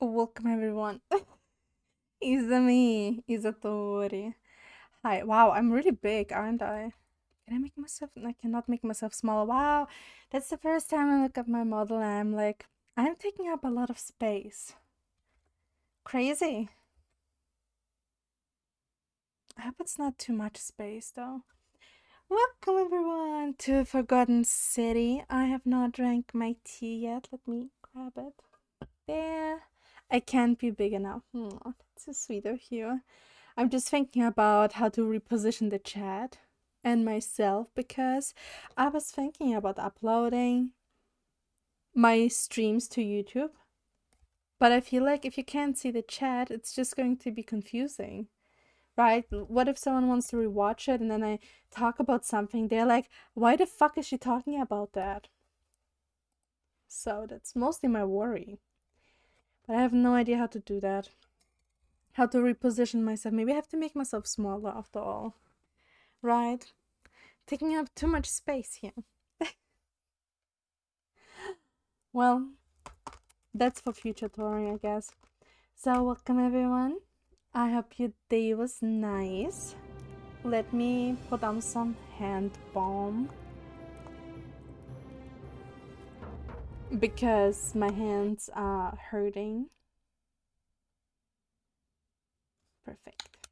Welcome everyone. It's me, Isatori. Hi. Wow, I'm really big, aren't I? Can I make myself? I cannot make myself smaller. Wow, that's the first time I look at my model and I'm like, I'm taking up a lot of space. Crazy. I hope it's not too much space though. Welcome everyone to Forgotten City. I have not drank my tea yet. Let me grab it. There. I can't be big enough. That's so sweet of you. I'm just thinking about how to reposition the chat and myself because I was thinking about uploading my streams to YouTube. But I feel like if you can't see the chat, it's just going to be confusing, right? What if someone wants to rewatch it and then I talk about something? They're like, why the fuck is she talking about that? So that's mostly my worry. But I have no idea how to do that. How to reposition myself. Maybe I have to make myself smaller after all. Right? Taking up too much space here. Well, that's for future touring, I guess. So, welcome everyone. I hope your day was nice. Let me put on some hand balm because my hands are hurting. Perfect.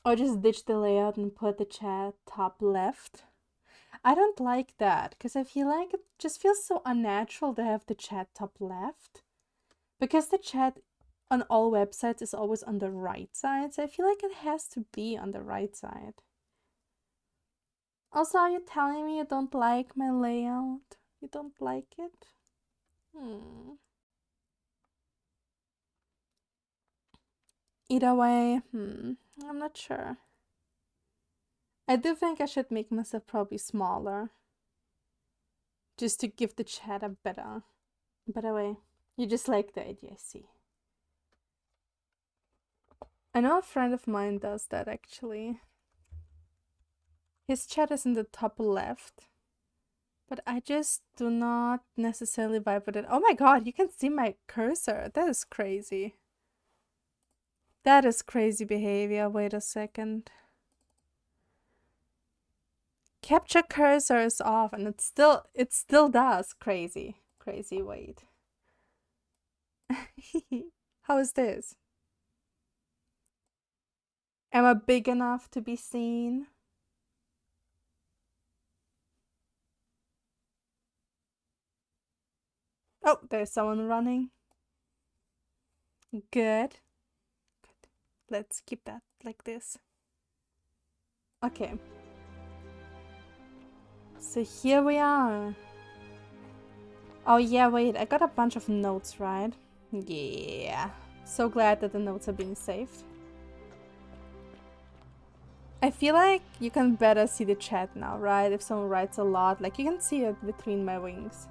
Or just ditch the layout and put the chat top left. I don't like that because I feel like it just feels so unnatural to have the chat top left. Because the chat on all websites is always on the right side, so I feel like it has to be on the right side. Also, are you telling me you don't like my layout? You don't like it? Either way, I'm not sure. I do think I should make myself probably smaller. Just to give the chat a better way. You just like the idea, I see. I know a friend of mine does that actually. His chat is in the top left. But I just do not necessarily vibe with it. Oh my god, you can see my cursor. That is crazy. That is crazy behavior. Wait a second. Capture cursor is off and it still does. Crazy. Crazy, wait. How is this? Am I big enough to be seen? Oh, there's someone running. Good. Good. Let's keep that like this. Okay. So here we are. Oh yeah, wait, I got a bunch of notes, right? Yeah. So glad that the notes are being saved. I feel like you can better see the chat now, right? If someone writes a lot, like you can see it between my wings.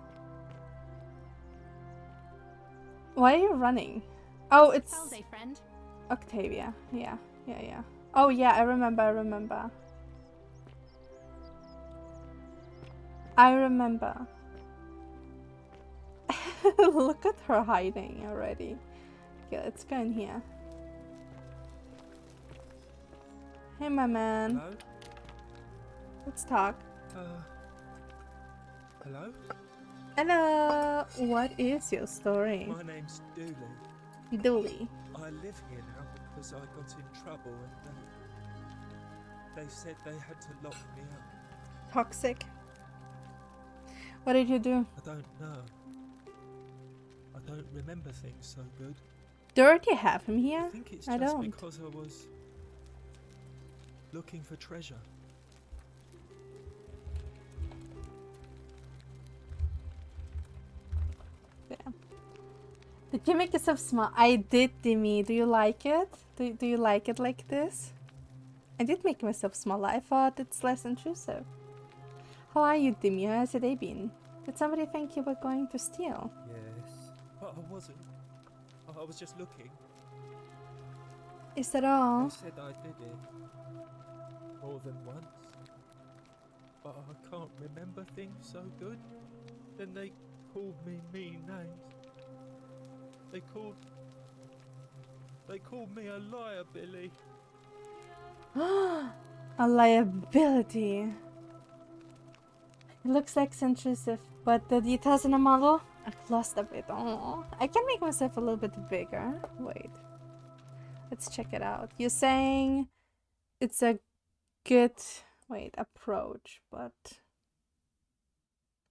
Why are you running? Oh, it's friend. Octavia. Yeah. Oh yeah, I remember. Look at her hiding already. Okay, let's go in here. Hey, my man. Hello? Let's talk. Hello? Hello. What is your story? My name's Dooley. Dooley. I live here now because I got in trouble and they said they had to lock me up. Toxic. What did you do? I don't know. I don't remember things so good. Do you already have him here? I think it's I just don't. because I was looking for treasure. Yeah. Did you make yourself small? I did, Dimi. Do you like it? Do you like it like this? I did make myself smaller. I thought it's less intrusive. How are you, Dimi? How has your day been? Did somebody think you were going to steal? Yes, but I wasn't. I was just looking. Is that all? They said I did it more than once, but I can't remember things so good. Then they called me mean names. They called me a liar, Billy. A liability. It looks like it's intrusive, but the details in the model are lost a bit. Oh, I can make myself a little bit bigger. Wait. Let's check it out. You're saying it's a good approach, but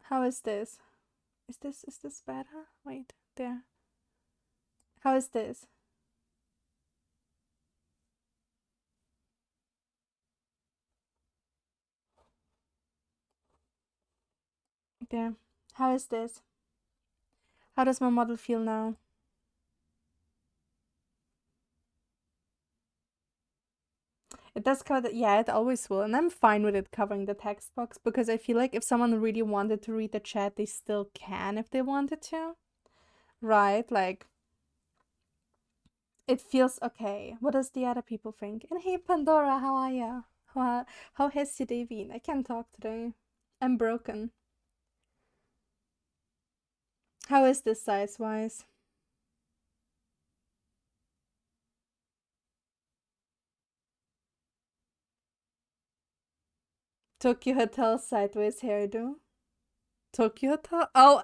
how is this? Is this better? Wait, there. How is this? There. How is this? How does my model feel now? It does cover the, yeah, it always will. And I'm fine with it covering the text box because I feel like if someone really wanted to read the chat, they still can if they wanted to. Right? Like, it feels okay. What does the other people think? And hey, Pandora, how are ya? How has your day been? I can't talk today. I'm broken. How is this size-wise? Tokyo Hotel sideways hairdo. Tokyo Hotel? Oh,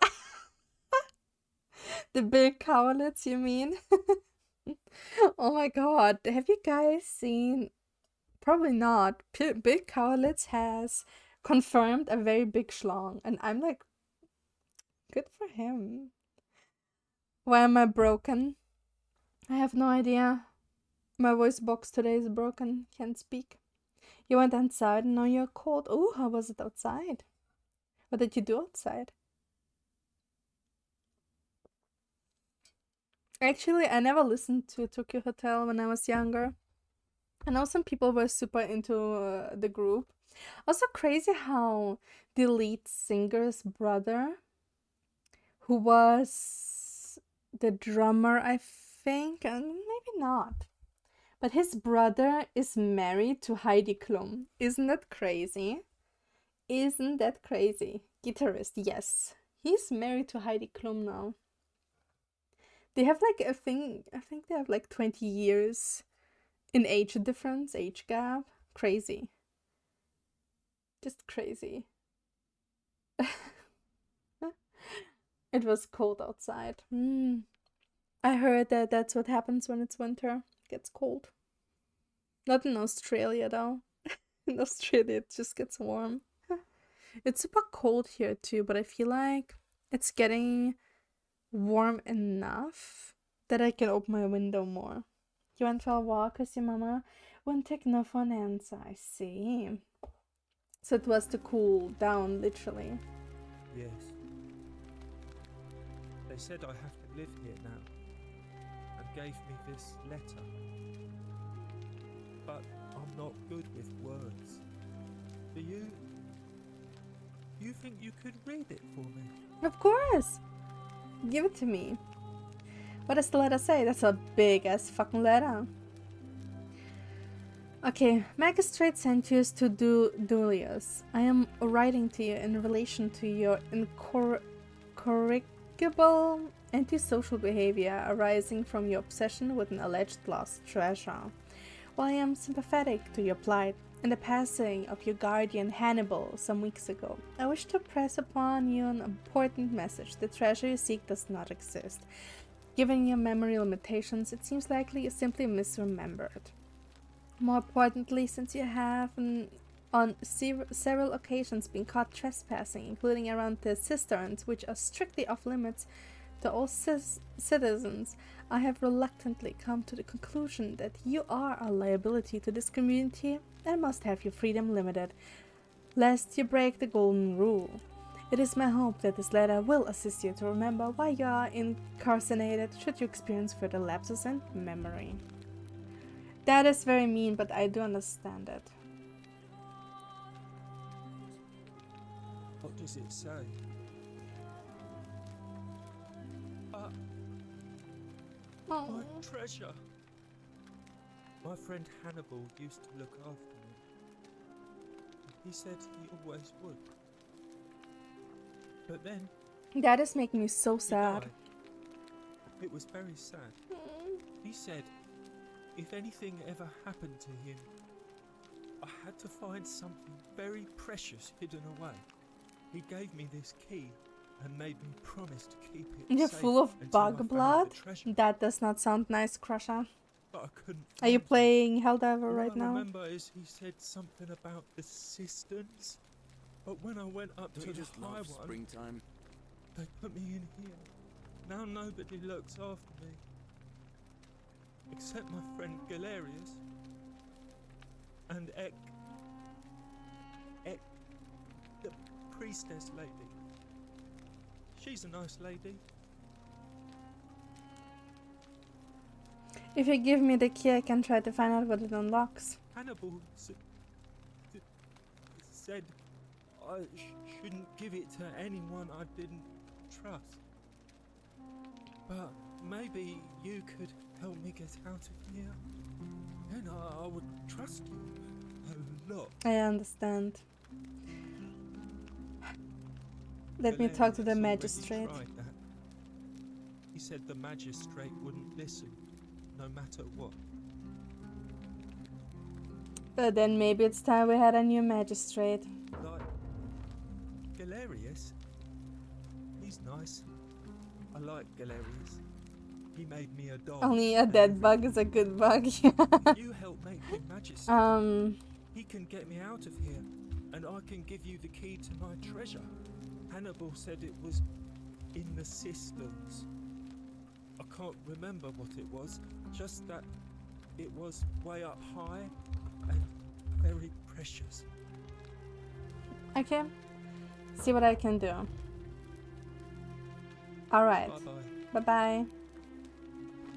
the big cowlets, you mean? Oh my god, have you guys seen? Probably not. Big Cowlitz has confirmed a very big schlong, and I'm like, good for him. Why am I broken? I have no idea. My voice box today is broken. Can't speak. You went outside and now you're cold. Oh, how was it outside? What did you do outside? Actually, I never listened to Tokyo Hotel when I was younger. I know some people were super into the group. Also crazy how the lead singer's brother, who was the drummer, I think, and maybe not, but his brother is married to Heidi Klum. Isn't that crazy? Isn't that crazy? Guitarist, yes. He's married to Heidi Klum now. They have like a thing, I think they have like 20 years in age difference, age gap. Crazy. Just crazy. It was cold outside. I heard that that's what happens when it's winter. It gets cold. Not in Australia though. In Australia it just gets warm. It's super cold here too, but I feel like it's getting warm enough that I can open my window more. You went for a walk with your mama? Wouldn't take no for an answer, I see. So it was to cool down, literally. Yes. They said I have to live here now, and gave me this letter. But I'm not good with words. Do you? You think you could read it for me? Of course! Give it to me. What does the letter say? That's a big ass fucking letter. Okay, magistrate sent you to do Dullius. I am writing to you in relation to your incorrigible antisocial behavior arising from your obsession with an alleged lost treasure. While I am sympathetic to your plight and the passing of your guardian Hannibal some weeks ago, I wish to press upon you an important message. The treasure you seek does not exist. Given your memory limitations, it seems likely you simply misremembered. More importantly, since you have on several occasions been caught trespassing, including around the cisterns, which are strictly off limits to all citizens, I have reluctantly come to the conclusion that you are a liability to this community and must have your freedom limited, lest you break the golden rule. It is my hope that this letter will assist you to remember why you are incarcerated should you experience further lapses in memory. That is very mean, but I do understand it. What does it say? My treasure! My friend Hannibal used to look after me. He said he always would. But then That is making me so He sad. died. It was very sad. He said, if anything ever happened to him, I had to find something very precious hidden away. He gave me this key and made me promise to keep it You're safe full of until I bug found blood? the treasure. That does not sound nice, Crusher. But I couldn't Are you find it. playing Helldiver All right I now? remember is he said something about the cisterns. But when I went up Don't to you the just high love one, springtime? they put me in here. Now nobody looks after me. Except my friend Galerius. And Ek, the priestess lady. She's a nice lady. If you give me the key, I can try to find out what it unlocks. Hannibal said I shouldn't give it to anyone I didn't trust. But maybe you could help me get out of here. Then I would trust you a lot. I understand. Let me talk to the Galerius already magistrate. tried that. He said the magistrate wouldn't listen, no matter what. But then maybe it's time we had a new magistrate. Like Galerius. He's nice. I like Galerius. He made me a doll. Only a and dead bug everything. is a good bug. If you help make him magistrate, he can get me out of here, and I can give you the key to my treasure. Hannibal said it was in the cisterns. I can't remember what it was, just that it was way up high and very precious. Okay. See what I can do. Alright. Bye-bye. Bye-bye.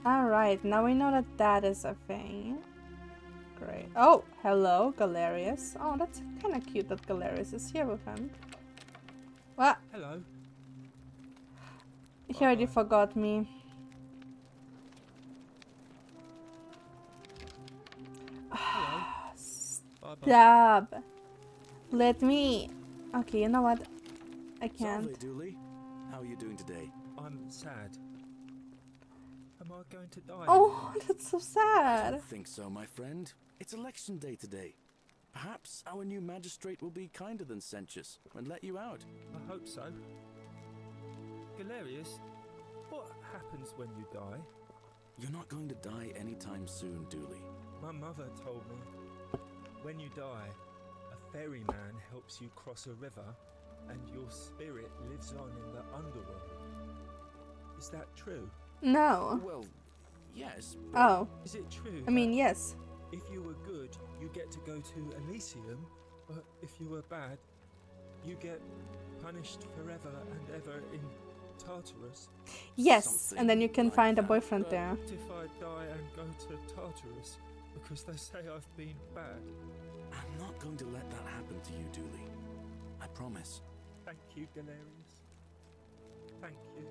Alright, now we know that that is a thing. Great. Oh, hello, Galerius. Oh, that's kind of cute that Galerius is here with him. What? Hello. He already Bye-bye. forgot me. Hello. Bye-bye. Stop. Let me. Okay, you know what? I can't. Salve, Dooley. How are you doing today? I'm sad. Am I going to die? Oh, that's so I sad. don't think so, my friend. It's election day today. Perhaps our new magistrate will be kinder than Sentius and let you out. I hope so. Galerius, what happens when you die? You're not going to die anytime soon, Dooley. My mother told me, when you die, a ferryman helps you cross a river and your spirit lives on in the underworld. Is that true? No. Well, yes. But Oh, Is it true I mean, that yes. if you were good, you get to go to Elysium, but if you were bad, you get punished forever and ever in Tartarus? Yes, and then you can like find a that. boyfriend But there. what if I die and go to Tartarus because they say I've been bad? I'm not going to let that happen to you, Dooley. I promise. Thank you, Galerius. Thank you.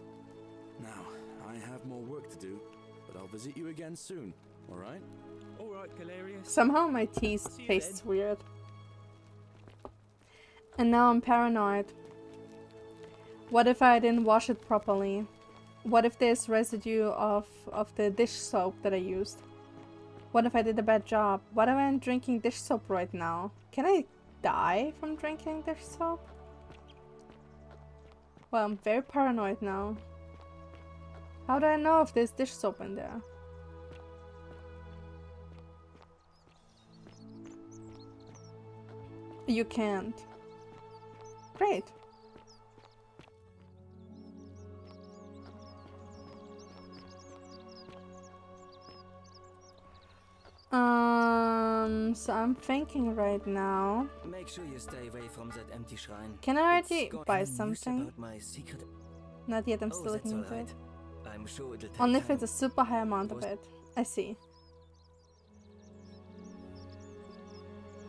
Now, I have more work to do, but I'll visit you again soon, alright? All right, Galerius. Somehow my teeth See you tastes then. weird. And now I'm paranoid. What if I didn't wash it properly? What if there's residue of the dish soap that I used? What if I did a bad job? What if I'm drinking dish soap right now? Can I die from drinking dish soap? Well, I'm very paranoid now. How do I know if there's dish soap in there? You can't. Great. So I'm thinking right now. Make sure you stay away from that empty shrine. Can I It's already got buy any news something? about my secret. Not yet, I'm Oh, still that's looking into alright. it. I'm sure it'll take Only if time. it's a super high amount of Was- it. I see.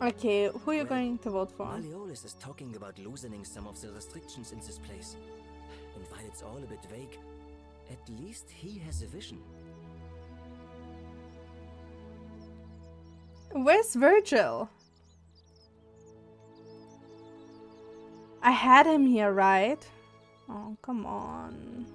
Okay, who are you Well, going to vote for? Malleolus is talking about loosening some of the restrictions in this place. And while it's all a bit vague, at least he has a vision. Where's Virgil? I had him here, right? Oh, come on.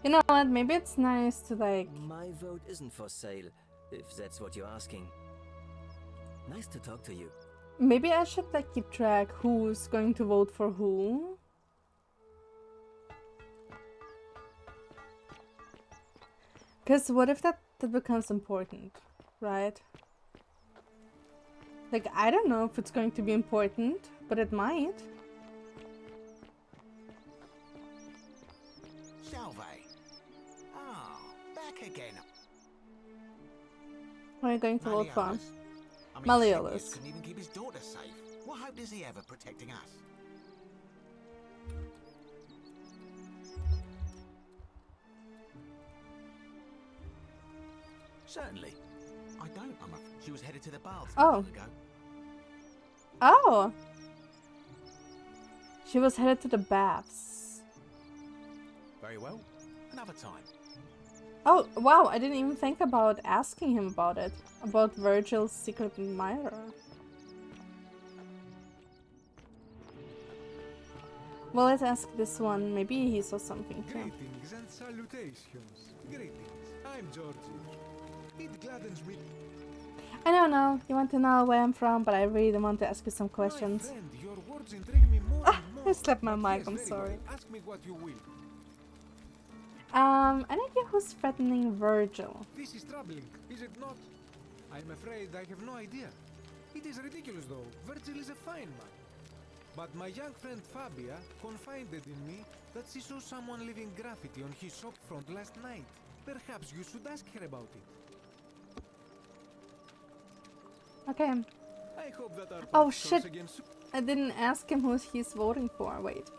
You know what? Maybe it's nice to like. My vote isn't for sale, if that's what you're asking. Nice to talk to you. Maybe I should like keep track who's going to vote for who. Because what if that becomes important, right? Like, I don't know if it's going to be important, but it might. Salve. Ah, back again. What are you going to vote for? Malleolus. I mean, Malleolus. Sirius couldn't even keep his daughter safe. What hope does he have of protecting us? Certainly. I don't, I'm afraid. She was headed to the baths Oh. not long ago. Oh! She was headed to the baths. Very well. Another time. Oh, wow, I didn't even think about asking him about it. About Virgil's secret admirer. Well, let's ask this one. Maybe he saw something too. Greetings and salutations. Greetings. I'm Georgie. It gladdens me. I don't know. You want to know where I'm from, but I really want to ask you some My questions. friend, your words intrigue me more and more. I slapped my But mic, yes, I'm very sorry. well. Ask me what you will. Any idea who's threatening Virgil? This is troubling, is it not? I'm afraid I have no idea. It is ridiculous though. Virgil is a fine man. But my young friend Fabia confided in me that she saw someone leaving graffiti on his shop front last night. Perhaps you should ask her about it. Okay. I hope that our Oh, paths shit. cross again soon. I didn't ask him who he's voting for. Wait.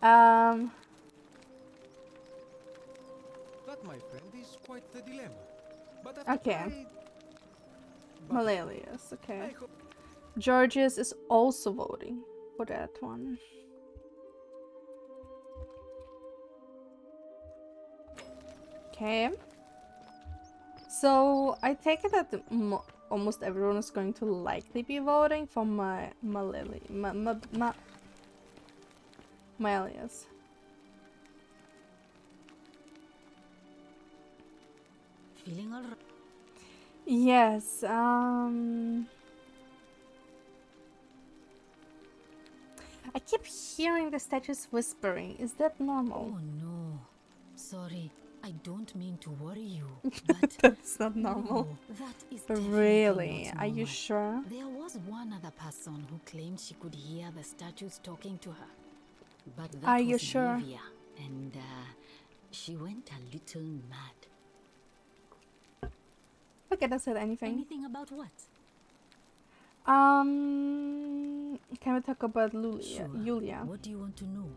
That, my friend, is quite the dilemma. But after Okay. but Malleolus. Okay. I hope Georgius is also voting for that one. Okay. So I take it that almost everyone is going to likely be voting for Malleus. Feeling all right? Yes. I keep hearing the statues whispering. Is that normal? Oh no. Sorry, I don't mean to worry you, but That's not normal. no, that is definitely Really? not Are you normal. sure? There was one other person who claimed she could hear the statues talking to her. But that Are you was sure? Livia, and she went a little mad. Okay, that said anything. Anything about what? Can we talk about Lulia? Sure. Julia? What do you want to know?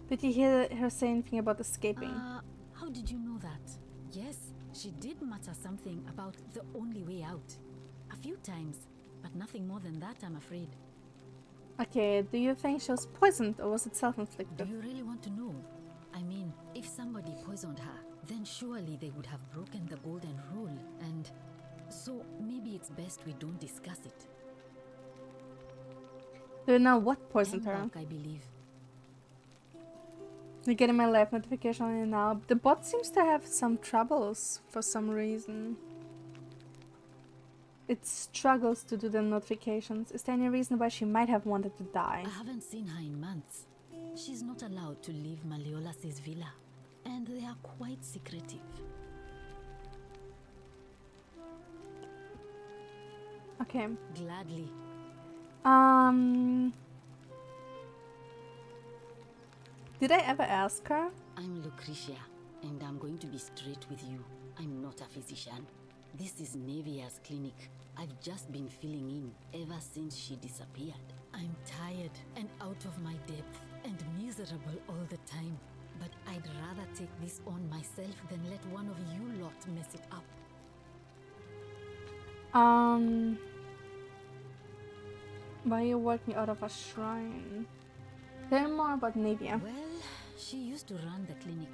Did you hear her say anything about escaping? How did you know that? Yes, she did mutter something about the only way out. A few times, but nothing more than that, I'm afraid. Okay, do you think she was poisoned or was it Do self-inflicted? you really want to know? I mean, if somebody poisoned her, then surely they would have broken the golden rule, and so maybe it's best we don't discuss it. Do you know what poisoned her? Hemlock, I believe. You're getting my live notification on it now. The bot seems to have some troubles for some reason. It struggles to do the notifications. Is there any reason why she might have wanted to die? I haven't seen her in months. She's not allowed to leave Malleolus's villa, and they are quite secretive. Okay. Gladly. Did I ever ask her? I'm Lucretia, and I'm going to be straight with you. I'm not a physician. This is Nevia's clinic. I've just been filling in ever since she disappeared. I'm tired and out of my depth and miserable all the time. But I'd rather take this on myself than let one of you lot mess it up. Why are you working out of a shrine? Tell me more about Navia. Well, she used to run the clinic.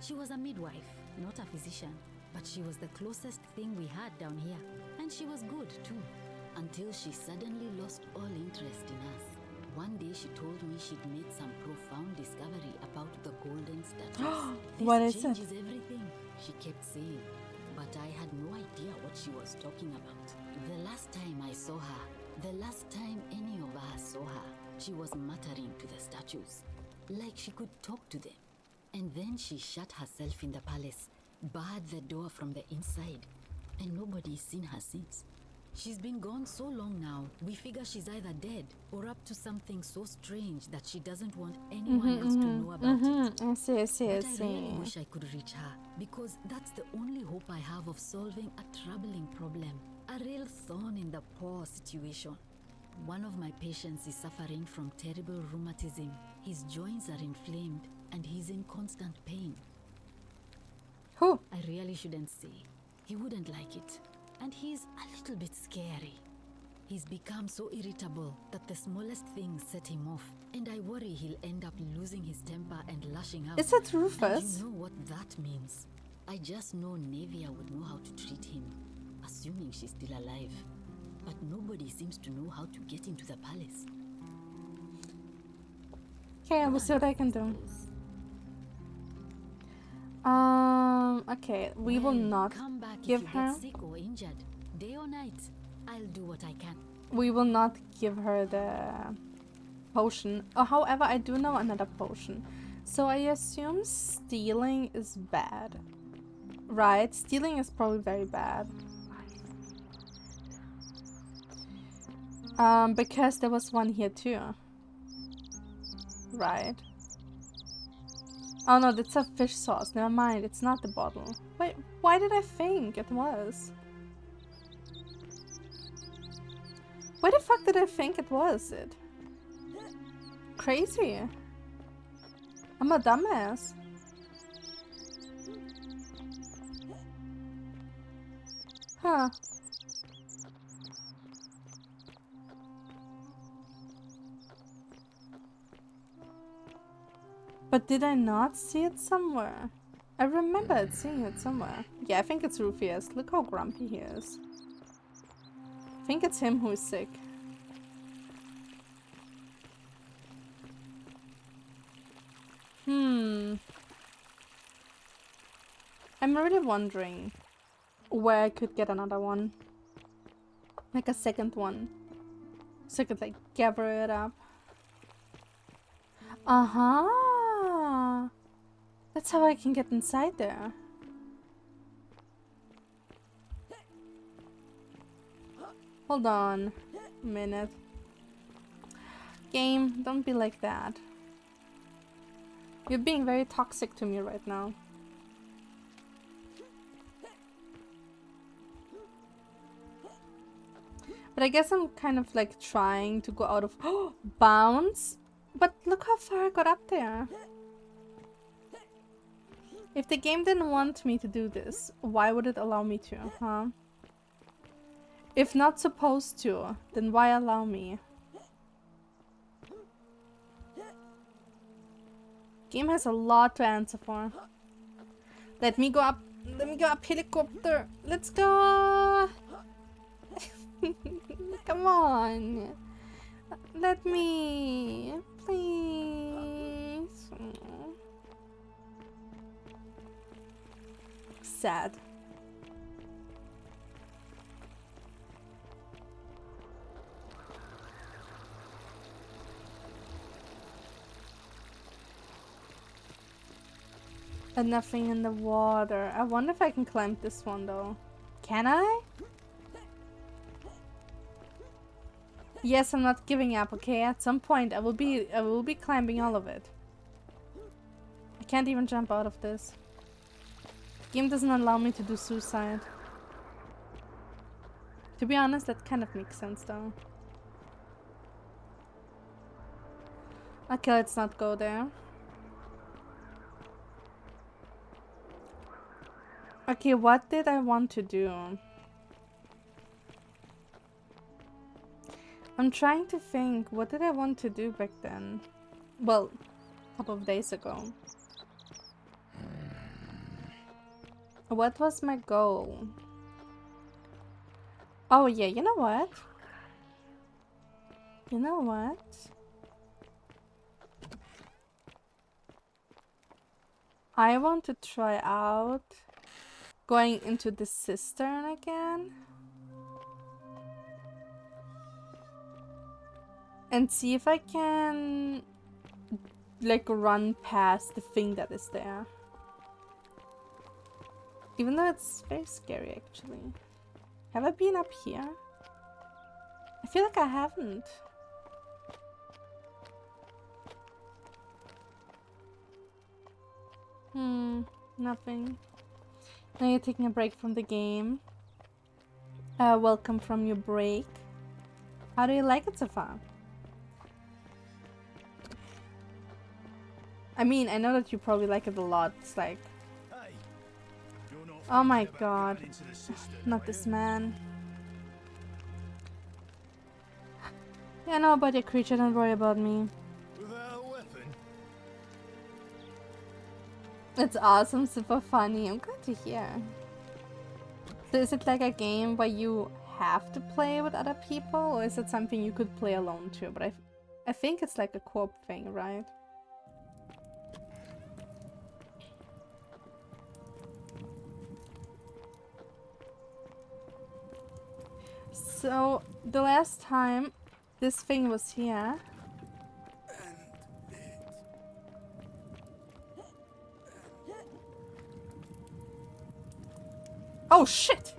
She was a midwife, not a physician, but she was the closest thing we had down here. And she was good too, until she suddenly lost all interest in us. One day she told me she'd made some profound discovery about the golden statues. What This is it? changes everything, she kept saying. But I had no idea what she was talking about. The last time I saw her, the last time any of us saw her, she was muttering to the statues, like she could talk to them. And then she shut herself in the palace, barred the door from the inside, and nobody's seen her since. She's been gone so long now, we figure she's either dead or up to something so strange that she doesn't want anyone else to know about it. I see, I see, I But I really see. wish I could reach her, because that's the only hope I have of solving a troubling problem, a real thorn in the paw situation. One of my patients is suffering from terrible rheumatism. His joints are inflamed and he's in constant pain. Who? I really shouldn't say. He wouldn't like it. And he's a little bit scary. He's become so irritable that the smallest things set him off. And I worry he'll end up losing his temper and lashing out. Is it And Rufus? you know what that means. I just know Navia would know how to treat him, assuming she's still alive. But nobody seems to know how to get into the palace. Okay, I will see what I can do. Okay, we will Well, not come back give if you her. get sick or injured. Day or night, I'll do what I can. We will not give her the potion. However, I do know another potion. So I assume stealing is bad. Right? Stealing is probably very bad. Because there was one here too. Right. Oh no, that's a fish sauce. Never mind, it's not the bottle. Wait, why did I think it was? Why the fuck did I think it was it? Crazy. I'm a dumbass. Huh. But did I not see it somewhere? I remember seeing it somewhere. Yeah, I think it's Rufus. Look how grumpy he is. I think it's him who is sick. I'm really wondering where I could get another one. Like a second one. So I could like gather it up. Uh-huh. That's how I can get inside there. Hold on a minute. Game, don't be like that. You're being very toxic to me right now. But I guess I'm kind of like trying to go out of bounds. But look how far I got up there. If the game didn't want me to do this, why would it allow me to, huh? If not supposed to, then why allow me? Game has a lot to answer for. Let me go up. Let me go up helicopter. Let's go. Come on. Let me. Please. Sad. And nothing in the water. I wonder if I can climb this one though. Can I? Yes, I'm not giving up, okay? At some point I will be climbing all of it. I can't even jump out of this. The game doesn't allow me to do suicide. To be honest, that kind of makes sense though. Okay, let's not go there. Okay, what did I want to do? I'm trying to think, what did I want to do back then? Well, a couple of days ago. What was my goal? Oh yeah, you know what? You know what? I want to try out going into the cistern again. And see if I can like run past the thing that is there. Even though it's very scary actually. Have I been up here? I feel like I haven't. Nothing. Now you're taking a break from the game. Welcome from your break. How do you like it so far? I mean, I know that you probably like it a lot. It's like... Oh my god. Not this man. Yeah, I know about your creature, don't worry about me. It's awesome, super funny. I'm glad to hear. So is it like a game where you have to play with other people, or is it something you could play alone too? But I think it's like a co-op thing, right? So the last time this thing was here, oh shit!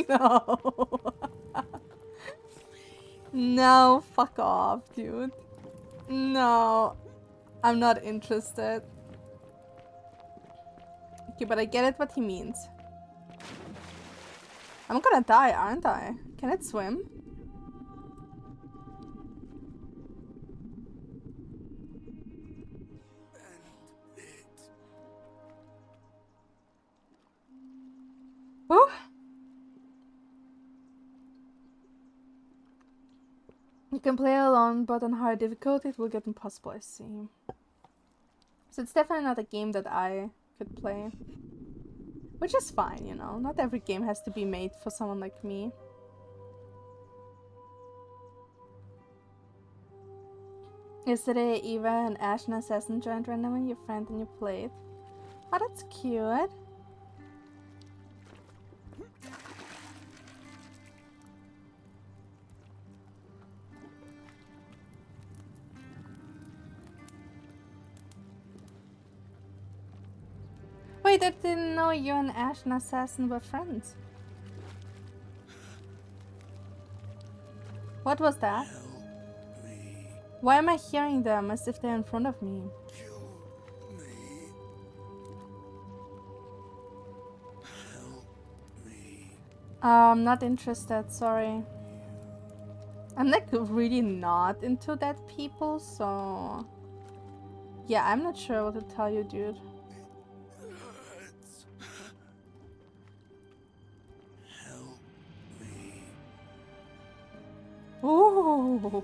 No. No, fuck off, dude. No. I'm not interested. Okay, but I get it what he means. I'm gonna die, aren't I? Can it swim? Ooh. You can play alone, but on higher difficulty it will get impossible, I see. So it's definitely not a game that I could play. Which is fine, you know. Not every game has to be made for someone like me. Yesterday, Eva and Ash and Assassin joined randomly your friend and you played. Oh, that's cute. Wait, I didn't know you and Ash and Assassin were friends. What was that? Why am I hearing them as if they're in front of me? I'm not interested, sorry. I'm like really not into that people, so... Yeah, I'm not sure what to tell you, dude. Ooh.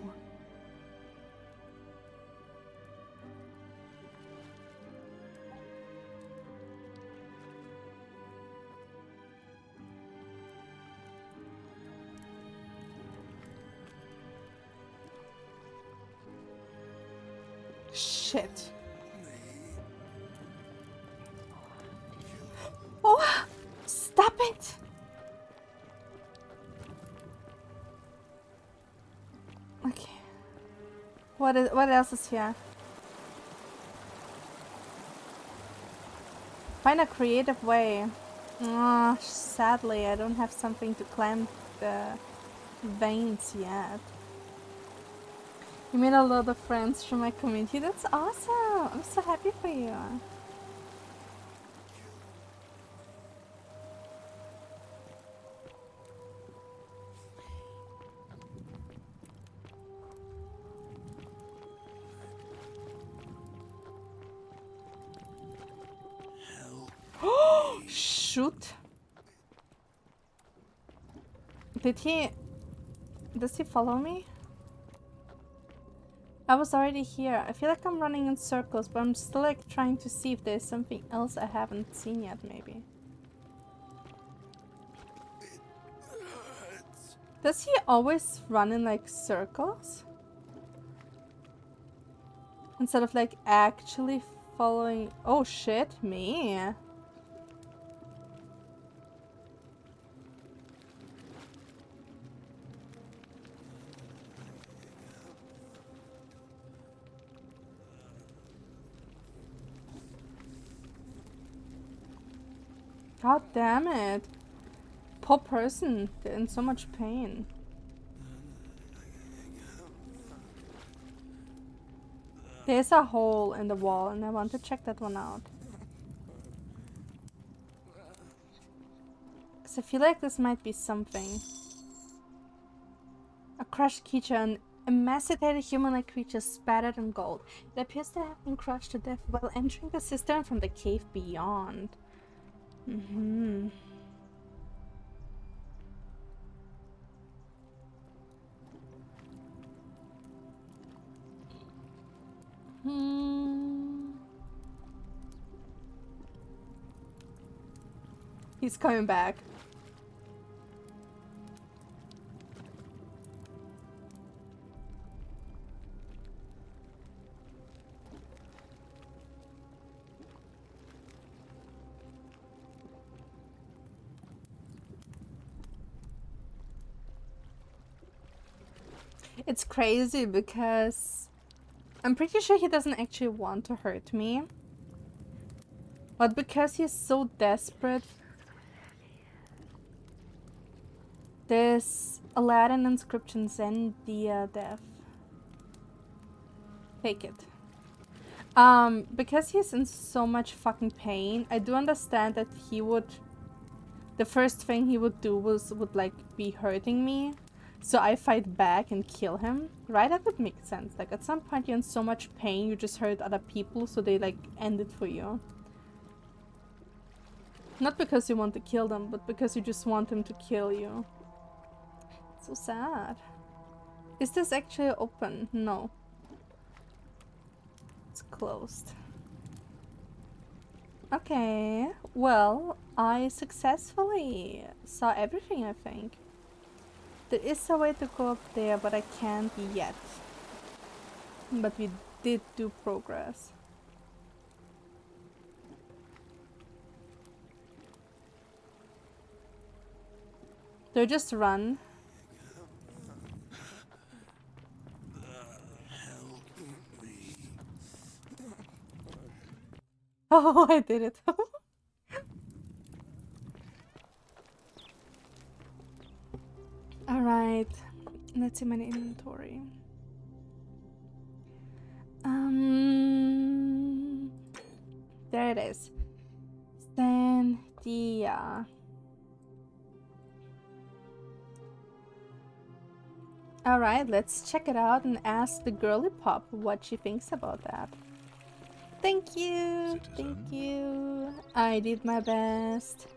Shit. Oh, stop it. Okay. What else is here? Find a creative way. Ah, sadly, I don't have something to climb the veins yet. You made a lot of friends from my community. That's awesome. I'm so happy for you. shoot? Does he follow me? I was already here. I feel like I'm running in circles, but I'm still like trying to see if there's something else I haven't seen yet, maybe. Does he always run in like circles? Instead of like actually following. Oh shit, me. God damn it. Poor person. They're in so much pain. There's a hole in the wall and I want to check that one out. Because I feel like this might be something. A crushed creature, an emaciated human-like creature spattered in gold. It appears to have been crushed to death while entering the cistern from the cave beyond. Mm-hmm. He's coming back. It's crazy because I'm pretty sure he doesn't actually want to hurt me. But because he's so desperate, there's a Latin inscription, Zendia Death. Take it. Because he's in so much fucking pain, I do understand that he would... The first thing he would do would like be hurting me. So I fight back and kill him. Right? That would make sense. Like at some point you're in so much pain, you just hurt other people, so they like end it for you. Not because you want to kill them, but because you just want them to kill you. It's so sad. Is this actually open? No. It's closed. Okay. Well, I successfully saw everything, I think. There is a way to go up there, but I can't yet. But we did do progress. Do I just run? Oh, I did it. Alright, let's see my inventory. There it is. Zendia. Alright, let's check it out and ask the girly pop what she thinks about that. Thank you, thank you. I did my best.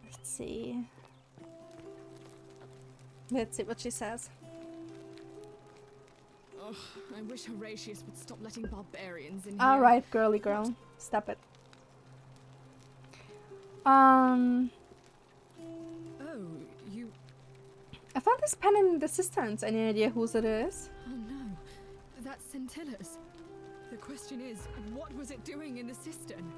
Let's see. Let's see what she says. Ugh, I wish Horatius would stop letting barbarians in here. Alright, girly girl. Stop it. Oh, you... I found this pen in the cisterns. Any idea whose it is? Oh no, that's Scentilla's. The question is, what was it doing in the cistern?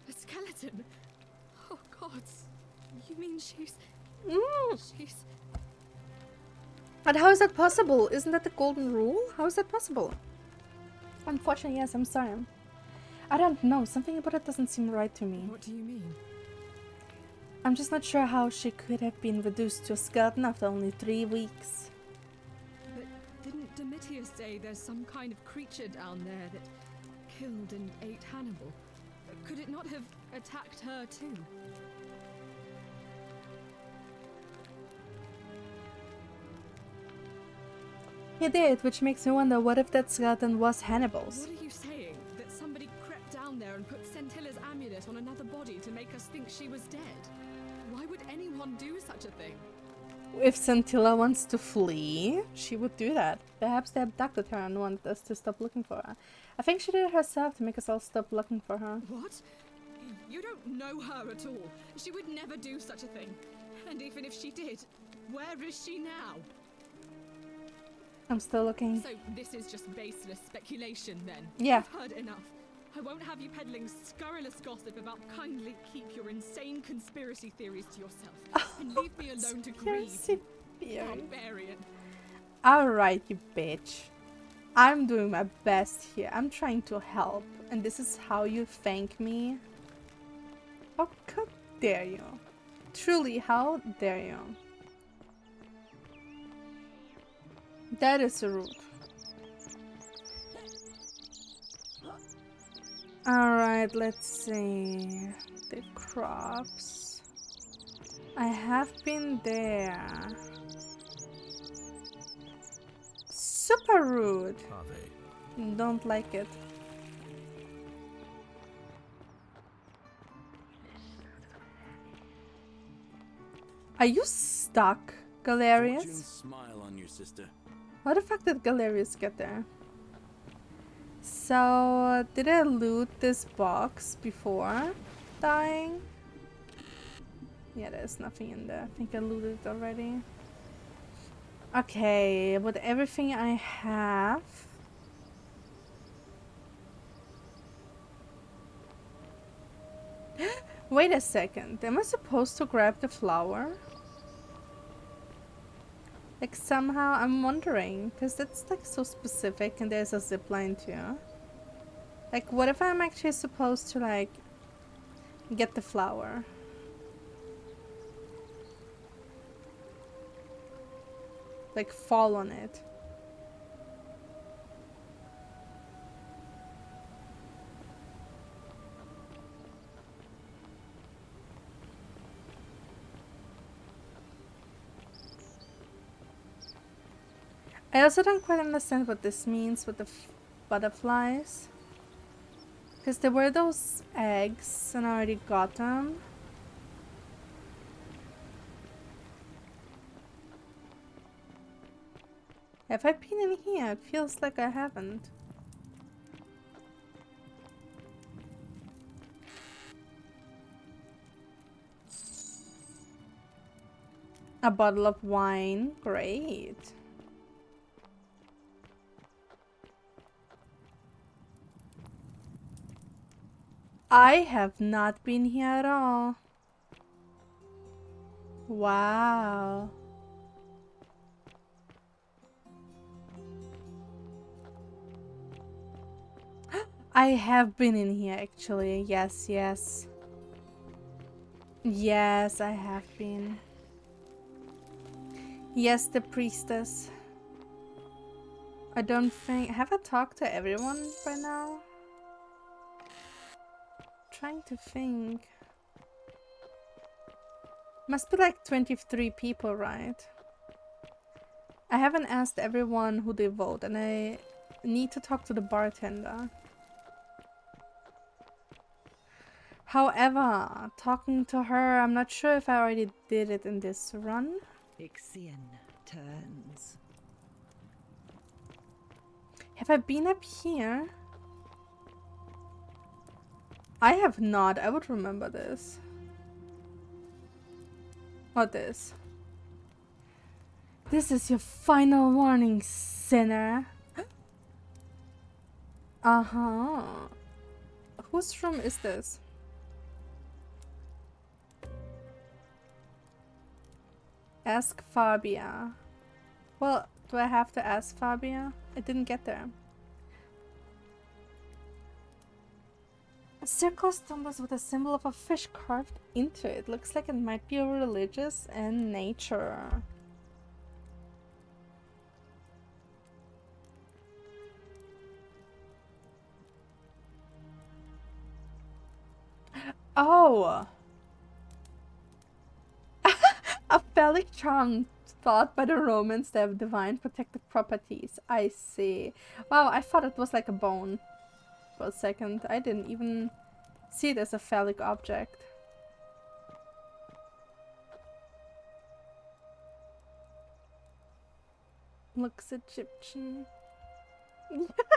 A skeleton? Oh gods, you mean she's... She's... But how is that possible? Isn't that the golden rule? How is that possible? Unfortunately, yes, I'm sorry. I don't know. Something about it doesn't seem right to me. What do you mean? I'm just not sure how she could have been reduced to a skeleton after only 3 weeks. But didn't Domitius say there's some kind of creature down there that killed and ate Hannibal? Could it not have attacked her too? He did, which makes me wonder what if that skeleton was Hannibal's? What are you saying? That somebody crept down there and put Centilla's amulet on another body to make us think she was dead? Why would anyone do such a thing? If Centilla wants to flee, she would do that. Perhaps they abducted her and wanted us to stop looking for her. I think she did it herself to make us all stop looking for her. What? You don't know her at all. She would never do such a thing. And even if she did, where is she now? I'm still looking. So this is just baseless speculation then? Yeah. I've heard enough. I won't have you peddling scurrilous gossip about kindly keep your insane conspiracy theories to yourself. And leave me alone to grieve. Conspiracy theory. Barbarian. Alright, you bitch. I'm doing my best here. I'm trying to help. And this is how you thank me? How dare you? Truly, how dare you? That is rude. Alright, let's see. The crops. I have been there. Super rude. Don't like it. Are you stuck, Galerius? Fortune smile on you, sister. How the fuck did Galerius get there? So, did I loot this box before dying? Yeah, there's nothing in there. I think I looted it already. Okay, with everything I have... Wait a second. Am I supposed to grab the flower? Like somehow I'm wondering, because that's like so specific and there's a zipline too. Like what if I'm actually supposed to like get the flower? Like fall on it. I also don't quite understand what this means with the butterflies. Because there were those eggs and I already got them. Have I been in here? It feels like I haven't. A bottle of wine. Great. I have not been here at all. Wow. I have been in here actually. Yes, yes. Yes, I have been. Yes, the priestess. I don't think... Have I talked to everyone by now? Trying to think. Must be like 23 people, right? I haven't asked everyone who they vote and I need to talk to the bartender. However, talking to her, I'm not sure if I already did it in this run. Ixion turns. Have I been up here? I have not. I would remember this. Or this. This is your final warning, sinner. Uh-huh. Whose room is this? Ask Fabia. Well, do I have to ask Fabia? I didn't get there. A circle stumbles with a symbol of a fish carved into it. Looks like it might be religious in nature. Oh! A phallic charm thought by the Romans they have divine protective properties. I see. Wow, I thought it was like a bone for a second. I didn't even see it as a phallic object. Looks Egyptian.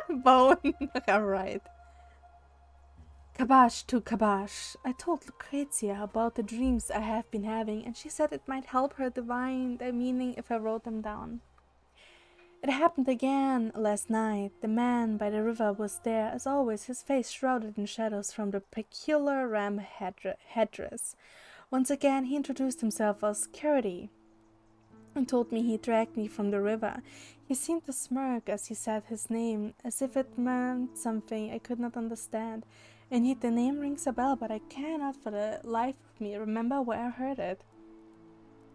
Bone. Alright. Kabash to Kabash. I told Lucrezia about the dreams I have been having, and she said it might help her divine their meaning if I wrote them down. It happened again last night. The man by the river was there, as always, his face shrouded in shadows from the peculiar ram headdress. Once again, he introduced himself as Curdy and told me he dragged me from the river. He seemed to smirk as he said his name, as if it meant something I could not understand. Indeed, the name rings a bell, but I cannot for the life of me remember where I heard it.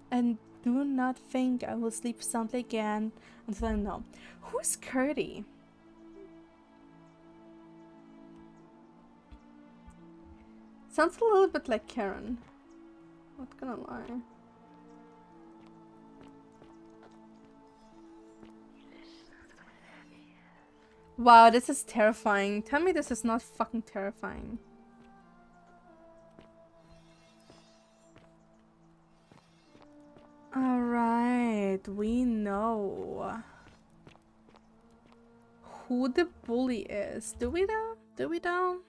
And do not think I will sleep soundly again until I know. Who is Curdy? Sounds a little bit like Karen. Not gonna lie. Wow, this is terrifying. Tell me this is not fucking terrifying. Alright, we know who the bully is. Do we though? Do we though?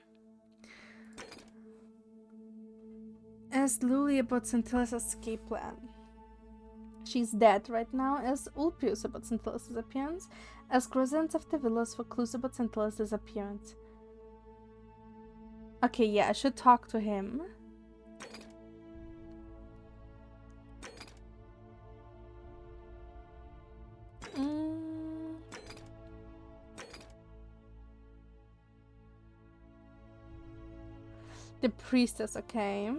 Ask Luli about Scintilla's escape plan. She's dead right now. Ask Ulpius about Scintilla's disappearance. Ask residents of the villas for clues about Scintilla's disappearance. Okay, yeah, I should talk to him. The priestess, okay.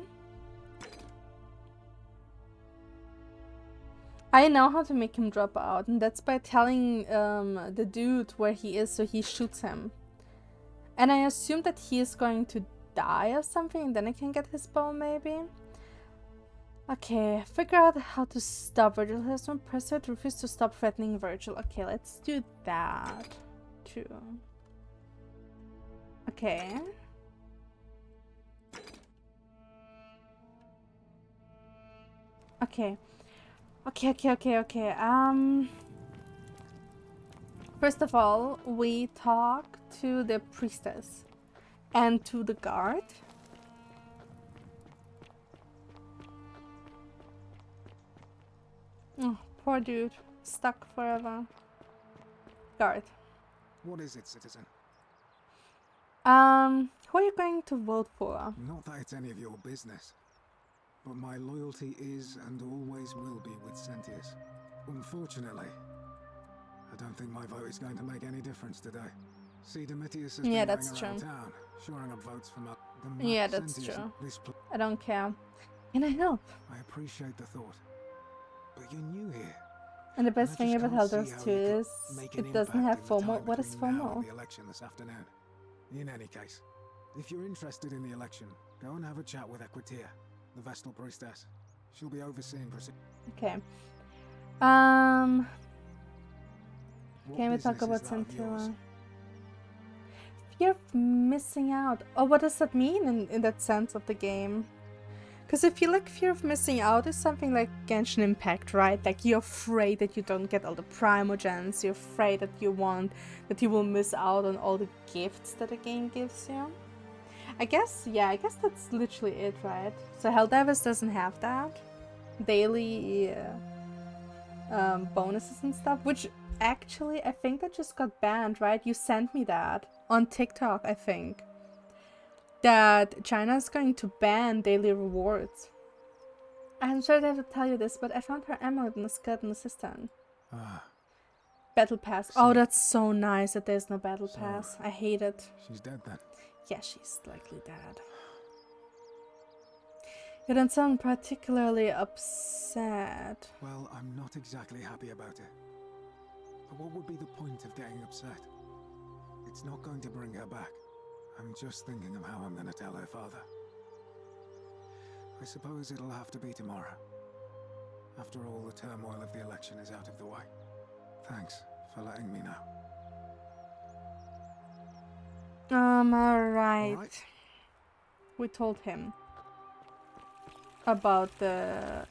I know how to make him drop out, and that's by telling the dude where he is so he shoots him. And I assume that he is going to die or something, then I can get his bow maybe. Okay, figure out how to stop Virgil. Has one person to refuse to stop threatening Virgil. Okay, let's do that too. Okay. Okay. Okay. First of all, we talk to the priestess and to the guard. Oh, poor dude. Stuck forever. Guard. What is it, citizen? Who are you going to vote for? Not that it's any of your business, but my loyalty is and always will be with Sentius. Unfortunately, I don't think my vote is going to make any difference today. See, Domitius has been going around town, shoring up votes from up the Yeah, that's true. I don't care. Can I help? I appreciate the thought, but you're new here. And the best thing about Elders 2 is it doesn't have FOMO. What is FOMO? The election this afternoon. In any case, if you're interested in the election, go and have a chat with Equitia, the Vestal Priestess. She'll be overseeing proceedings. Okay. Can we talk about Scintilla? Fear of missing out. Oh, what does that mean in that sense of the game? Because I feel like fear of missing out is something like Genshin Impact, right? Like you're afraid that you don't get all the Primogens, you're afraid that you will miss out on all the gifts that the game gives you. I guess that's literally it, right? So Helldivers doesn't have that. Daily bonuses and stuff, which actually I think that just got banned, right? You sent me that on TikTok, I think. That China is going to ban daily rewards. I'm sorry to have to tell you this, but I found her amulet in the skeleton assistant. Battle pass. Oh, that's so nice that there's no battle pass. I hate it. She's dead then? Yeah, she's likely dead. You don't sound particularly upset. Well, I'm not exactly happy about it. But what would be the point of getting upset? It's not going to bring her back. I'm just thinking of how I'm going to tell her father. I suppose it'll have to be tomorrow. after all the turmoil of the election is out of the way. Thanks for letting me know. Alright. We told him about the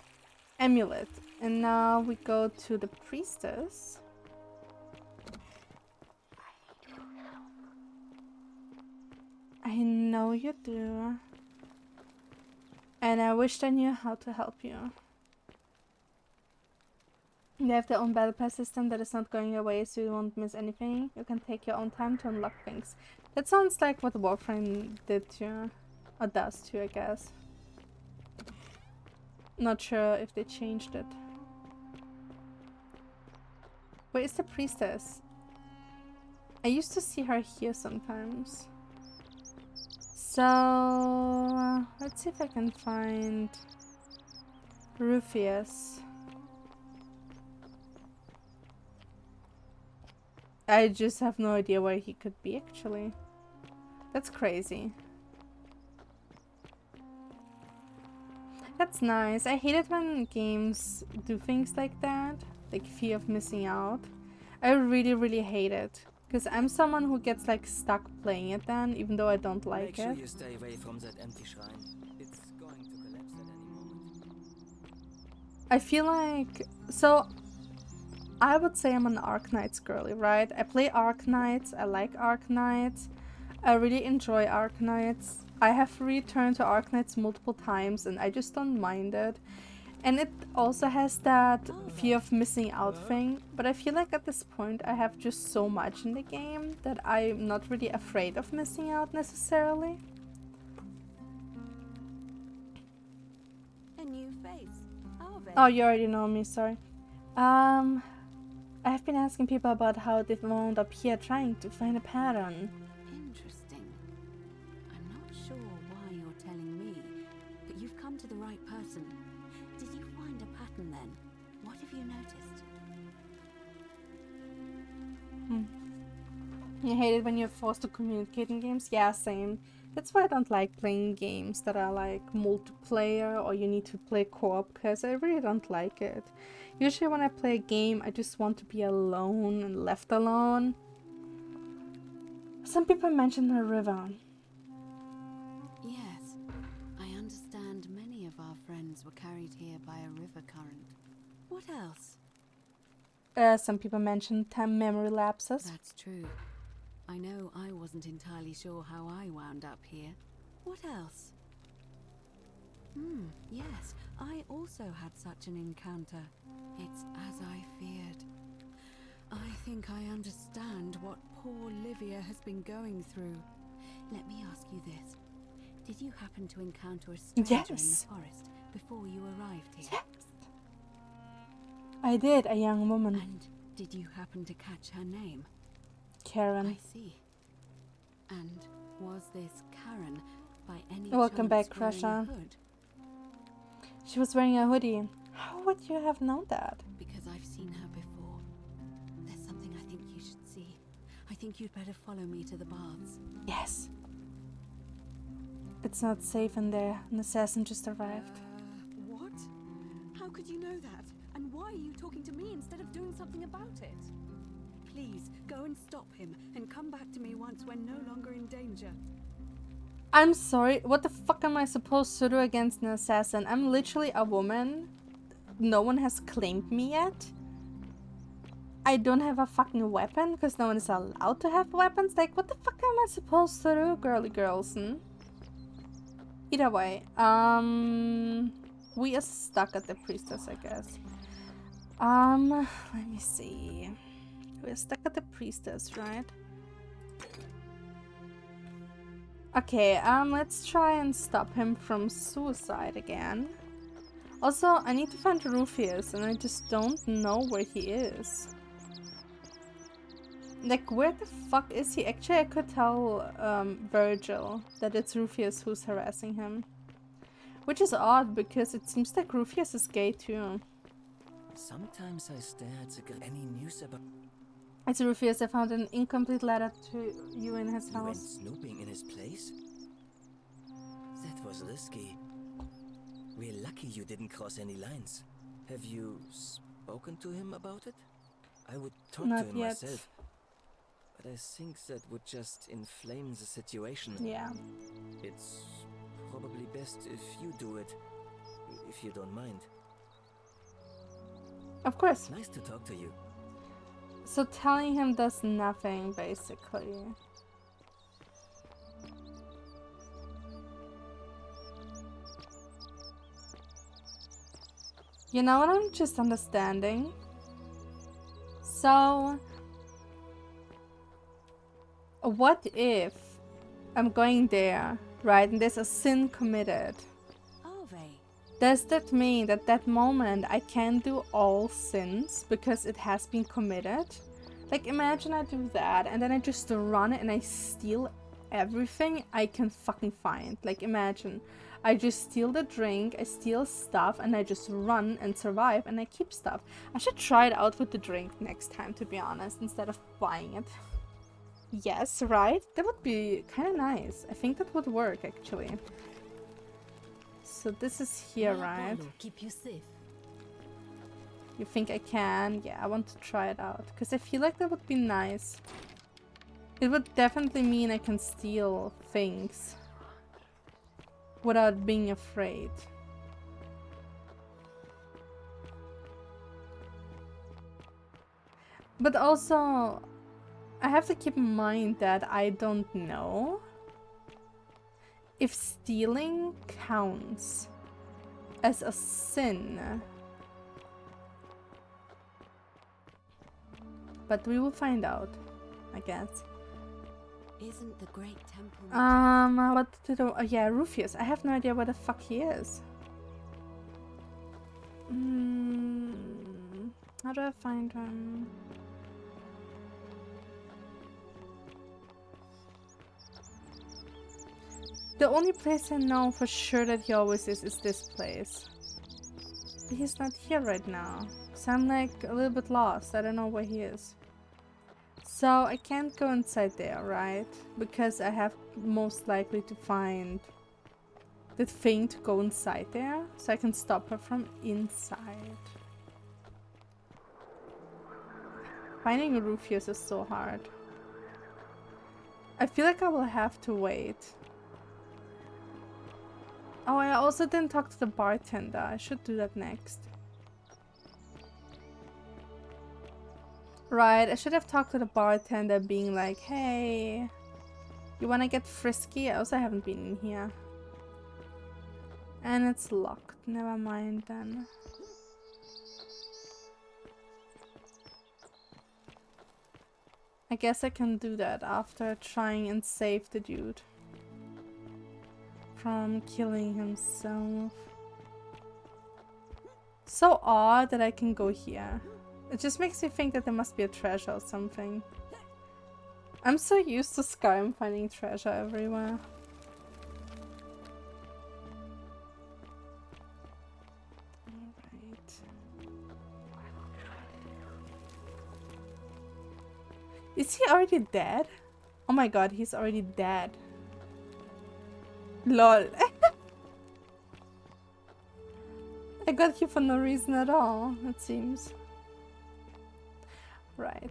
amulet. And now we go to the priestess. I know you do. And I wished I knew how to help you. They have their own battle pass system that is not going away, so you won't miss anything. You can take your own time to unlock things. That sounds like what Warframe did to you. Or does to you, I guess. Not sure if they changed it. Where is the priestess? I used to see her here sometimes. So let's see if I can find Rufius. I just have no idea where he could be actually. That's crazy. That's nice. I hate it when games do things like that. Like fear of missing out. I really hate it. Because I'm someone who gets like stuck playing it then, even though I don't like Make sure it. you stay away from that empty shrine. It's going to collapse at any moment. I feel like... So, I would say I'm an Arknights girly, right? I play Arknights, I like Arknights. I really enjoy Arknights. I have returned to Arknights multiple times and I just don't mind it. And it also has that fear of missing out thing, but I feel like at this point I have just so much in the game that I'm not really afraid of missing out necessarily. A new face. Oh, you already know me, sorry. I have been asking people about how they've wound up here trying to find a pattern. Interesting. I'm not sure why you're telling me, but you've come to the right person. Did you find a pattern then? What have you noticed? You hate it when you're forced to communicate in games? Yeah, same. That's why I don't like playing games that are like multiplayer or you need to play co-op, because I really don't like it. Usually when I play a game, I just want to be alone and left alone. Some people mentioned a river. Yes, I understand many of our friends were carried here by a river current. What else? Some people mentioned time memory lapses. That's true. I know I wasn't entirely sure how I wound up here. What else? Yes, I also had such an encounter. It's as I feared. I think I understand what poor Livia has been going through. Let me ask you this. Did you happen to encounter a stranger in the forest before you arrived here? Yes. I did, a young woman. And did you happen to catch her name? Karen. I see. And was this Karen by any Welcome chance back, wearing a Crusher. hood? She was wearing a hoodie. How would you have known that? Because I've seen her before. There's something I think you should see. I think you'd better follow me to the baths. Yes. It's not safe in there. An assassin just arrived. What? How could you know that? And why are you talking to me instead of doing something about it? Please, go and stop him, and come back to me once we're no longer in danger. I'm sorry, what the fuck am I supposed to do against an assassin? I'm literally a woman. No one has claimed me yet. I don't have a fucking weapon because no one is allowed to have weapons. Like, what the fuck am I supposed to do, girly girls? Either way, we are stuck at the priestess, I guess. Let me see. We're stuck at the priestess, right? Okay, let's try and stop him from suicide again. Also, I need to find Rufius, and I just don't know where he is. Like, where the fuck is he? Actually, I could tell Virgil that it's Rufius who's harassing him. Which is odd, because it seems like Rufius is gay too. Sometimes I stare at the any news about... It's Rufius. I found an incomplete letter to you in his You went house. snooping in his place? That was risky. We're lucky you didn't cross any lines. Have you spoken to him about it? I would talk Not to him yet. myself. But I think that would just inflame the situation. Yeah. It's probably best if you do it, if you don't mind. Of course. Nice to talk to you. So telling him does nothing, basically. You know what I'm just understanding? So, what if I'm going there, right, and there's a sin committed? Are they? Does that mean that that moment I can do all sins because it has been committed? Like, imagine I do that and then I just run and I steal everything I can fucking find. Like, imagine I just steal the drink, I steal stuff, and I just run and survive and I keep stuff. I should try it out with the drink next time, to be honest, instead of buying it. Yes, right? That would be kind of nice. I think that would work, actually. So this is here, right? Keep you safe. You think I can? Yeah, I want to try it out. Because I feel like that would be nice. It would definitely mean I can steal things without being afraid. But also, I have to keep in mind that I don't know if stealing counts as a sin. But we will find out, I guess. Isn't the great temple? What did I... yeah, Rufius. I have no idea where the fuck he is. How do I find him? The only place I know for sure that he always is this place. But he's not here right now. So I'm like a little bit lost. I don't know where he is. So I can't go inside there, right? Because I have most likely to find the thing to go inside there. So I can stop her from inside. Finding Rufius is so hard. I feel like I will have to wait. Oh, I also didn't talk to the bartender. I should do that next. Right, I should have talked to the bartender being like, hey, you wanna get frisky? I also haven't been in here. And it's locked. Never mind then. I guess I can do that after trying and save the dude from killing himself. So odd that I can go here. It just makes me think that there must be a treasure or something. I'm so used to Skyrim finding treasure everywhere. Alright. Is he already dead? Oh my god, he's already dead. LOL. I got here for no reason at all, it seems. Right.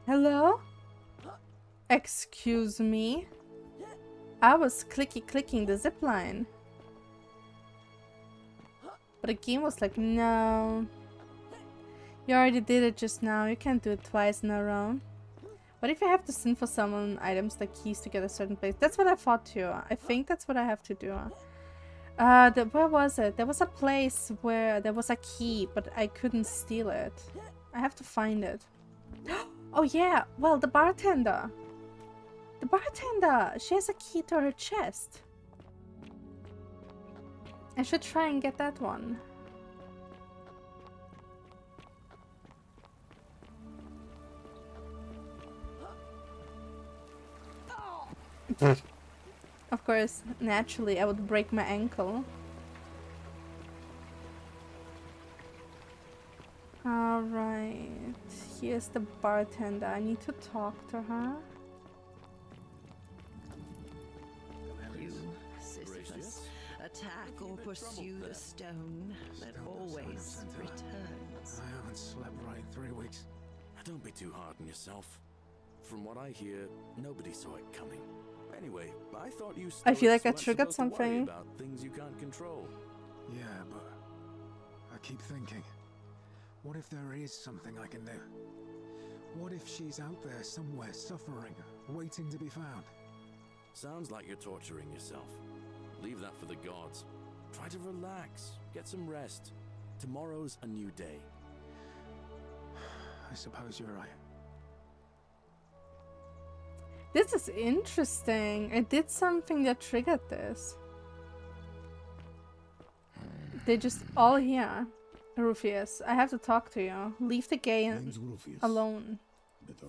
Hello? Excuse me? I was clicking the zipline. But the game was like, no. You already did it just now. You can't do it twice in a row. What if I have to sin for summon items like keys to get a certain place? That's what I thought too. I think that's what I have to do. Where was it? There was a place where there was a key, but I couldn't steal it. I have to find it. Oh yeah, well, the bartender. The bartender! She has a key to her chest. I should try and get that one. Of course, naturally, I would break my ankle. Alright. Here's the bartender. I need to talk to her. You, Sisyphus, attack or pursue the stone that always returns. I haven't slept right in 3 weeks. Don't be too hard on yourself. From what I hear, nobody saw it coming. Anyway, I thought you I feel like I weren't triggered supposed to worry something. about things you can't control. Yeah, but I keep thinking, what if there is something I can do? What if she's out there somewhere suffering, waiting to be found? Sounds like you're torturing yourself. Leave that for the gods. Try to relax, get some rest. Tomorrow's a new day. I suppose you're right. This is interesting. I did something that triggered this. They're just all here. Rufius, I have to talk to you. Leave the gay alone.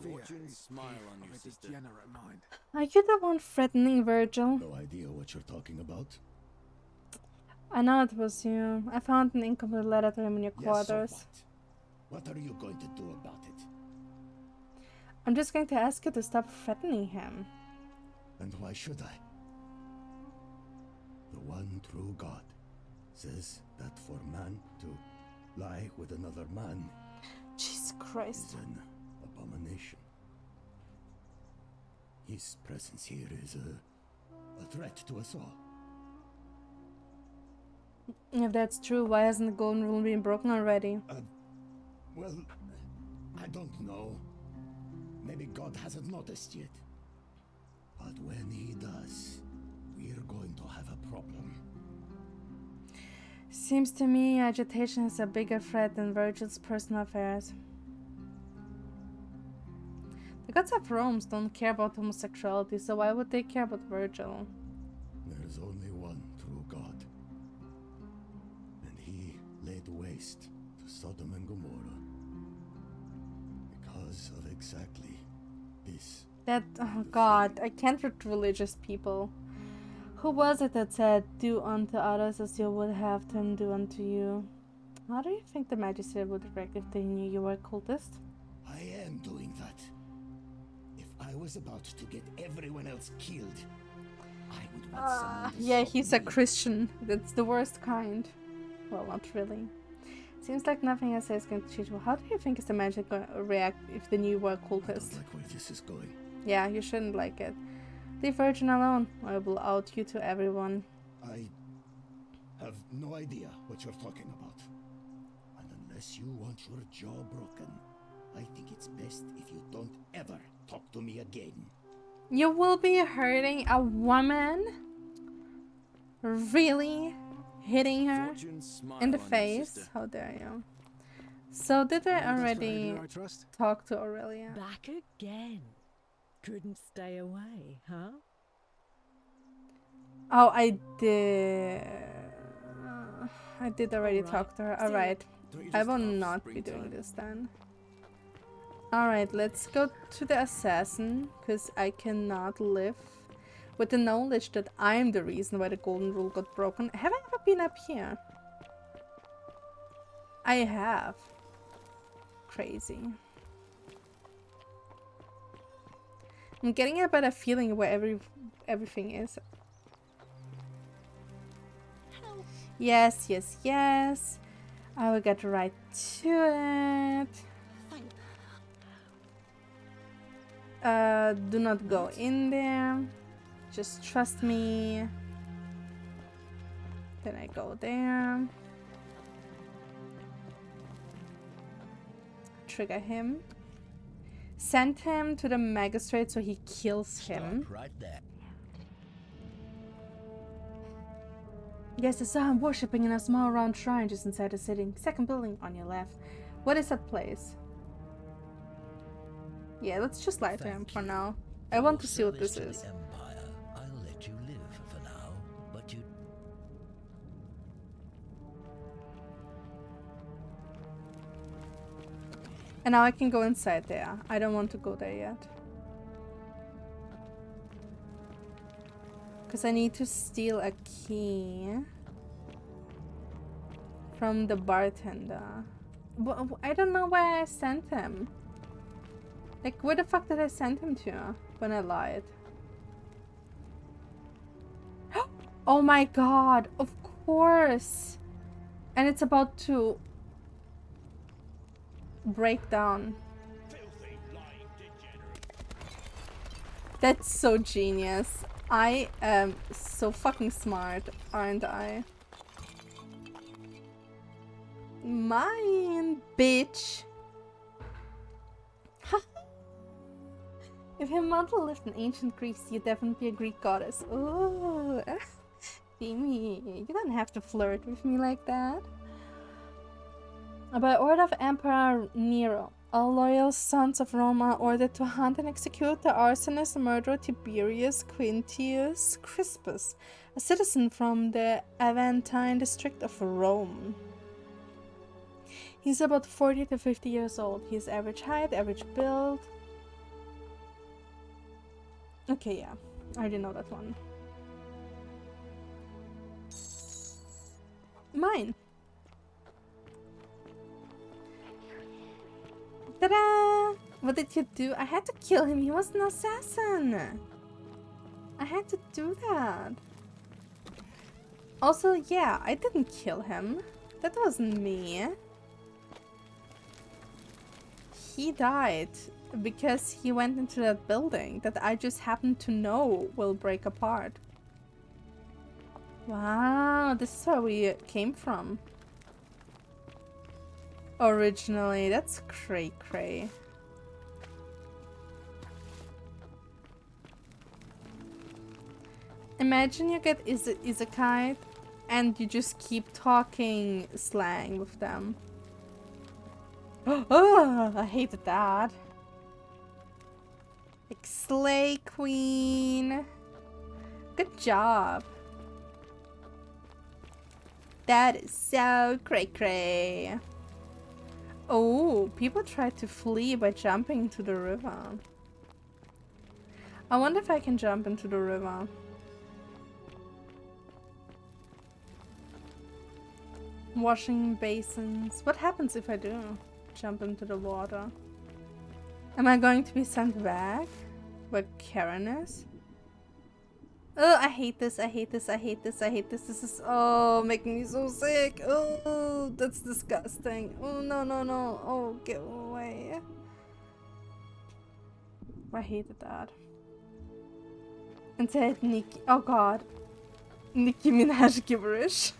Fortune, smile on you, A sister. degenerate mind. Are you the one threatening Virgil? No idea what you're talking about. I know it was you. I found an incomplete letter to him in your Yes, quarters. so what? What are you going to do about it? I'm just going to ask you to stop threatening him. And why should I? The one true God says that for man to lie with another man Jesus Christ. is an abomination. His presence here is a threat to us all. If that's true, why hasn't the golden rule been broken already? Well, I don't know. Maybe God hasn't noticed yet. But when he does, we're going to have a problem. Seems to me agitation is a bigger threat than Virgil's personal affairs. The gods of Rome don't care about homosexuality, so why would they care about Virgil? There's only one true God. And he laid waste to Sodom and Gomorrah. Because of exactly this. That, oh god, I can't with religious people. Who was it that said, do unto others as you would have them do unto you? How do you think the magistrate would react if they knew you were a cultist? I am doing that. If I was about to get everyone else killed, I would want someone to Yeah, stop he's a me. Christian. That's the worst kind. Well, not really. Seems like nothing I say is going to change. Well, how do you think is the magic going to react if they knew you were a I don't cultist? like where this is going. Yeah, you shouldn't like it. Leave Virgin alone, or I will out you to everyone. I have no idea what you're talking about. And unless you want your jaw broken, I think it's best if you don't ever talk to me again. You will be hurting a woman? Really? Hitting her Fortune, smile in the on you, face? sister. How dare you? So did I That's the already idea I trust. talk to Aurelia? Back again. Couldn't stay away, huh? Oh, I did. I did already Alright, talk to her. see ya. Alright. Don't you I just will love not be doing springtime? this then. Alright, let's go to the assassin, because I cannot live with the knowledge that I'm the reason why the golden rule got broken. Have I ever been up here? I have. Crazy. I'm getting a better feeling where everything is. Yes, yes, yes. I will get right to it. Do not go in there. Just trust me. Then I go there. Trigger him. Send him to the magistrate so he kills him. Right there. Yes, I saw him worshipping in a small round shrine just inside the city. Second building on your left. What is that place? Yeah, let's just lie to him for now. I want to see what this is. Empire, I'll let you live for now, but you And now I can go inside there. I don't want to go there yet. Because I need to steal a key from the bartender. I don't know where I sent him. Like, where the fuck did I send him to when I lied? Oh my god, of course! And it's about to break down. That's so genius. I am so fucking smart, aren't I? Mine, bitch! If your mother lived in ancient Greece, you'd definitely be a Greek goddess. Ooh, Timmy, you don't have to flirt with me like that. By order of Emperor Nero, all loyal sons of Rome are ordered to hunt and execute the arsonist and murderer Tiberius Quintius Crispus, a citizen from the Aventine district of Rome. He's about 40 to 50 years old. He's average height, average build. Okay, yeah, I already know that one. Mine. Ta-da! What did you do? I had to kill him. He was an assassin. I had to do that. Also, yeah, I didn't kill him. That wasn't me. He died because he went into that building that I just happened to know will break apart. Wow, this is where we came from. Originally, that's cray-cray. Imagine you get isekai and you just keep talking slang with them. Oh, I hated that. Like, slay queen. Good job. That is so cray-cray. Oh, people tried to flee by jumping into the river. I wonder if I can jump into the river. Washing basins. What happens if I do jump into the water? Am I going to be sent back? Where Karen is? Oh, I hate this, I hate this, I hate this, I hate this. This is, oh, making me so sick. Oh, that's disgusting. Oh, no, no, no. Oh, get away. I hated that. And said Nicki. Oh, God. Nicki Minaj gibberish.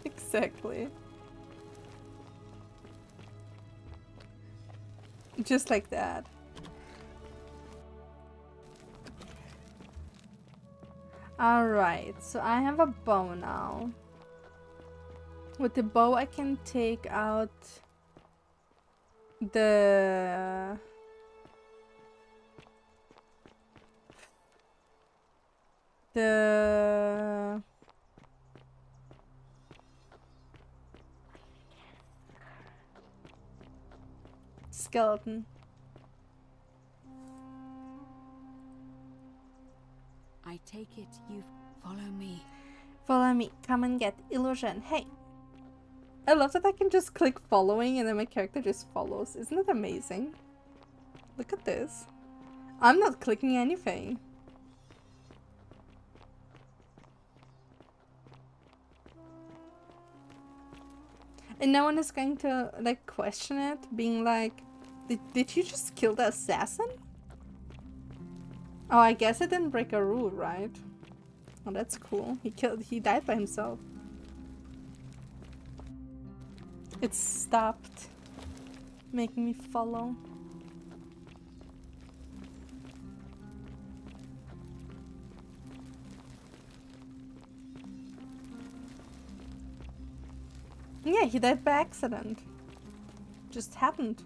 Exactly. Just like that. Alright, so I have a bow now. With the bow I can take out the skeleton. I take it you follow me. Follow me. Come and get illusion. Hey. I love that I can just click following and then my character just follows. Isn't it amazing? Look at this. I'm not clicking anything. And no one is going to like question it, being like, did you just kill the assassin? Oh, I guess it didn't break a rule, right? Oh, that's cool. He died by himself. It stopped making me follow. Yeah, he died by accident. Just happened.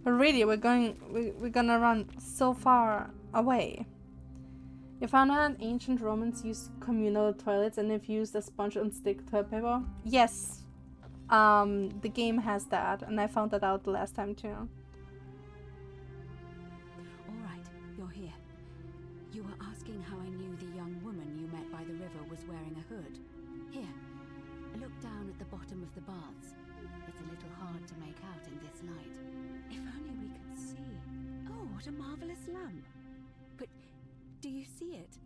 Really, we're gonna run so far away. You found out ancient Romans used communal toilets and they've used a sponge and stick toilet paper? Yes. The game has that, and I found that out the last time too. All right, you're here. You were asking how I knew bottom of the baths. It's a little hard to make out in this light. If only we could see. Oh, what a marvelous lamp. But do you see it?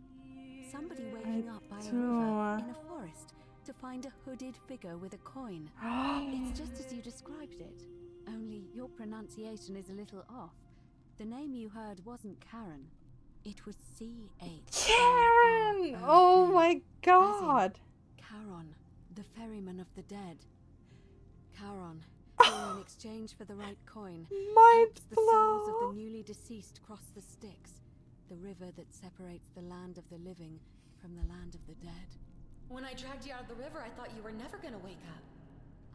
Somebody waking up by a river in a forest to find a hooded figure with a coin. It's just as you described it, only your pronunciation is a little off. The name you heard wasn't Karen. It was C-H. Karen! Oh my god! Charon, the ferryman of the dead. Charon, who in exchange for the right coin, helped the souls of the newly deceased cross the Styx, the river that separates the land of the living from the land of the dead. When I dragged you out of the river, I thought you were never gonna wake up.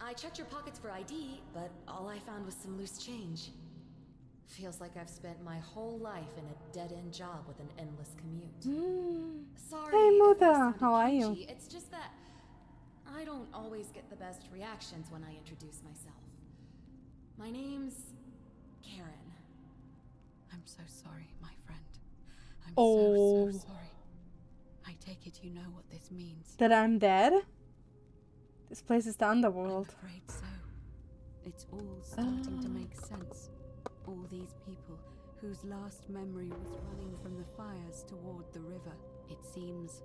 I checked your pockets for ID, but all I found was some loose change. Feels like I've spent my whole life in a dead-end job with an endless commute. Sorry. Hey, if I Muda, sounded how are you? preachy. It's just that I don't always get the best reactions when I introduce myself. My name's Karen. I'm so sorry, my friend. I'm Oh. so sorry. I take it you know what this means. That I'm dead? This place is the underworld. I'm afraid so. It's all starting to make sense. All these people whose last memory was running from the fires toward the river. It seems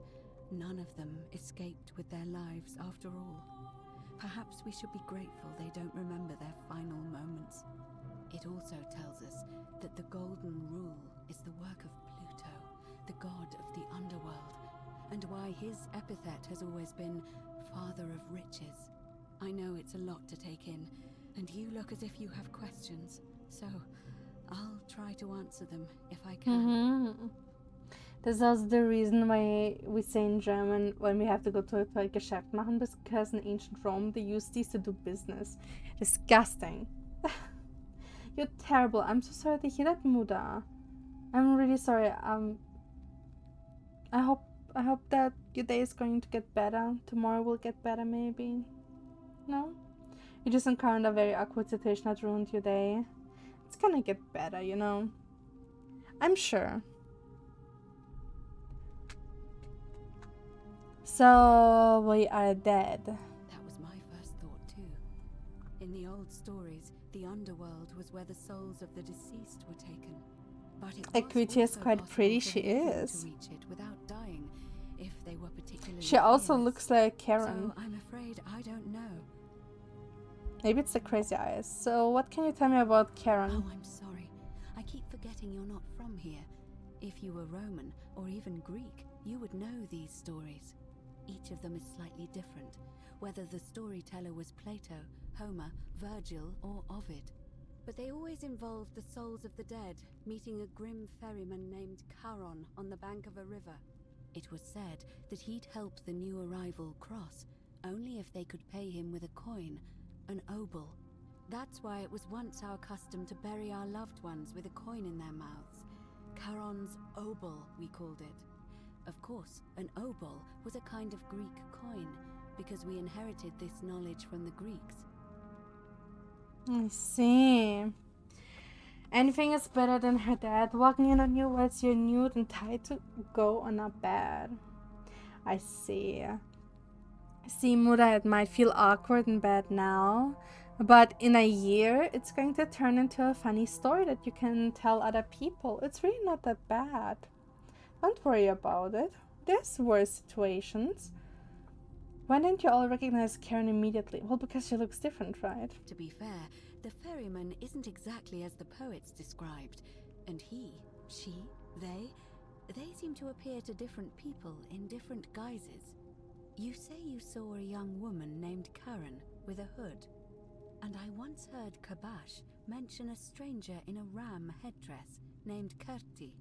none of them escaped with their lives after all. Perhaps we should be grateful they don't remember their final moments. It also tells us that the Golden Rule is the work of Pluto, the god of the underworld, and why his epithet has always been Father of Riches. I know it's a lot to take in, and you look as if you have questions, so I'll try to answer them if I can. This is also the reason why we say in German when we have to go to a Geschäft machen, because in ancient Rome they used these to do business. Disgusting. You're terrible. I'm so sorry to hear that, Muda. I'm really sorry. I hope that your day is going to get better. Tomorrow will get better, maybe. No? You just encountered a very awkward situation that ruined your day. It's gonna get better, you know. I'm sure. So we are dead. That was my first thought too. In the old stories, the underworld was where the souls of the deceased were taken. But it Equity is also quite possible pretty, for she the living is. to reach it without dying, if they were particularly She also famous. looks like Karen. So I'm afraid I don't know. Maybe it's the crazy eyes. So what can you tell me about Karen? Oh, I'm sorry. I keep forgetting you're not from here. If you were Roman or even Greek, you would know these stories. Each of them is slightly different, whether the storyteller was Plato, Homer, Virgil, or Ovid. But they always involved the souls of the dead meeting a grim ferryman named Charon on the bank of a river. It was said that he'd help the new arrival cross, only if they could pay him with a coin, an obol. That's why it was once our custom to bury our loved ones with a coin in their mouths. Charon's obol, we called it. Of course, an obol was a kind of Greek coin, because we inherited this knowledge from the Greeks. I see. Anything is better than her dad walking in on you whilst you're nude and tied to go on a bed. I see. See, Muda, it might feel awkward and bad now, but in a year, it's going to turn into a funny story that you can tell other people. It's really not that bad. Don't worry about it. There's worse situations. Why didn't you all recognize Karen immediately? Well, because she looks different, right? To be fair, the ferryman isn't exactly as the poets described, and he, she, they seem to appear to different people in different guises. You say you saw a young woman named Karen with a hood, and I once heard Kabash mention a stranger in a ram headdress named Kerti.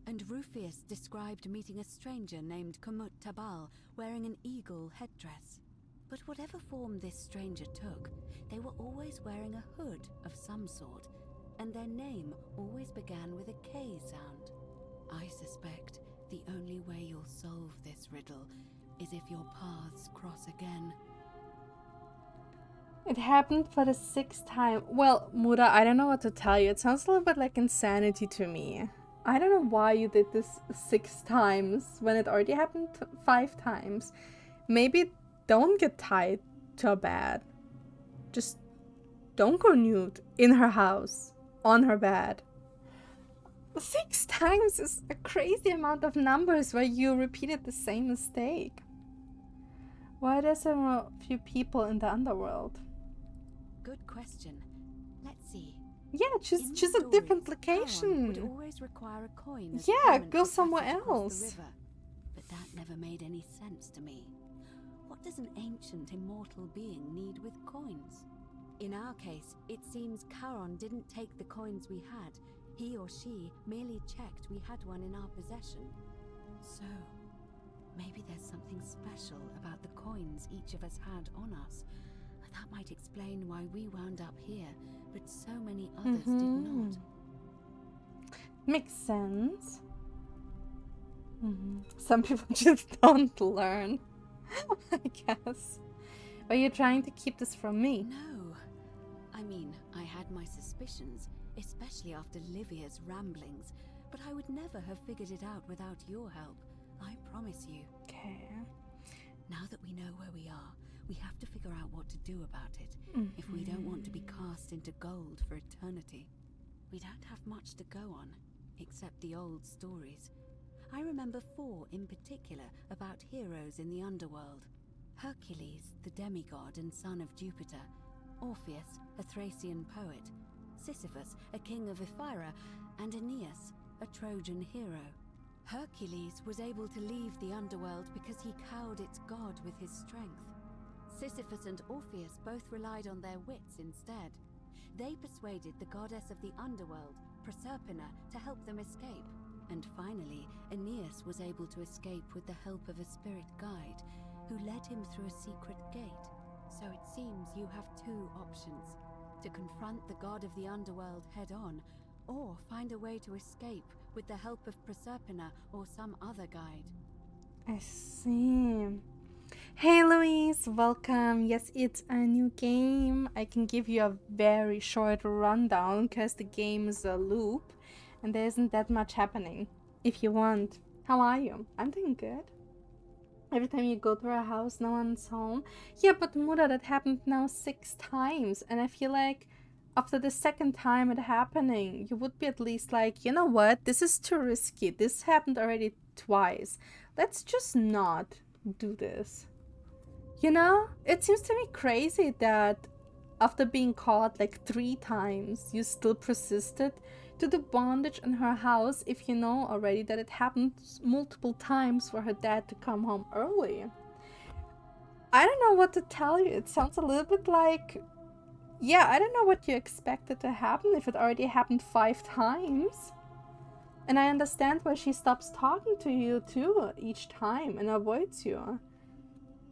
And Rufius described meeting a stranger named Kumut Tabal wearing an eagle headdress. But whatever form this stranger took, they were always wearing a hood of some sort, and their name always began with a K sound. I suspect the only way you'll solve this riddle is if your paths cross again. It happened for the 6th time. Well, Muda, I don't know what to tell you. It sounds a little bit like insanity to me. I don't know why you did this 6 times when it already happened 5 times. Maybe don't get tied to her bed. Just don't go nude in her house, on her bed. 6 times is a crazy amount of numbers where you repeated the same mistake. Why are there so few people in the underworld? Good question. Let's see. Yeah, choose a different location. Would always require a coin. As Yeah, payment go for somewhere passage across else. the river. But that never made any sense to me. What does an ancient immortal being need with coins? In our case, it seems Charon didn't take the coins we had. He or she merely checked we had one in our possession. So, maybe there's something special about the coins each of us had on us. That might explain why we wound up here, but so many others did not. Makes sense. Some people just don't learn, I guess. Are you trying to keep this from me? No. I mean, I had my suspicions, especially after Livia's ramblings, but I would never have figured it out without your help. I promise you. Okay. Now that we know where we are, we have to figure out what to do about it, if we don't want to be cast into gold for eternity. We don't have much to go on, except the old stories. I remember 4 in particular about heroes in the underworld. Hercules, the demigod and son of Jupiter. Orpheus, a Thracian poet. Sisyphus, a king of Ephyra. And Aeneas, a Trojan hero. Hercules was able to leave the underworld because he cowed its god with his strength. Sisyphus and Orpheus both relied on their wits instead. They persuaded the goddess of the underworld, Proserpina, to help them escape. And finally, Aeneas was able to escape with the help of a spirit guide, who led him through a secret gate. So it seems you have 2 options: to confront the god of the underworld head-on, or find a way to escape with the help of Proserpina or some other guide. I see. Hey Louise, welcome. Yes, it's a new game. I can give you a very short rundown because the game is a loop and there isn't that much happening. If you want. How are you? I'm doing good. Every time you go to a house, no one's home. Yeah, but Muda, that happened now 6 times, and I feel like after the 2nd time it happening, you would be at least like, you know what, this is too risky. This happened already twice. Let's just not do this. You know, it seems to me crazy that after being caught like 3 times, you still persisted to do bondage in her house if you know already that it happened multiple times for her dad to come home early. I don't know what to tell you. It sounds a little bit like, yeah, I don't know what you expected to happen if it already happened 5 times. And I understand why she stops talking to you too each time and avoids you.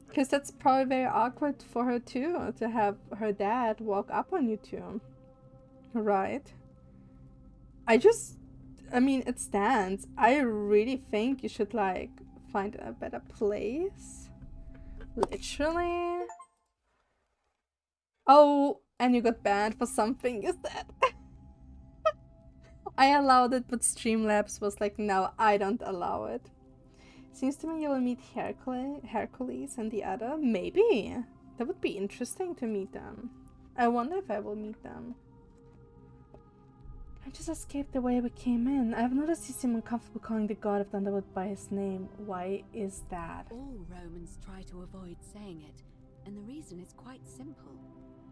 Because that's probably very awkward for her too, to have her dad walk up on you too. Right? I mean, it stands. I really think you should like find a better place. Literally. Oh, and you got banned for something, is that? I allowed it, but Streamlabs was like, no, I don't allow it. Seems to me you will meet Hercules and the other. Maybe. That would be interesting to meet them. I wonder if I will meet them. I just escaped the way we came in. I've noticed you seem uncomfortable calling the god of the underworld by his name. Why is that? All Romans try to avoid saying it, and the reason is quite simple.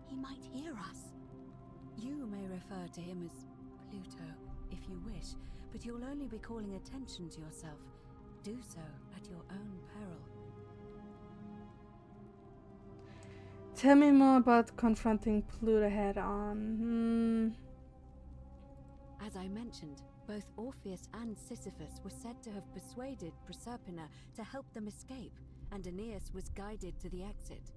He might hear us. You may refer to him as Pluto, if you wish, but you'll only be calling attention to yourself. Do so at your own peril. Tell me more about confronting Pluto head on. As I mentioned, both Orpheus and Sisyphus were said to have persuaded Proserpina to help them escape, and Aeneas was guided to the exit.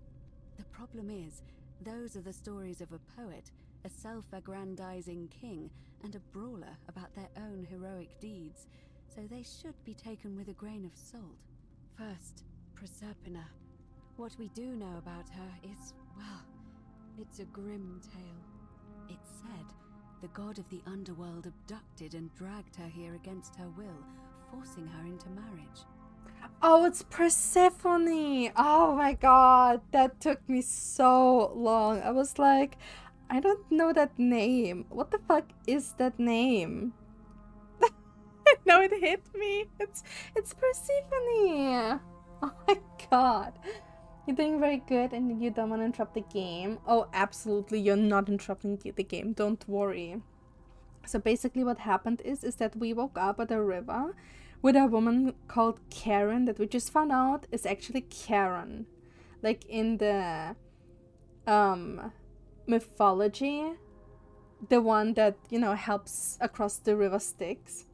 The problem is, those are the stories of a poet, a self-aggrandizing king, and a brawler about their own heroic deeds, so they should be taken with a grain of salt. First, Proserpina. What we do know about her is, well, it's a grim tale. It's said the god of the underworld abducted and dragged her here against her will, forcing her into marriage. Oh, it's Persephone. Oh my god, that took me so long. I was like, I don't know that name. What the fuck is that name? No, it hit me. It's Persephone. Oh my god. You're doing very good and you don't want to interrupt the game. Oh, absolutely, you're not interrupting the game. Don't worry. So basically what happened is that we woke up at a river with a woman called Karen that we just found out is actually Karen. Like in the mythology, the one that, you know, helps across the river Styx.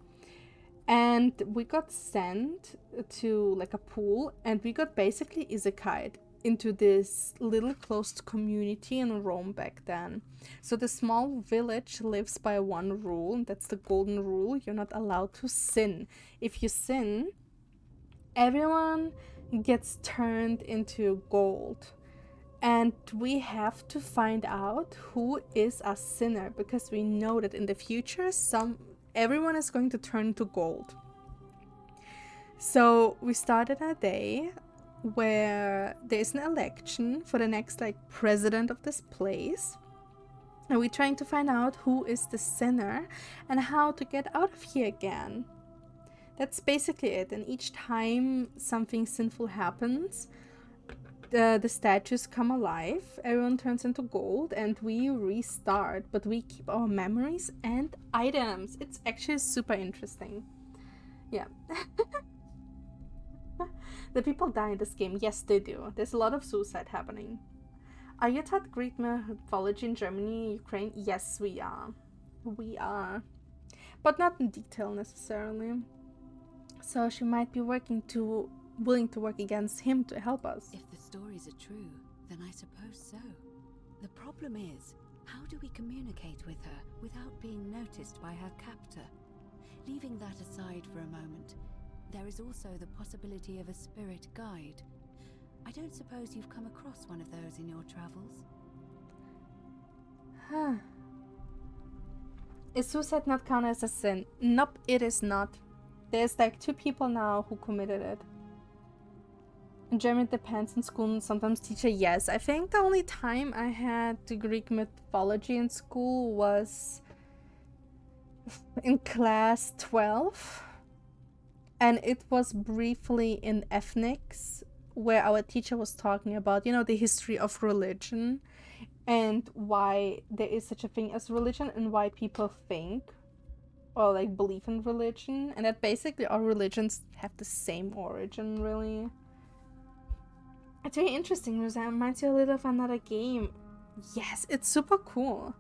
And we got sent to like a pool and we got basically isekai'd into this little closed community in Rome back then. So the small village lives by one rule, and that's the golden rule. You're not allowed to sin. If you sin, everyone gets turned into gold. And we have to find out who is a sinner, because we know that in the future everyone is going to turn to gold. So we started a day where there's an election for the next like president of this place, and we're trying to find out who is the sinner and how to get out of here again. That's basically it. And each time something sinful happens, the statues come alive, everyone turns into gold, and we restart, but we keep our memories and items. It's actually super interesting. Yeah. The people die in this game. Yes, they do. There's a lot of suicide happening. Are you taught Greek mythology in Germany, Ukraine? Yes, we are. We are. But not in detail necessarily. So she might be willing to work against him to help us. If the stories are true, then I suppose so. The problem is, how do we communicate with her without being noticed by her captor? Leaving that aside for a moment, there is also the possibility of a spirit guide. I don't suppose you've come across one of those in your travels? Huh. Is suicide not counted as a sin? Nope, it is not. There's like 2 people now who committed it. In German it depends on school and sometimes teacher. Yes, I think the only time I had the Greek mythology in school was in class 12. And it was briefly in ethnics, where our teacher was talking about, you know, the history of religion and why there is such a thing as religion and why people think or like believe in religion, and that basically all religions have the same origin, really. It's very interesting. It reminds you a little of another game. Yes, it's super cool.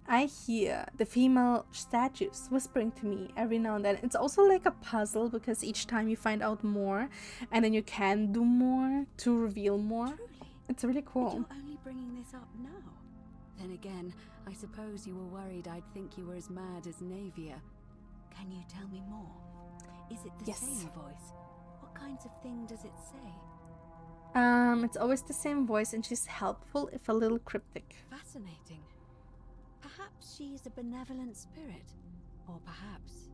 I hear the female statues whispering to me every now and then. It's also like a puzzle, because each time you find out more and then you can do more to reveal more. Truly? It's really cool. But you're only bringing this up now. Then again, I suppose you were worried I'd think you were as mad as Navia. Can you tell me more? Is it the same voice? What kinds of thing does it say? It's always the same voice, and she's helpful if a little cryptic. Fascinating. Perhaps she's a benevolent spirit. Or perhaps...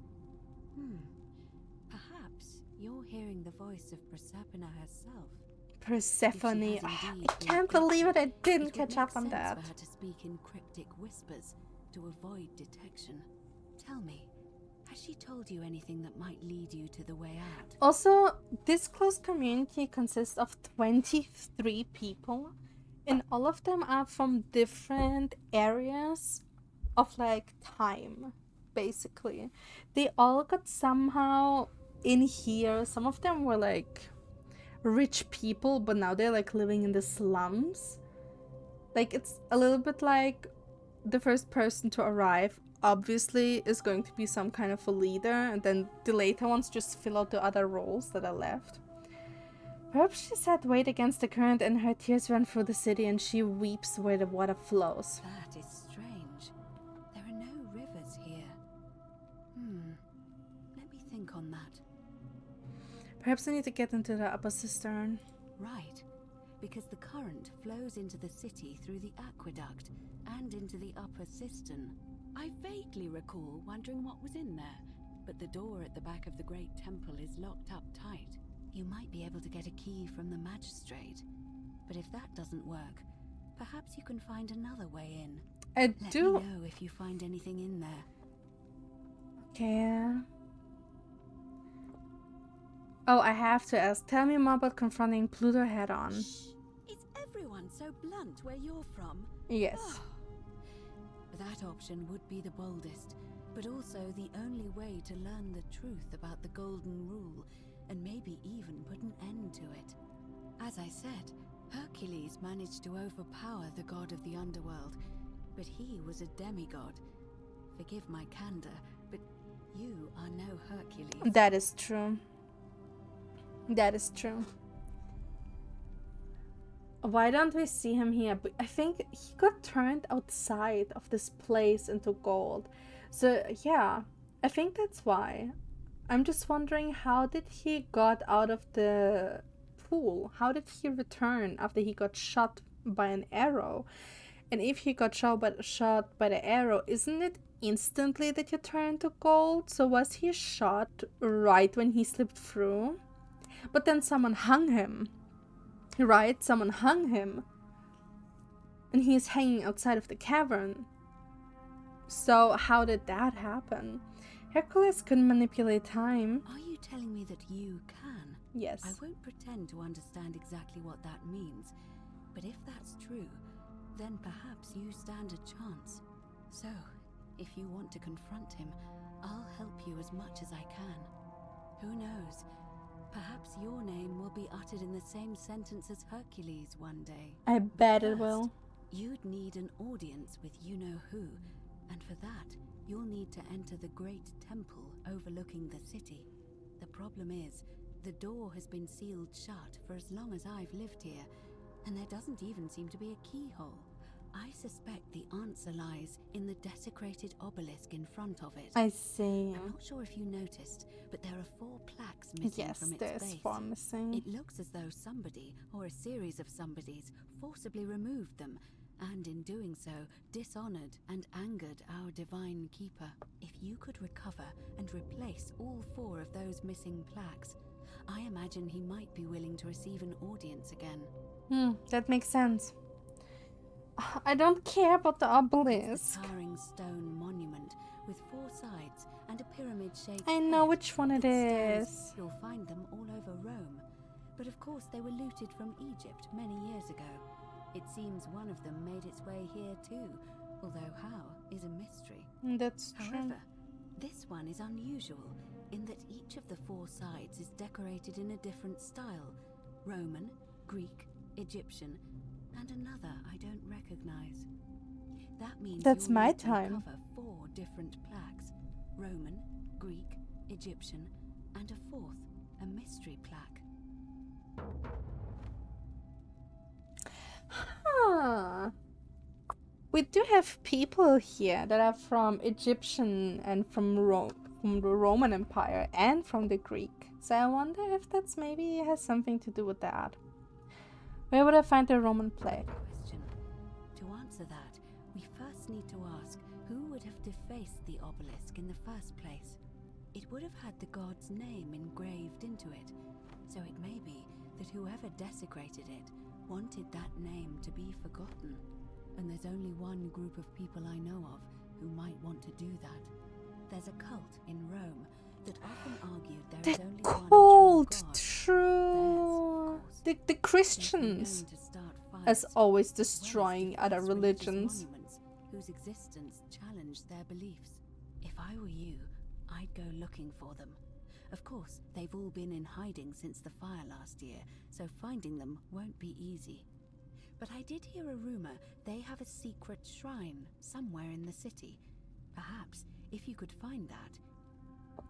Perhaps you're hearing the voice of Persephone herself. Persephone. I can't believe it. I didn't catch up on that. For her to speak in cryptic whispers to avoid detection. Tell me, has she told you anything that might lead you to the way out? Also, this close community consists of 23 people, and all of them are from different areas of like time, basically. They all got somehow in here. Some of them were like rich people, but now they're like living in the slums. Like, it's a little bit like the first person to arrive obviously is going to be some kind of a leader, and then the later ones just fill out the other roles that are left. Perhaps she sat weight against the current and her tears run through the city, and she weeps where the water flows. That is strange. There are no rivers here. Let me think on that. Perhaps I need to get into the upper cistern. Right, because the current flows into the city through the aqueduct and into the upper cistern. I vaguely recall wondering what was in there, but the door at the back of the great temple is locked up tight. You might be able to get a key from the magistrate. But if that doesn't work, perhaps you can find another way in. Let me know if you find anything in there. Okay. Oh, I have to ask. Tell me more about confronting Pluto head on. Shh. Is everyone so blunt where you're from? Yes. Oh. That option would be the boldest, but also the only way to learn the truth about the Golden Rule, and maybe even put an end to it. As I said, Hercules managed to overpower the god of the underworld, but he was a demigod. Forgive my candor, but you are no Hercules. That is true. That is true. Why don't we see him here? But I think he got turned outside of this place into gold. So yeah, I think that's why. I'm just wondering, how did he got out of the pool? How did he return after he got shot by an arrow? And if he got shot by the arrow, isn't it instantly that you turn to gold? So was he shot right when he slipped through? But then someone hung him, right? Someone hung him. And he's hanging outside of the cavern. So how did that happen? Hercules couldn't manipulate time. Are you telling me that you can? Yes. I won't pretend to understand exactly what that means, but if that's true, then perhaps you stand a chance. So, if you want to confront him, I'll help you as much as I can. Who knows? Perhaps your name will be uttered in the same sentence as Hercules one day. I bet it will. You'd need an audience with you-know-who, and for that, you'll need to enter the great temple overlooking the city. The problem is, the door has been sealed shut for as long as I've lived here, and there doesn't even seem to be a keyhole. I suspect the answer lies in the desecrated obelisk in front of it. I see. I'm not sure if you noticed, but there are 4 plaques missing from its there's base. 4 missing. It looks as though somebody, or a series of somebodies, forcibly removed them, and in doing so, dishonored and angered our divine keeper. If you could recover and replace all 4 of those missing plaques, I imagine he might be willing to receive an audience again. That makes sense. I don't care about the obelisk. A towering stone monument with 4 sides and a pyramid-shaped I know head which one it that is. stands. You'll find them all over Rome, but of course they were looted from Egypt many years ago. It seems one of them made its way here too, although how is a mystery. That's true. However, this one is unusual in that each of the 4 sides is decorated in a different style: Roman, Greek, Egyptian, and another I don't recognize. That means That's you'll my need to time. recover 4 different plaques: Roman, Greek, Egyptian, and a 4th, a mystery plaque. Huh. We do have people here that are from Egyptian and from the Roman Empire and from the Greek. So I wonder if that's maybe has something to do with that. Where would I find the Roman plaque? Question. To answer that, we first need to ask who would have defaced the obelisk in the first place. It would have had the god's name engraved into it, so it may be that whoever desecrated it wanted that name to be forgotten. And there's only one group of people I know of who might want to do that. There's a cult in Rome that often argued there is only one Cult, true true. The Christians, as always, destroying other religions. monuments whose existence challenged their beliefs. If I were you, I'd go looking for them. Of course, they've all been in hiding since the fire last year, so finding them won't be easy. But I did hear a rumor they have a secret shrine somewhere in the city. Perhaps, if you could find that.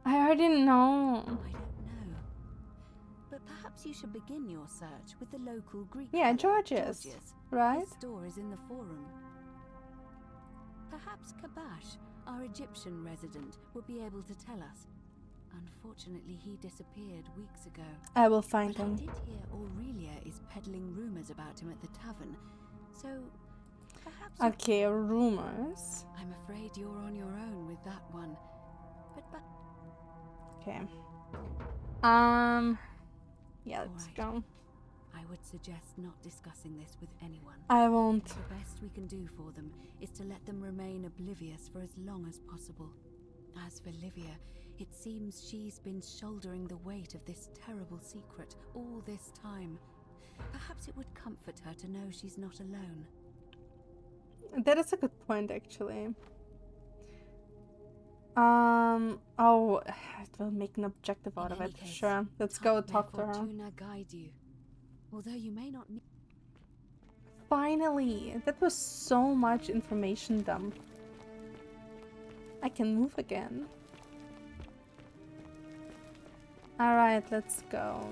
I already know. I don't know. But perhaps you should begin your search with the local Greek Yeah, fellow, Georgius, right? His store is in the forum. Perhaps Kabash, our Egyptian resident, will be able to tell us. Unfortunately, he disappeared weeks ago. I will find But him. I did hear Aurelia is peddling rumors about him at the tavern, so perhaps. Okay, rumors. I'm afraid you're on your own with that one. But Okay. Yeah, let's Alright. go. I would suggest not discussing this with anyone. I won't. The best we can do for them is to let them remain oblivious for as long as possible. As for Livia, it seems she's been shouldering the weight of this terrible secret all this time. Perhaps it would comfort her to know she's not alone. That is a good point, actually. Oh, it will make an objective out of it. Case, Sure, let's go talk to her. Fortuna guide you. Although you may not need. Finally, that was so much information dump. I can move again. Alright, let's go.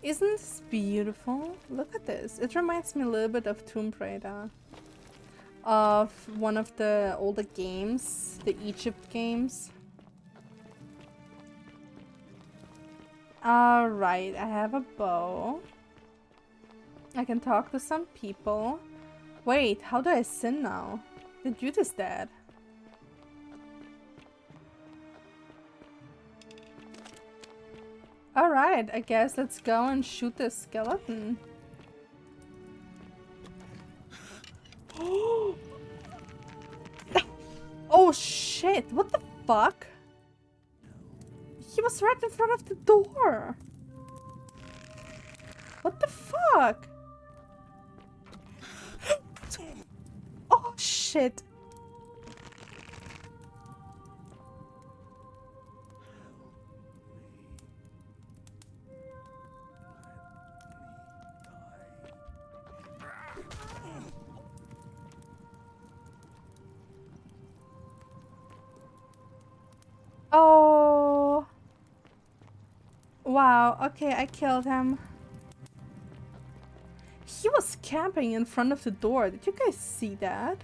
Isn't this beautiful? Look at this. It reminds me a little bit of Tomb Raider. Of one of the older games, the Egypt games. Alright, I have a bow. I can talk to some people. Wait, how do I sin now? The dude is dead. Alright, I guess let's go and shoot this skeleton. Oh shit, what the fuck? He was right in front of the door. What the fuck? Oh shit. Oh. Wow, okay, I killed him. He was camping in front of the door. Did you guys see that?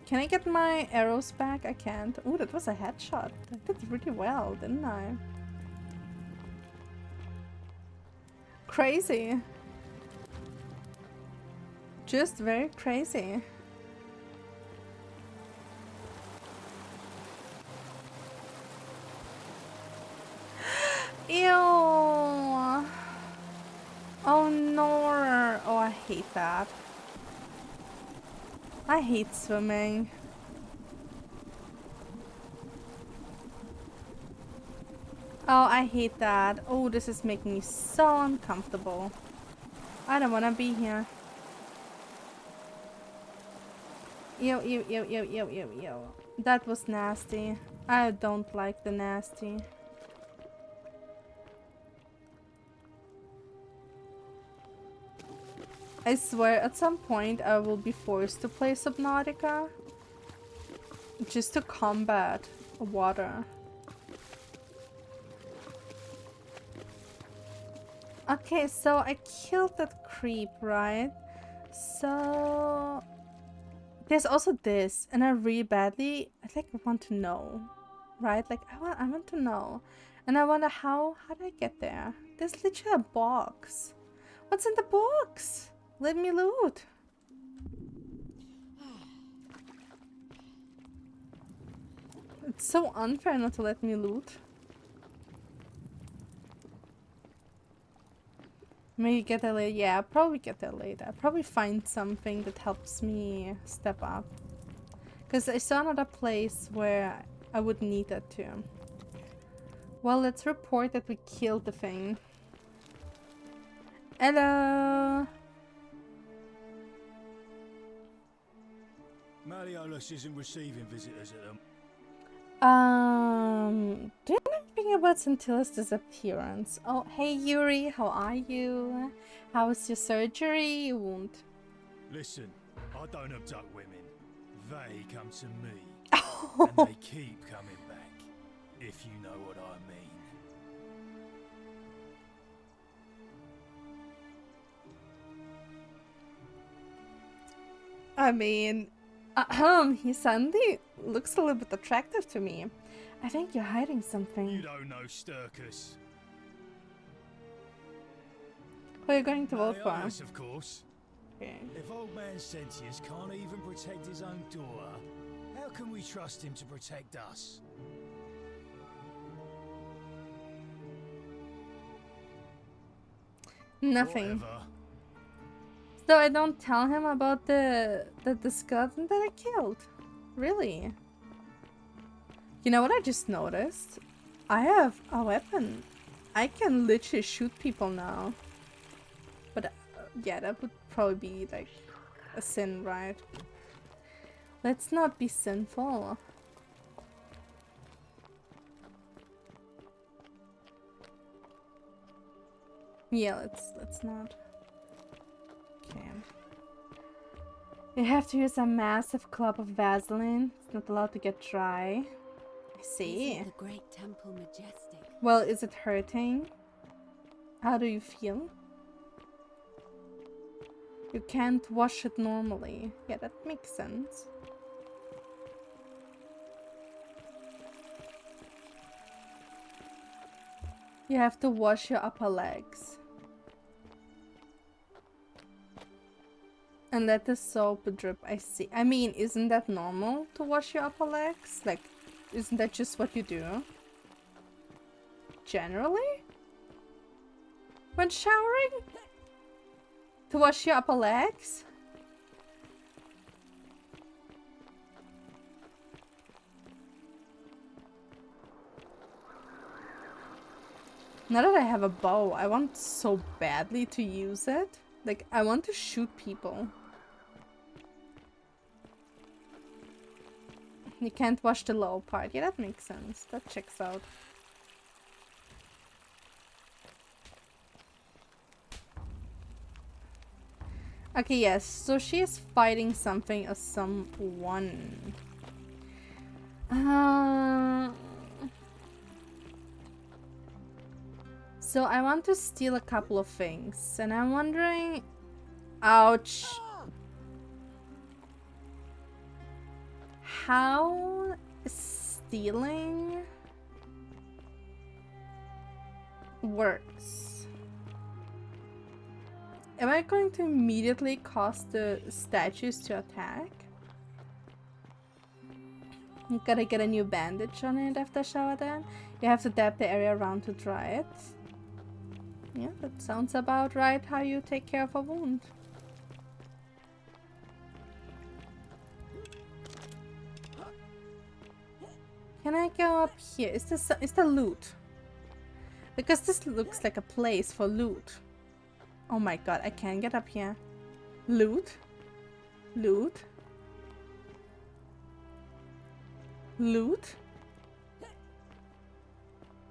Can I get my arrows back? I can't. Oh, that was a headshot. I did really well, didn't I? Crazy. Just very crazy. Ew. Oh no. Oh, I hate that. I hate swimming. Oh, I hate that. Oh, this is making me so uncomfortable. I don't want to be here. Ew, ew, ew, ew, ew, ew, ew. That was nasty. I don't like the nasty. I swear at some point I will be forced to play Subnautica just to combat water. Okay, so I killed that creep, right? So there's also this, and I really badly want to know, right? Like I want to know, and I wonder how do I get there? There's literally a box. What's in the box? Let me loot. It's so unfair not to let me loot. Maybe get there later. Yeah, I'll probably get there later. I'll probably find something that helps me step up. Because I saw another place where I would need that too. Well, let's report that we killed the thing. Hello! Malleolus isn't receiving visitors at them. Do you know anything about Scintilla's disappearance? Oh, hey Yuri, how are you? How was your surgery wound? Listen, I don't abduct women. They come to me. And they keep coming back, if you know what I mean. I mean, he suddenly looks a little bit attractive to me. I think you're hiding something. You don't know Sturkus. Who are you going to vote for? Malleolus, of course. Okay. If old man Sentius can't even protect his own daughter, how can we trust him to protect us? Nothing. Whatever. So I don't tell him about the skeleton that I killed. Really? You know what I just noticed? I have a weapon. I can literally shoot people now. But yeah, that would probably be like a sin, right? Let's not be sinful. Yeah, let's not. Okay. You have to use a massive club of Vaseline. It's not allowed to get dry. I see. Isn't the great temple majestic? Well, is it hurting? How do you feel? You can't wash it normally. Yeah, that makes sense. You have to wash your upper legs. And let the soap drip. I see. I mean, isn't that normal to wash your upper legs? Like, isn't that just what you do? Generally? When showering? To wash your upper legs? Now that I have a bow, I want so badly to use it. Like, I want to shoot people. You can't wash the low part. Yeah, that makes sense. That checks out. Okay, yes. So she is fighting something or someone. So I want to steal a couple of things. And I'm wondering... Ouch. How stealing works. Am I going to immediately cause the statues to attack? You gotta get a new bandage on it after shower then. You have to dab the area around to dry it. Yeah, that sounds about right how you take care of a wound. Can I go up here? Is the loot? Because this looks like a place for loot. Oh my god, I can get up here. Loot? Loot? Loot?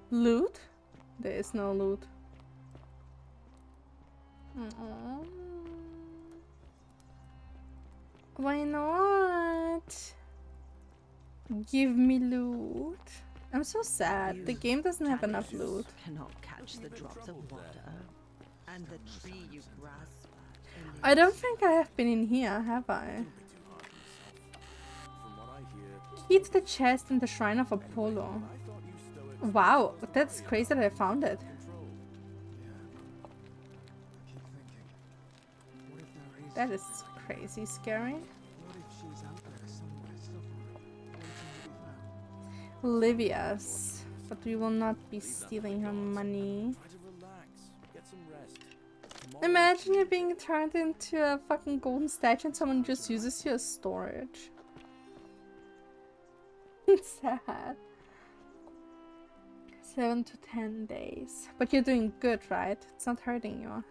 Loot? There is no loot. Why not? Give me loot. I'm so sad. The game doesn't have enough loot. Cannot catch the drops of water, and the tree you grasp at. I don't think I have been in here, have I? Key to the chest in the Shrine of Apollo. Wow, that's crazy that I found it. That is crazy scary. Livia's, but we will not be stealing her money. Imagine you being turned into a fucking golden statue and someone just uses you as storage. It's sad. 7 to 10 days. But you're doing good, right? It's not hurting you.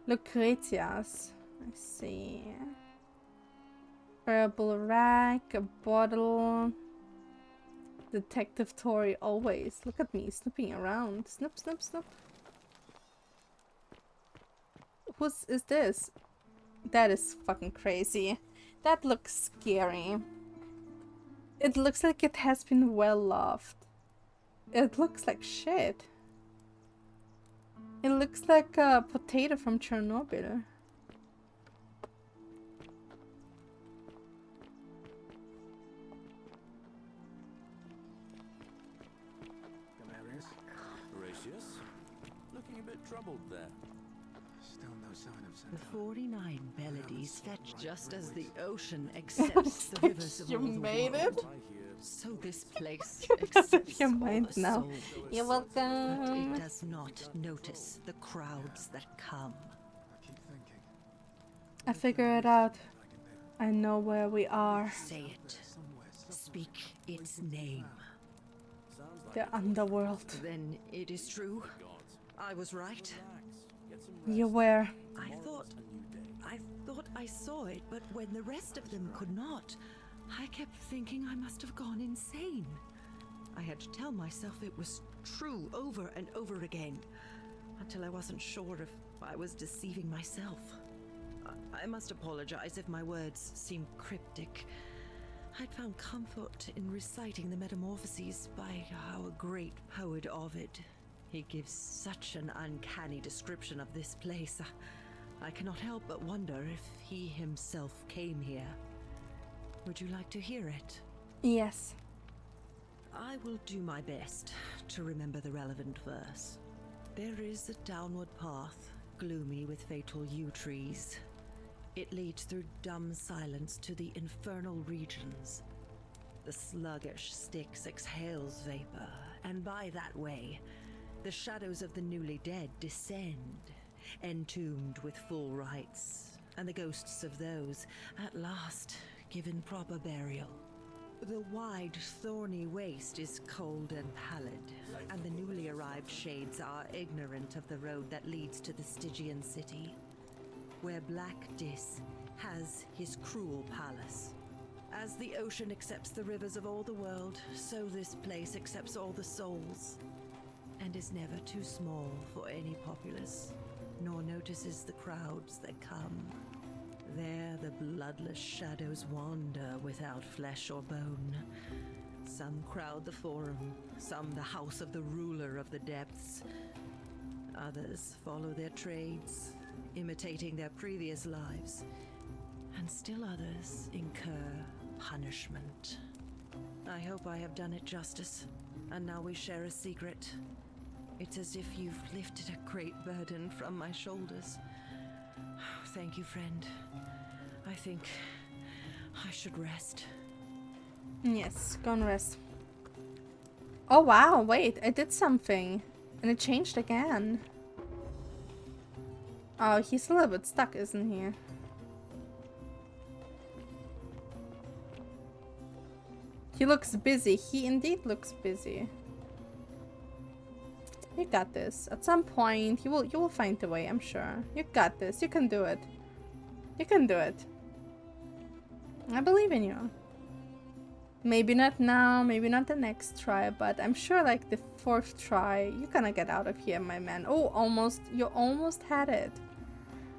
Lucretia's. I see. Herbal rack, a bottle. Detective Tori always. Look at me snooping around. Snoop, snoop, snoop. Whose is this? That is fucking crazy. That looks scary. It looks like it has been well loved. It looks like shit. It looks like a potato from Chernobyl. Horatius? Looking a bit troubled there. Still no The 49 melodies fetch just as the ocean accepts the rivers of You all the made world. it? So this place You got it accepts your all mind the now. souls. You're But welcome. it does not notice the crowds that come. I figure it out. I know where we are. Say it. Speak its name. The underworld. Then it is true. I was right. You were. I thought I saw it, but when the rest of them could not, I kept thinking I must have gone insane. I had to tell myself it was true over and over again, until I wasn't sure if I was deceiving myself. I must apologize if my words seem cryptic. I'd found comfort in reciting the Metamorphoses by our great poet Ovid. He gives such an uncanny description of this place. I cannot help but wonder if he himself came here. Would you like to hear it? Yes. I will do my best to remember the relevant verse. There is a downward path, gloomy with fatal yew trees. It leads through dumb silence to the infernal regions. The sluggish Styx exhales vapor, and by that way, the shadows of the newly dead descend, entombed with full rites, and the ghosts of those, at last, given proper burial. The wide, thorny waste is cold and pallid, and the newly arrived shades are ignorant of the road that leads to the Stygian city, where Black Dis has his cruel palace. As the ocean accepts the rivers of all the world, so this place accepts all the souls, and is never too small for any populace, nor notices the crowds that come. There the bloodless shadows wander without flesh or bone. Some crowd the forum, some the house of the ruler of the depths. Others follow their trades, imitating their previous lives, and still others incur punishment. I hope I have done it justice, and now we share a secret. It's as if you've lifted a great burden from my shoulders. Thank you, friend. I think I should rest. Yes, go and rest. Oh wow, wait, I did something. And it changed again. Oh, he's a little bit stuck, isn't he? He looks busy. He indeed looks busy. You got this. At some point, you will find a way, I'm sure. You got this. You can do it. You can do it. I believe in you. Maybe not now, maybe not the next try, but I'm sure like the 4th try, you're gonna get out of here, my man. Oh, almost. You almost had it.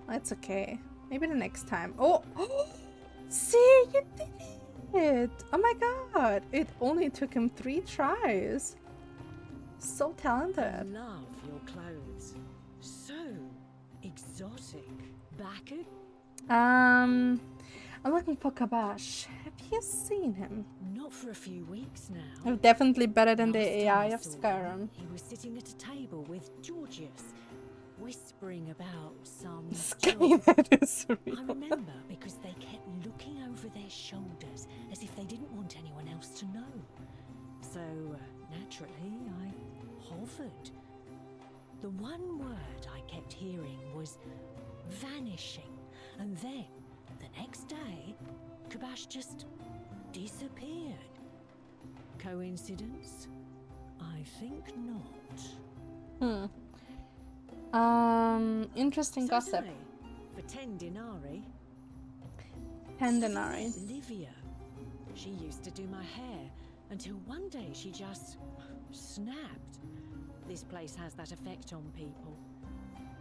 That's okay. Maybe the next time. Oh! See, you did it! Oh my god! It only took him 3 tries. So talented. I love your clothes. So exotic. Back it? I'm looking for Kabash. Have you seen him? Not for a few weeks now. Oh, definitely better than the Last AI time I of saw him, Skyrim. He was sitting at a table with Georgius, whispering about some Skynet is I real. remember because they kept looking over their shoulders as if they didn't want anyone else to know. So, naturally, I hovered. The one word I kept hearing was vanishing, and then, the next day, Kabash just disappeared. Coincidence? I think not. Interesting So gossip. say, for 10 denarii. 10 denarii. Livia. She used to do my hair until one day she just snapped. This place has that effect on people.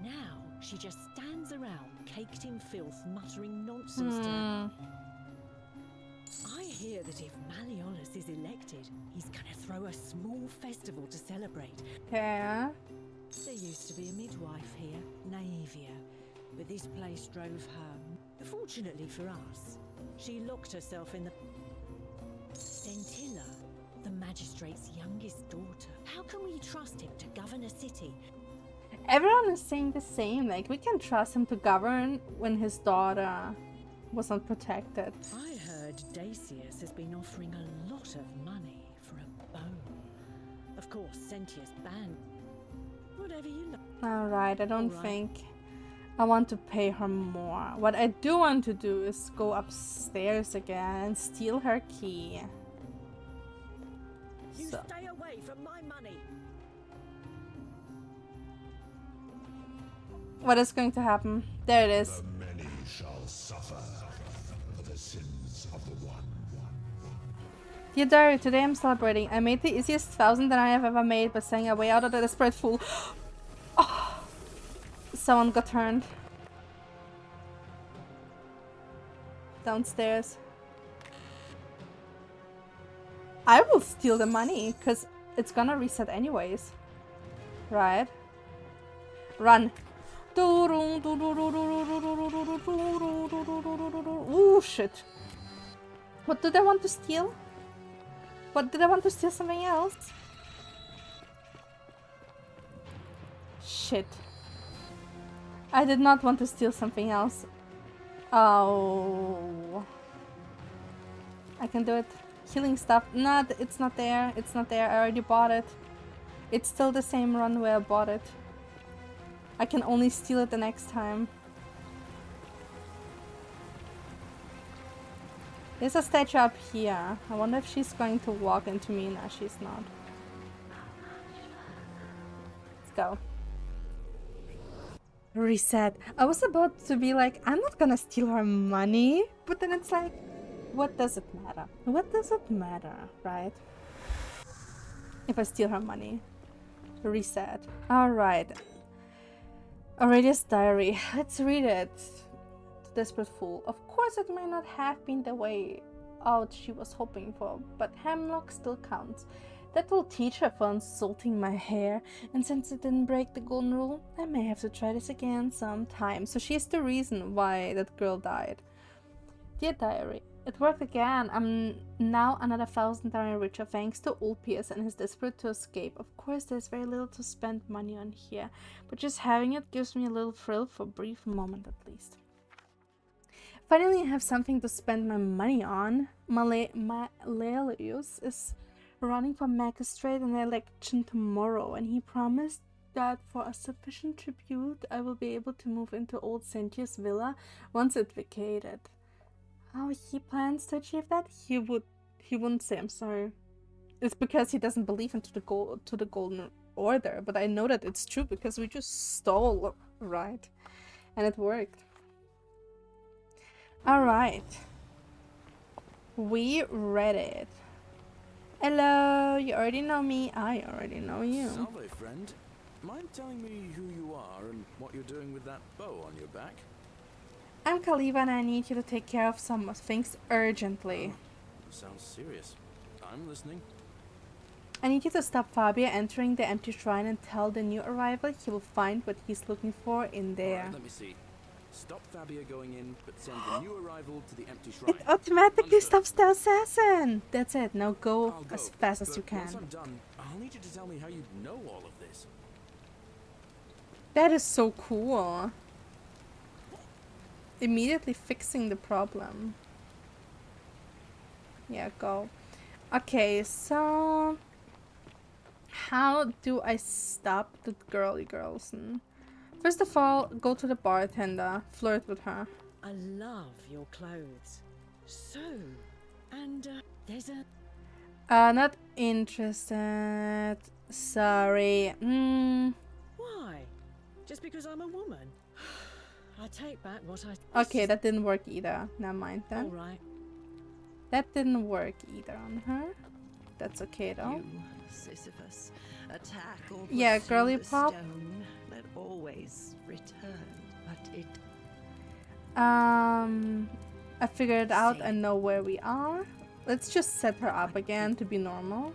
Now she just stands around, caked in filth, muttering nonsense to... I hear that if Malleolus is elected, he's gonna throw a small festival to celebrate. Yeah. There used to be a midwife here, Naevia, but this place drove her. Fortunately for us, she locked herself in the... Centilla, the magistrate's youngest daughter. How can we trust him to govern a city? Everyone is saying the same, like we can trust him to govern when his daughter was not protected. I heard Dacius has been offering a lot of money for a bone. Of course, Sentius banned. Whatever you like. Alright, I don't think I want to pay her more. What I do want to do is go upstairs again and steal her key. You stay away from my money. What is going to happen? There it is. The many shall suffer for the sins of the one. Dear diary, today I'm celebrating. I made the easiest 1,000 that I have ever made by saying a way out of the desperate fool. Oh, someone got turned. Downstairs. I will steal the money, because it's gonna reset anyways. Right? Run. Ooh, shit. What did I want to steal? What did I want to steal? Something else? Shit. I did not want to steal something else. Oh. I can do it. Healing stuff. No, it's not there. It's not there. I already bought it. It's still the same run where I bought it. I can only steal it the next time. There's a statue up here. I wonder if she's going to walk into me. No, she's not. Let's go. Reset. I was about to be like, I'm not gonna steal her money. But then it's like, what does it matter? What does it matter, right? If I steal her money. Reset. Alright. Aurelia's diary. Let's read it. Desperate fool. Of course it may not have been the way out she was hoping for, but Hemlock still counts. That will teach her for insulting my hair, and since it didn't break the golden rule, I may have to try this again sometime. So she's the reason why that girl died. Dear diary, it worked again. I'm now another 1,000 diary richer thanks to Ulpius and his desperate to escape. Of course there's very little to spend money on here, but just having it gives me a little thrill for a brief moment at least. Finally I have something to spend my money on. Malleus is running for magistrate in the election tomorrow, and he promised that for a sufficient tribute I will be able to move into old Sentius villa once it's vacated. How he plans to achieve that? He wouldn't say. I'm sorry. It's because he doesn't believe into the Golden Order, but I know that it's true because we just stole, right? And it worked. Alright. We read it. Hello, you already know me. I already know you. Salve, friend. Mind telling me who you are and what you're doing with that bow on your back? I'm Khaliva and I need you to take care of some things urgently. Sounds serious. I'm listening. I need you to stop Fabia entering the empty shrine and tell the new arrival he will find what he's looking for in there. Right, let me see. Stop Fabia going in, but send the new arrival to the empty shrine. It automatically stops the assassin! That's it, now go as fast as you can. Once I'm done, I'll need you to tell me how you know all of this. That is so cool. Immediately fixing the problem. Yeah, go. Okay, so how do I stop the girly girls? First of all, go to the bartender, flirt with her. I love your clothes. So, and there's a... Not interested. Sorry. Why? Just because I'm a woman? I take back what I... Okay, that didn't work either. Never mind then. Alright. That didn't work either on her. That's okay though. You, Sisyphus, attack or yeah, pursue girly the pop. stone that always return, but it... I figured it out. I know where we are. Let's just set her up again to be normal.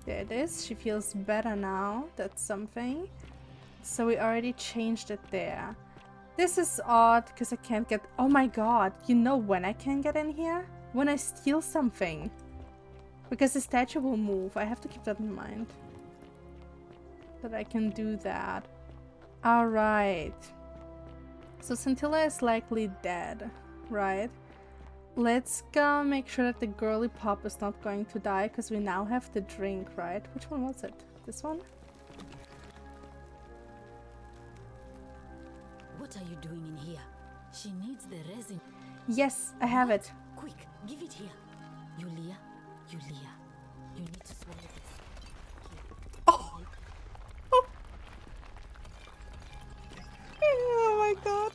There it is. She feels better now. That's something. So we already changed it there. This is odd because I can't get... Oh my god. You know when I can get in here? When I steal something. Because the statue will move. I have to keep that in mind. That I can do that. Alright. So Scintilla is likely dead, right? Let's go make sure that the girly pop is not going to die, because we now have the drink, right? Which one was it? This one? What are you doing in here? She needs the resin. Yes, I have it. Quick, give it here. Yulia, Yulia, you need to swallow this. Oh! Oh my god.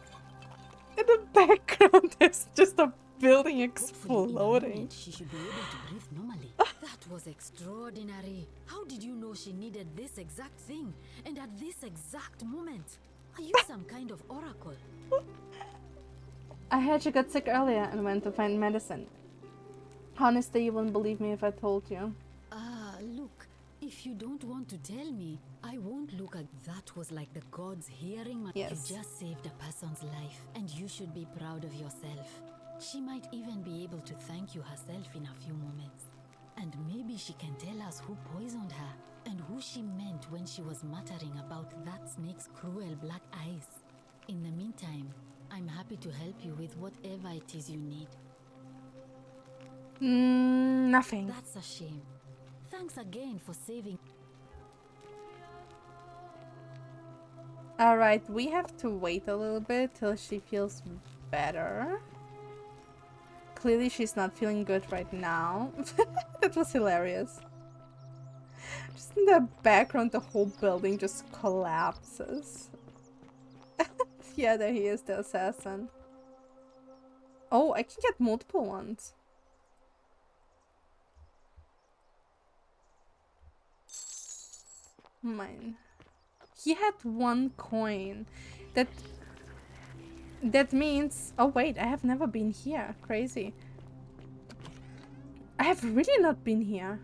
In the background there's just a building exploding. She should be able to breathe normally. That was extraordinary. How did you know she needed this exact thing? And at this exact moment? Are you some kind of oracle? I heard she got sick earlier and went to find medicine. Honestly, you wouldn't believe me if I told you. Look, if you don't want to tell me, I won't look at that. Was like the gods hearing my... Yes. You just saved a person's life, and you should be proud of yourself. She might even be able to thank you herself in a few moments. And maybe she can tell us who poisoned her, and who she meant when she was muttering about that snake's cruel black eyes. In the meantime, I'm happy to help you with whatever it is you need. Nothing. That's a shame. Thanks again for saving. Alright, we have to wait a little bit till she feels better. Clearly she's not feeling good right now. That was hilarious. Just in the background the whole building just collapses. Yeah, there he is, the assassin. Oh, I can get multiple ones. Mine. He had 1 coin. That means... Oh wait, I have never been here. Crazy. I have really not been here.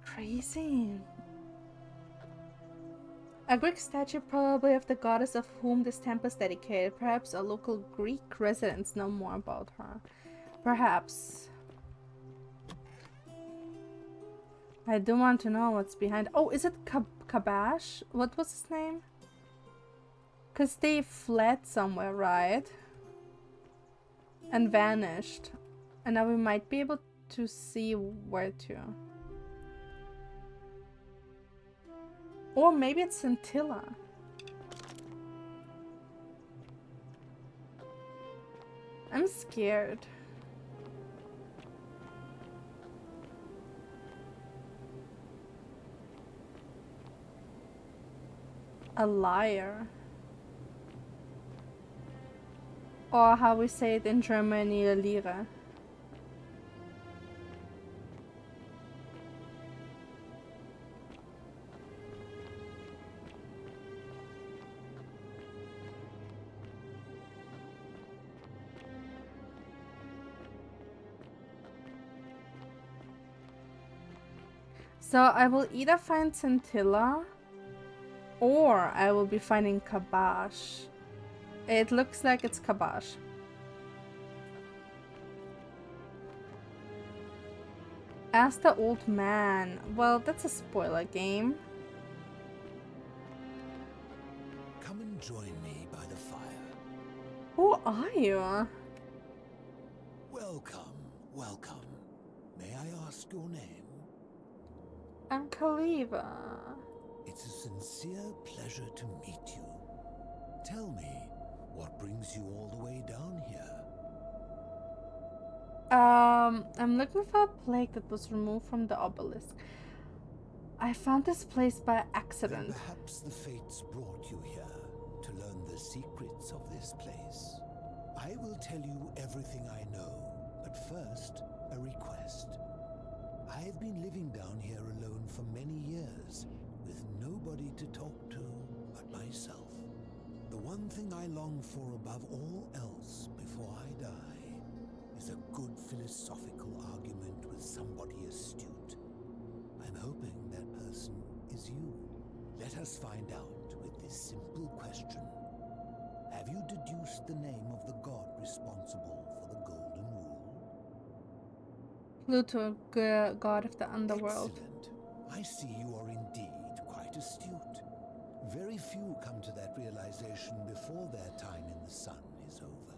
Crazy. A Greek statue, probably of the goddess of whom this temple is dedicated. Perhaps a local Greek residents know more about her. Perhaps. I do want to know what's behind. Oh, is it Kabash? What was his name? Because they fled somewhere, right? And vanished. And now we might be able to see where to. Or maybe it's Scintilla. I'm scared. A liar. Or how we say it in Germany, a Lira. So I will either find Scintilla or I will be finding Kabash. It looks like it's Kabash. Ask the old man. Well, that's a spoiler game. Come and join me by the fire. Who are you? Welcome, welcome. May I ask your name? I'm Kaliva. It's a sincere pleasure to meet you. Tell me, what brings you all the way down here? I'm looking for a plague that was removed from the obelisk. I found this place by accident. Then perhaps the fates brought you here to learn the secrets of this place. I will tell you everything I know, but first, a request. I've been living down here alone for many years, with nobody to talk to but myself. The one thing I long for above all else before I die is a good philosophical argument with somebody astute. I'm hoping that person is you. Let us find out with this simple question. Have you deduced the name of the god responsible for the Golden Rule? Pluto, god of the underworld. Excellent. I see you are indeed quite astute. Very few come to that realization before their time in the sun is over.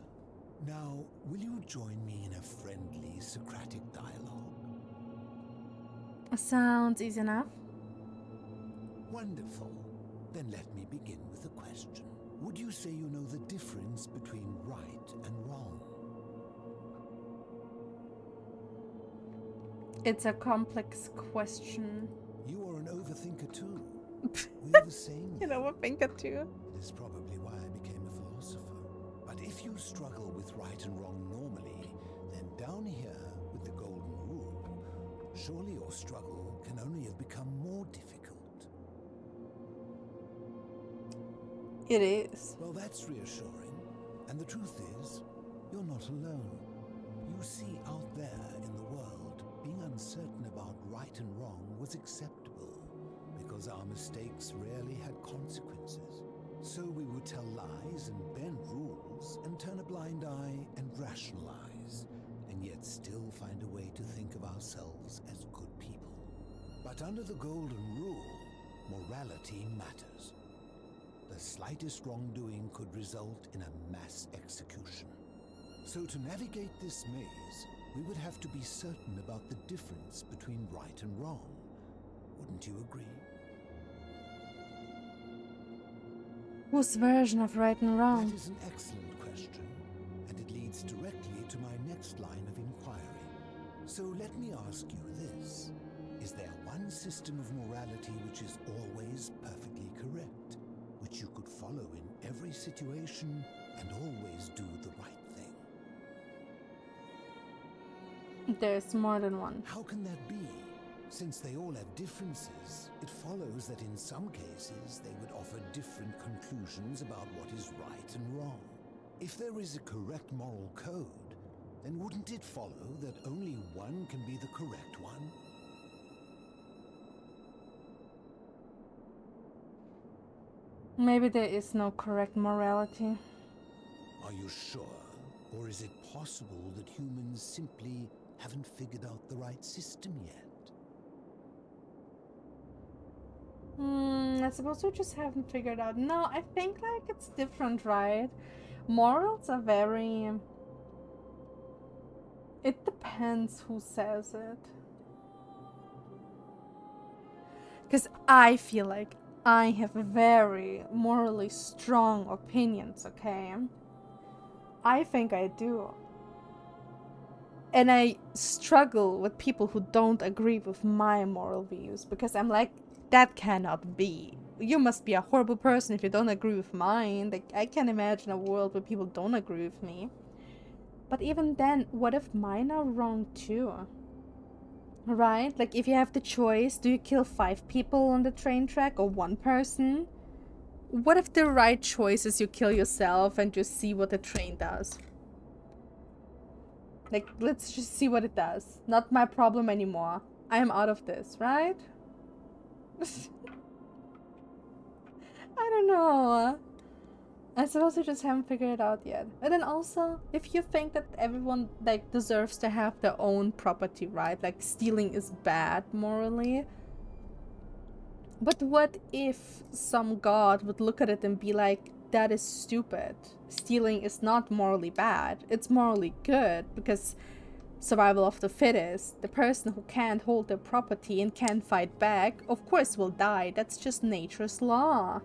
Now, will you join me in a friendly Socratic dialogue? Sounds easy enough. Wonderful. Then let me begin with a question. Would you say you know the difference between right and wrong? It's a complex question. You are an overthinker too. We have a saying. You know, a thinker too. It is probably why I became a philosopher. But if you struggle with right and wrong normally, then down here with the Golden Rule, surely your struggle can only have become more difficult. It is. Well, that's reassuring. And the truth is, you're not alone. You see, out there in the world, being uncertain about right and wrong was acceptable, because our mistakes rarely had consequences. So we would tell lies and bend rules and turn a blind eye and rationalize, and yet still find a way to think of ourselves as good people. But under the Golden Rule, morality matters. The slightest wrongdoing could result in a mass execution. So to navigate this maze, we would have to be certain about the difference between right and wrong. Wouldn't you agree? Whose version of right and wrong? That is an excellent question, and it leads directly to my next line of inquiry. So let me ask you this. Is there one system of morality which is always perfectly correct, which you could follow in every situation and always do the right thing? There's more than one. How can that be? Since they all have differences, it follows that in some cases they would offer different conclusions about what is right and wrong. If there is a correct moral code, then wouldn't it follow that only one can be the correct one? Maybe there is no correct morality. Are you sure? Or is it possible that humans simply haven't figured out the right system yet? I suppose we just haven't figured out. No, I think like it's different, right? Morals are very... It depends who says it. Because I feel like I have very morally strong opinions, okay? I think I do. And I struggle with people who don't agree with my moral views, because I'm like, that cannot be. You must be a horrible person if you don't agree with mine. Like, I can't imagine a world where people don't agree with me. But even then, what if mine are wrong too? Right? Like, if you have the choice, do you kill 5 people on the train track or 1 person? What if the right choice is you kill yourself and just see what the train does? Like, let's just see what it does. Not my problem anymore. I am out of this, right? I don't know. I suppose we just haven't figured it out yet. And then also, if you think that everyone like deserves to have their own property, right? Like stealing is bad morally. But what if some god would look at it and be like, that is stupid. Stealing is not morally bad. It's morally good because survival of the fittest. The person who can't hold their property and can't fight back, of course will die. That's just nature's law.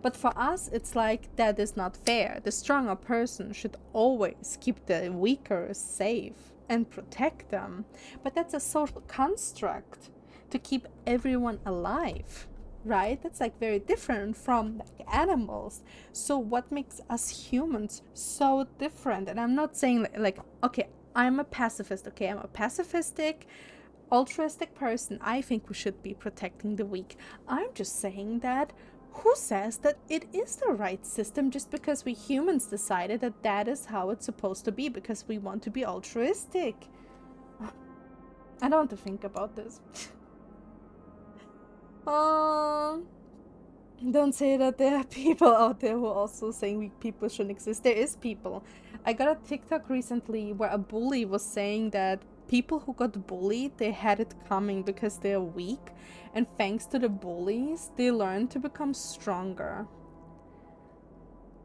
But for us, it's like, that is not fair. The stronger person should always keep the weaker safe and protect them. But that's a social construct to keep everyone alive, right? That's like very different from like animals. So what makes us humans so different? And I'm not saying like okay, I'm a pacifist, okay? I'm a pacifistic, altruistic person. I think we should be protecting the weak. I'm just saying that who says that it is the right system just because we humans decided that that is how it's supposed to be because we want to be altruistic? I don't want to think about this. Don't say that there are people out there who are also saying weak people shouldn't exist. There is people. I got a TikTok recently where a bully was saying that people who got bullied, they had it coming because they're weak, and thanks to the bullies, they learned to become stronger.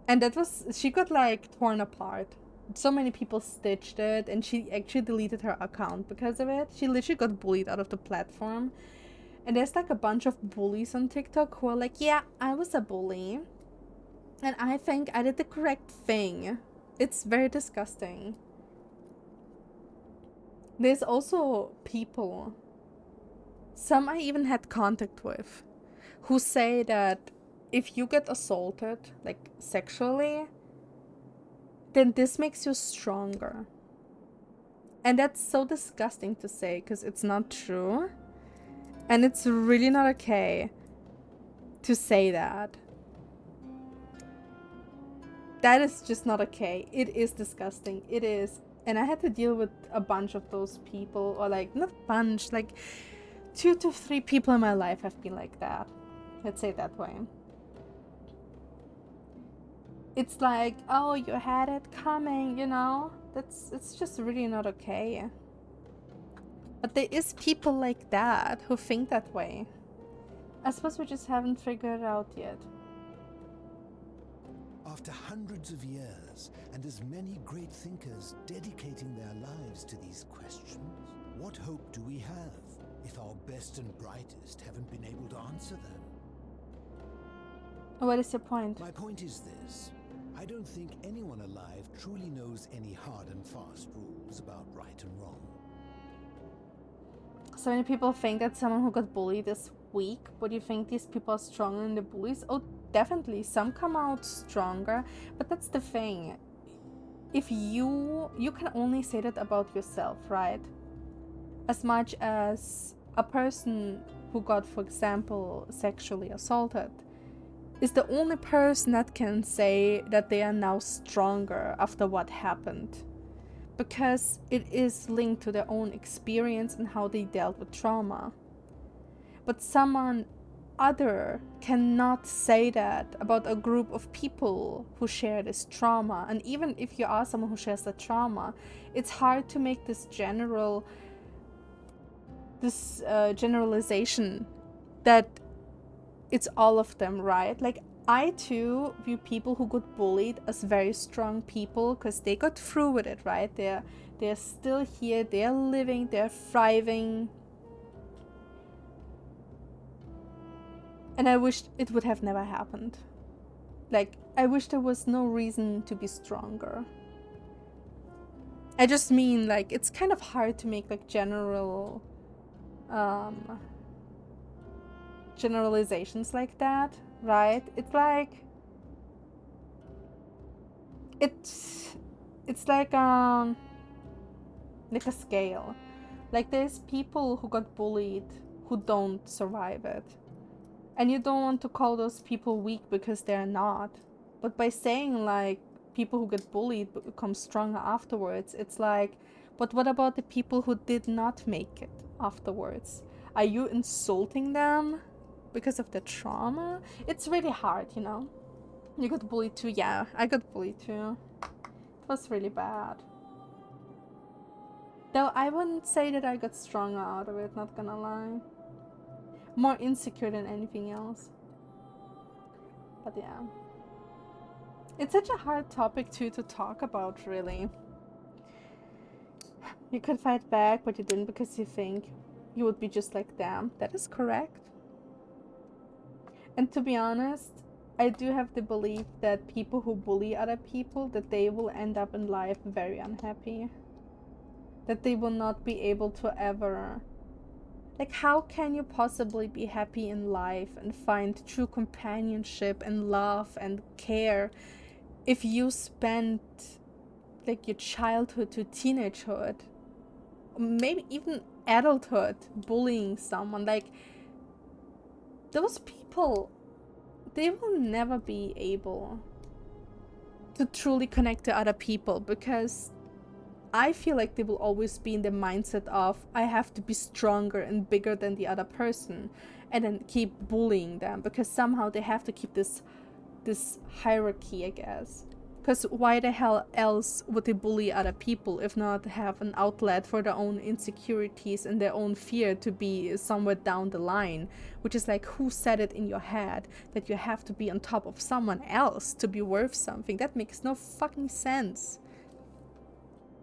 And that was, she got like torn apart. So many people stitched it, and she actually deleted her account because of it. She literally got bullied out of the platform. And there's like a bunch of bullies on TikTok who are like, yeah, I was a bully, and I think I did the correct thing. It's very disgusting. There's also people, some I even had contact with, who say that if you get assaulted, like sexually, then this makes you stronger. And that's so disgusting to say because it's not true. And it's really not okay to say that. That is just not okay. It is disgusting. It is. And I had to deal with a bunch of those people, or like, not bunch, like 2 to 3 people in my life have been like that. Let's say it that way. It's like, oh, you had it coming, you know? It's just really not okay. But there is people like that who think that way. I suppose we just haven't figured it out yet. After hundreds of years, and as many great thinkers dedicating their lives to these questions, what hope do we have if our best and brightest haven't been able to answer them? What is your point? My point is this. I don't think anyone alive truly knows any hard and fast rules about right and wrong. So many people think that someone who got bullied is weak, but you think these people are stronger than the bullies? Oh, definitely. Some come out stronger, but that's the thing. If you can only say that about yourself, right? As much as a person who got, for example, sexually assaulted is the only person that can say that they are now stronger after what happened. Because it is linked to their own experience and how they dealt with trauma. But someone other cannot say that about a group of people who share this trauma. And even if you are someone who shares the trauma, it's hard to make this generalization that it's all of them, right? Like, I too view people who got bullied as very strong people because they got through with it, right? They're still here, they're living, they're thriving. And I wish it would have never happened. Like, I wish there was no reason to be stronger. I just mean, like, it's kind of hard to make like generalizations like that. Right? It's like it's like a scale. Like, there's people who got bullied who don't survive it. And you don't want to call those people weak because they're not. But by saying like people who get bullied become stronger afterwards, it's like, but what about the people who did not make it afterwards? Are you insulting them because of the trauma? It's really hard, you know? You got bullied too? Yeah, I got bullied too. It was really bad. Though I wouldn't say that I got stronger out of it, not gonna lie. More insecure than anything else. But yeah. It's such a hard topic too to talk about, really. You could fight back, but you didn't because you think you would be just like them. That is correct. And to be honest, I do have the belief that people who bully other people, that they will end up in life very unhappy. That they will not be able to ever... Like, how can you possibly be happy in life and find true companionship and love and care if you spent like your childhood to teenagehood, maybe even adulthood, bullying someone? Like, those people, they will never be able to truly connect to other people because I feel like they will always be in the mindset of, I have to be stronger and bigger than the other person, and then keep bullying them, because somehow they have to keep this hierarchy, I guess. Because why the hell else would they bully other people if not have an outlet for their own insecurities and their own fear to be somewhere down the line? Which is like, who said it in your head that you have to be on top of someone else to be worth something? That makes no fucking sense.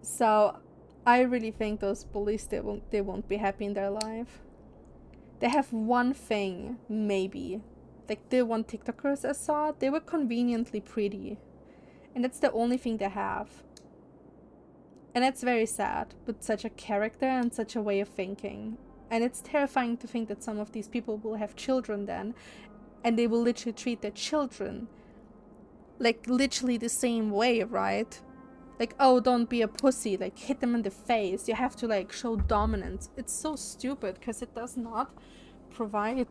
So I really think those bullies, they won't be happy in their life. They have one thing, maybe. Like the one TikTokers I saw, they were conveniently pretty. And that's the only thing they have. And it's very sad, with such a character and such a way of thinking. And it's terrifying to think that some of these people will have children then, and they will literally treat their children like literally the same way, right? Like, oh, don't be a pussy, like hit them in the face. You have to like show dominance. It's so stupid because it does not provide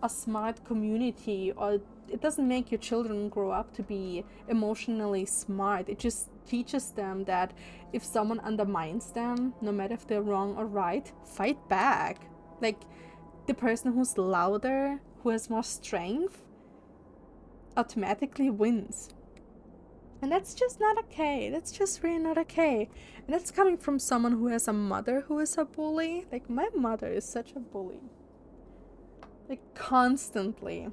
a smart community, or it doesn't make your children grow up to be emotionally smart. It just teaches them that if someone undermines them, no matter if they're wrong or right, fight back. Like, the person who's louder, who has more strength, automatically wins. And that's just not okay. That's just really not okay. And that's coming from someone who has a mother who is a bully. Like, my mother is such a bully. Like, constantly.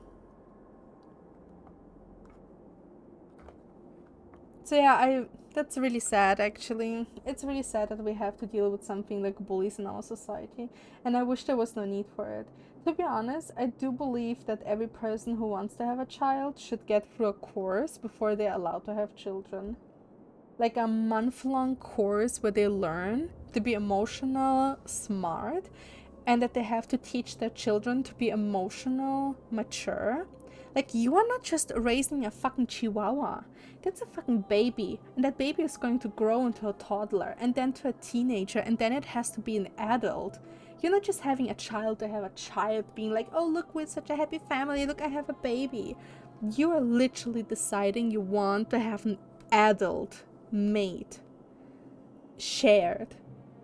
So yeah, that's really sad, actually. It's really sad that we have to deal with something like bullies in our society. And I wish there was no need for it. To be honest, I do believe that every person who wants to have a child should get through a course before they're allowed to have children. Like a month-long course where they learn to be emotional, smart, and that they have to teach their children to be emotional, mature. Like, you are not just raising a fucking chihuahua. That's a fucking baby. And that baby is going to grow into a toddler, and then to a teenager, and then it has to be an adult. You're not just having a child to have a child, being like, oh, look, we're such a happy family, look, I have a baby. You are literally deciding you want to have an adult mate. Shared.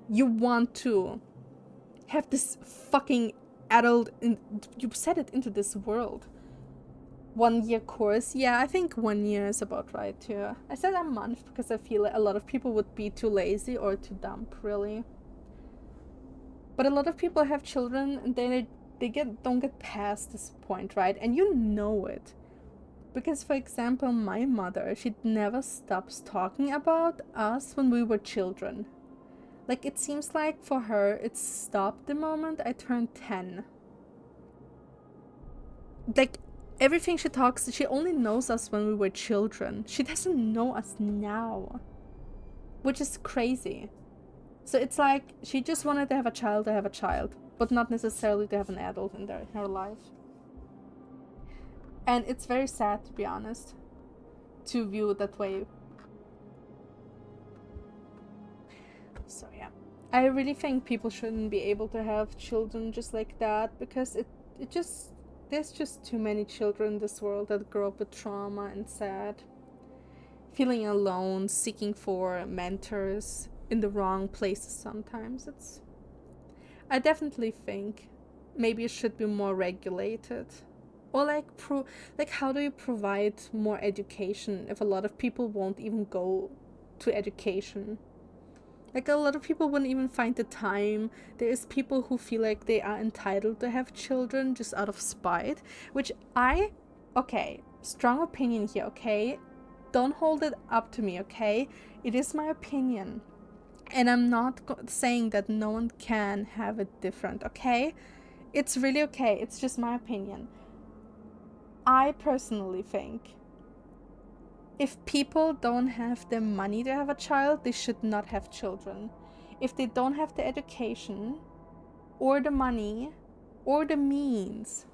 You want to have this fucking adult, you set it into this world. 1 year course, yeah, I think 1 year is about right too. I said a month because I feel like a lot of people would be too lazy or too dumb, really. But a lot of people have children and they don't get past this point, right? And you know it. Because, for example, my mother, she never stops talking about us when we were children. Like, it seems like for her, it stopped the moment I turned 10. Like, everything she talks, she only knows us when we were children. She doesn't know us now. Which is crazy. So it's like, she just wanted to have a child, but not necessarily to have an adult in her life. And it's very sad, to be honest, to view it that way. So yeah, I really think people shouldn't be able to have children just like that, because there's just too many children in this world that grow up with trauma and sad, feeling alone, seeking for mentors in the wrong places sometimes. I definitely think maybe it should be more regulated. Or like how do you provide more education if a lot of people won't even go to education? Like, a lot of people wouldn't even find the time. There is people who feel like they are entitled to have children just out of spite, which okay, strong opinion here, okay? Don't hold it up to me, okay? It is my opinion. And I'm not saying that no one can have it different, okay? It's really okay. It's just my opinion. I personally think if people don't have the money to have a child, they should not have children. If they don't have the education or the money or the means,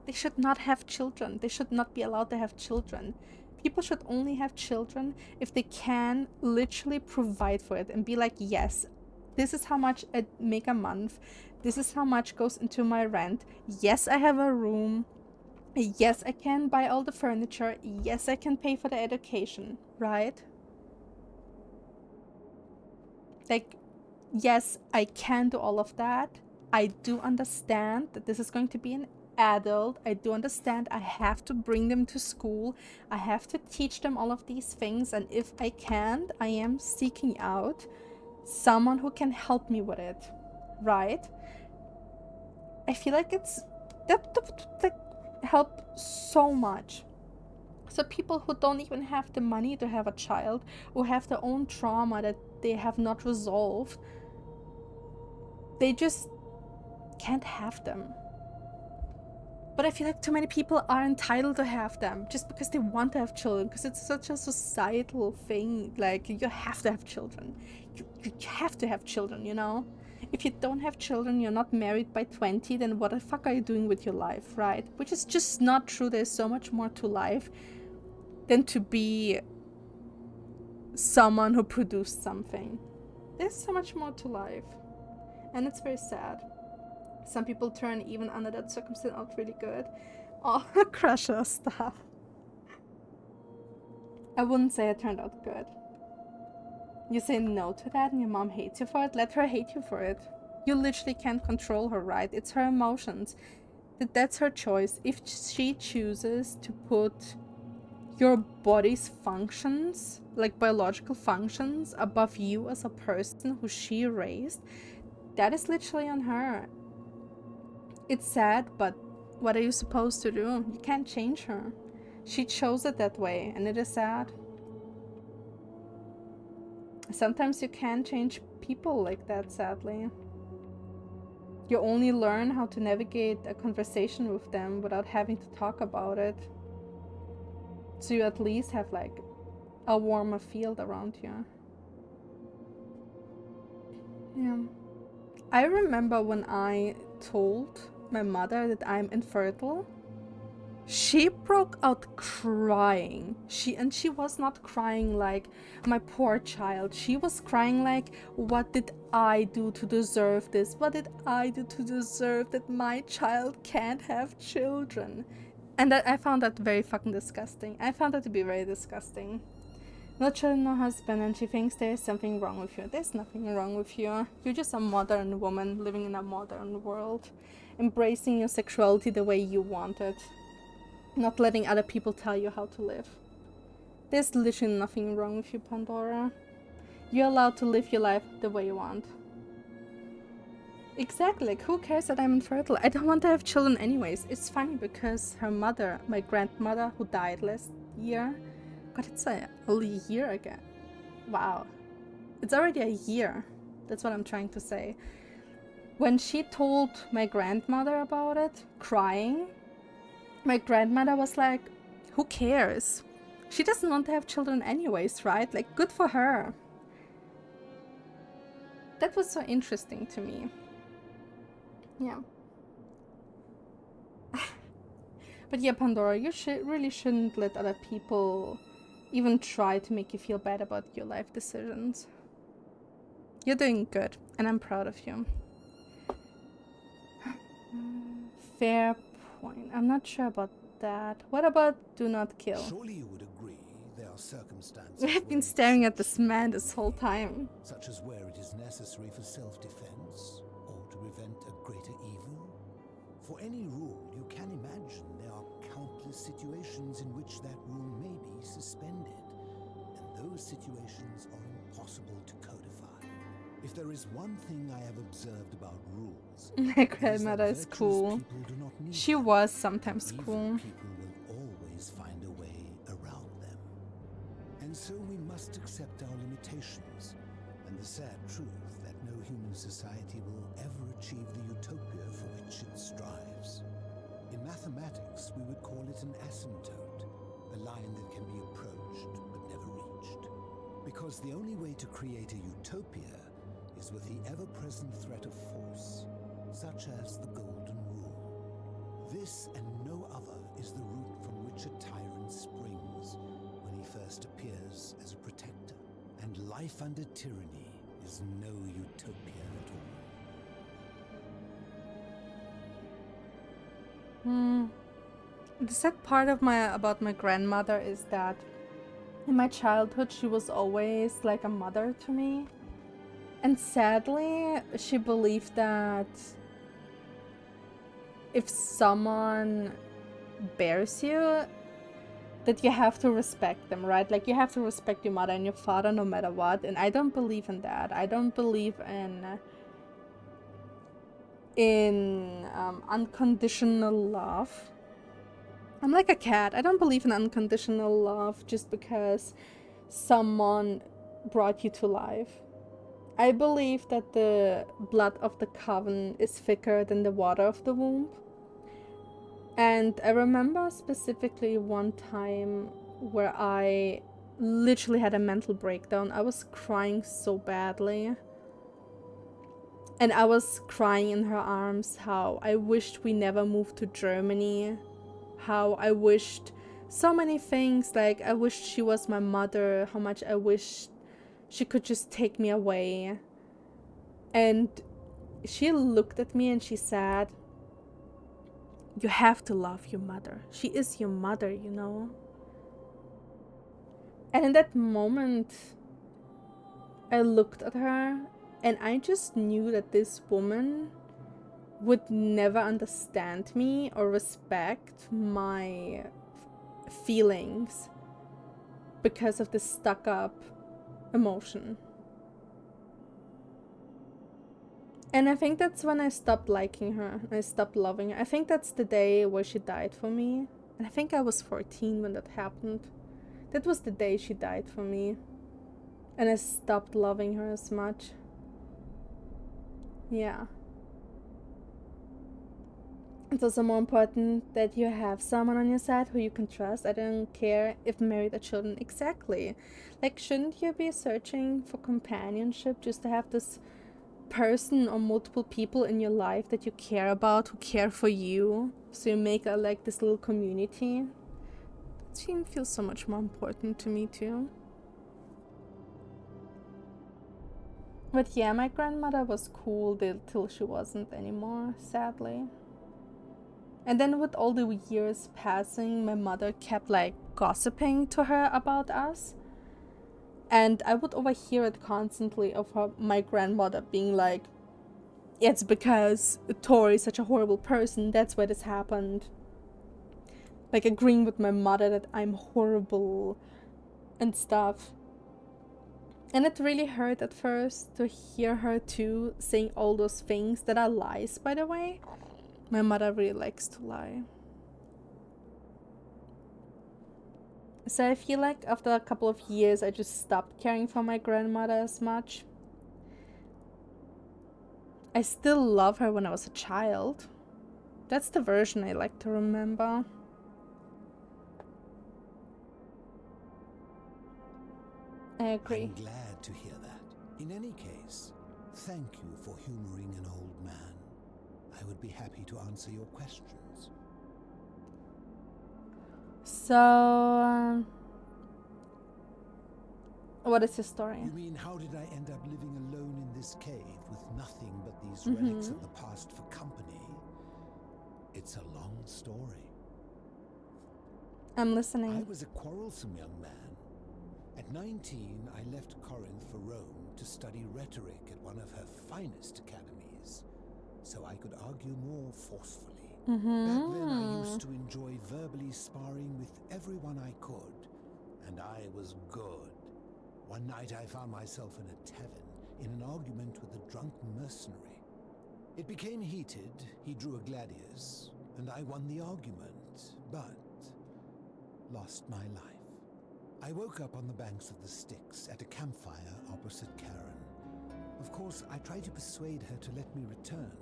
they should not have children. They should not be allowed to have children. People should only have children if they can literally provide for it and be like, yes, this is how much I make a month. This is how much goes into my rent. Yes, I have a room. Yes, I can buy all the furniture. Yes, I can pay for the education, right? Like, yes, I can do all of that. I do understand that this is going to be an adult. I do understand I have to bring them to school. I have to teach them all of these things. And if I can't, I am seeking out someone who can help me with it, right? I feel like that help so much. So people who don't even have the money to have a child, who have their own trauma that they have not resolved, they just can't have them. But I feel like too many people are entitled to have them just because they want to have children, because it's such a societal thing. Like, you have to have children. You have to have children, you know? If you don't have children, you're not married by 20, then what the fuck are you doing with your life, right? Which is just not true. There's so much more to life than to be someone who produced something. There's so much more to life. And it's very sad. Some people turn even under that circumstance out really good. Oh, Crusher stuff. I wouldn't say it turned out good. You say no to that and your mom hates you for it, let her hate you for it. You literally can't control her, right? It's her emotions. That's her choice. If she chooses to put your body's functions, like biological functions, above you as a person who she raised, that is literally on her. It's sad, but what are you supposed to do? You can't change her. She chose it that way, and it is sad. Sometimes you can't change people like that, sadly. You only learn how to navigate a conversation with them without having to talk about it. So you at least have like a warmer field around you. Yeah. I remember when I told my mother that I'm infertile, she broke out crying. She was not crying like, my poor child. She was crying like, what did I do to deserve this? What did I do to deserve that my child can't have children? And I found that very fucking disgusting. I found that to be very disgusting. No children, no husband, and she thinks there's something wrong with you. There's nothing wrong with you. You're just a modern woman living in a modern world, embracing your sexuality the way you want it, not letting other people tell you how to live. There's literally nothing wrong with you, Pandora. You're allowed to live your life the way you want. Exactly, like, who cares that I'm infertile? I don't want to have children anyways. It's funny because her mother, my grandmother, who died last year, God, it's only a year again. Wow. It's already a year. That's what I'm trying to say. When she told my grandmother about it, crying, my grandmother was like, who cares? She doesn't want to have children anyways, right? Like, good for her. That was so interesting to me. Yeah. But yeah, Pandora, you really shouldn't let other people even try to make you feel bad about your life decisions. You're doing good, and I'm proud of you. Fair point. I'm not sure about that. What about do not kill? Surely you would agree there are circumstances I've been staring at this man this whole time. such as where it is necessary for self-defense or to prevent a greater evil. For any rule, you can imagine there are countless situations in which that rule may be suspended, and those situations are impossible to codify. If there is one thing I have observed about rules, My grandmother is cool. She was sometimes cool. people will always find a way around them. And so we must accept our limitations, and the sad truth that no human society will ever achieve the utopia for which it strives. In mathematics, we would call it an asymptote, a line that can be approached but never reached. Because the only way to create a utopia is with the ever-present threat of force, such as the Golden Rule. This and no other is the root from which a tyrant springs when he first appears as a protector. And life under tyranny is no utopia at all. The sad part of about my grandmother is that in my childhood she was always like a mother to me. And sadly, she believed that if someone bears you, that you have to respect them, right? Like, you have to respect your mother and your father no matter what. And I don't believe in that. I don't believe in unconditional love. I'm like a cat. I don't believe in unconditional love just because someone brought you to life. I believe that the blood of the coven is thicker than the water of the womb. And I remember specifically one time where I literally had a mental breakdown. I was crying so badly. And I was crying in her arms how I wished we never moved to Germany. How I wished so many things. Like, I wished she was my mother. How much I wished she could just take me away. And she looked at me and she said, "You have to love your mother. She is your mother, you know." And in that moment, I looked at her and I just knew that this woman would never understand me or respect my feelings because of this stuck-up emotion. And I think that's when I stopped liking her. I stopped loving her. I think that's the day where she died for me. And I think I was 14 when that happened. That was the day she died for me. And I stopped loving her as much. Yeah. It's also more important that you have someone on your side who you can trust. I don't care if married or children. Exactly. Like, shouldn't you be searching for companionship just to have this person or multiple people in your life that you care about, who care for you, so you make like this little community? It feels so much more important to me too. But yeah, my grandmother was cool till she wasn't anymore, sadly. And then with all the years passing, my mother kept like gossiping to her about us. And I would overhear it constantly of my grandmother being like, "It's because Tori is such a horrible person, that's why this happened." Like, agreeing with my mother that I'm horrible and stuff. And it really hurt at first to hear her too saying all those things that are lies, by the way. My mother really likes to lie. So I feel like after a couple of years, I just stopped caring for my grandmother as much. I still love her when I was a child. That's the version I like to remember. I agree. I'm glad to hear that. In any case, thank you for humoring an old man. I would be happy to answer your questions. So, what is your story? You mean, how did I end up living alone in this cave with nothing but these relics of the past for company? It's a long story. I'm listening. I was a quarrelsome young man. At 19, I left Corinth for Rome to study rhetoric at one of her finest academies, so I could argue more forcefully. Back then, I used to enjoy verbally sparring with everyone I could, and I was good. One night, I found myself in a tavern in an argument with a drunk mercenary. It became heated, he drew a gladius, and I won the argument, but lost my life. I woke up on the banks of the Styx at a campfire opposite Karen. Of course, I tried to persuade her to let me return,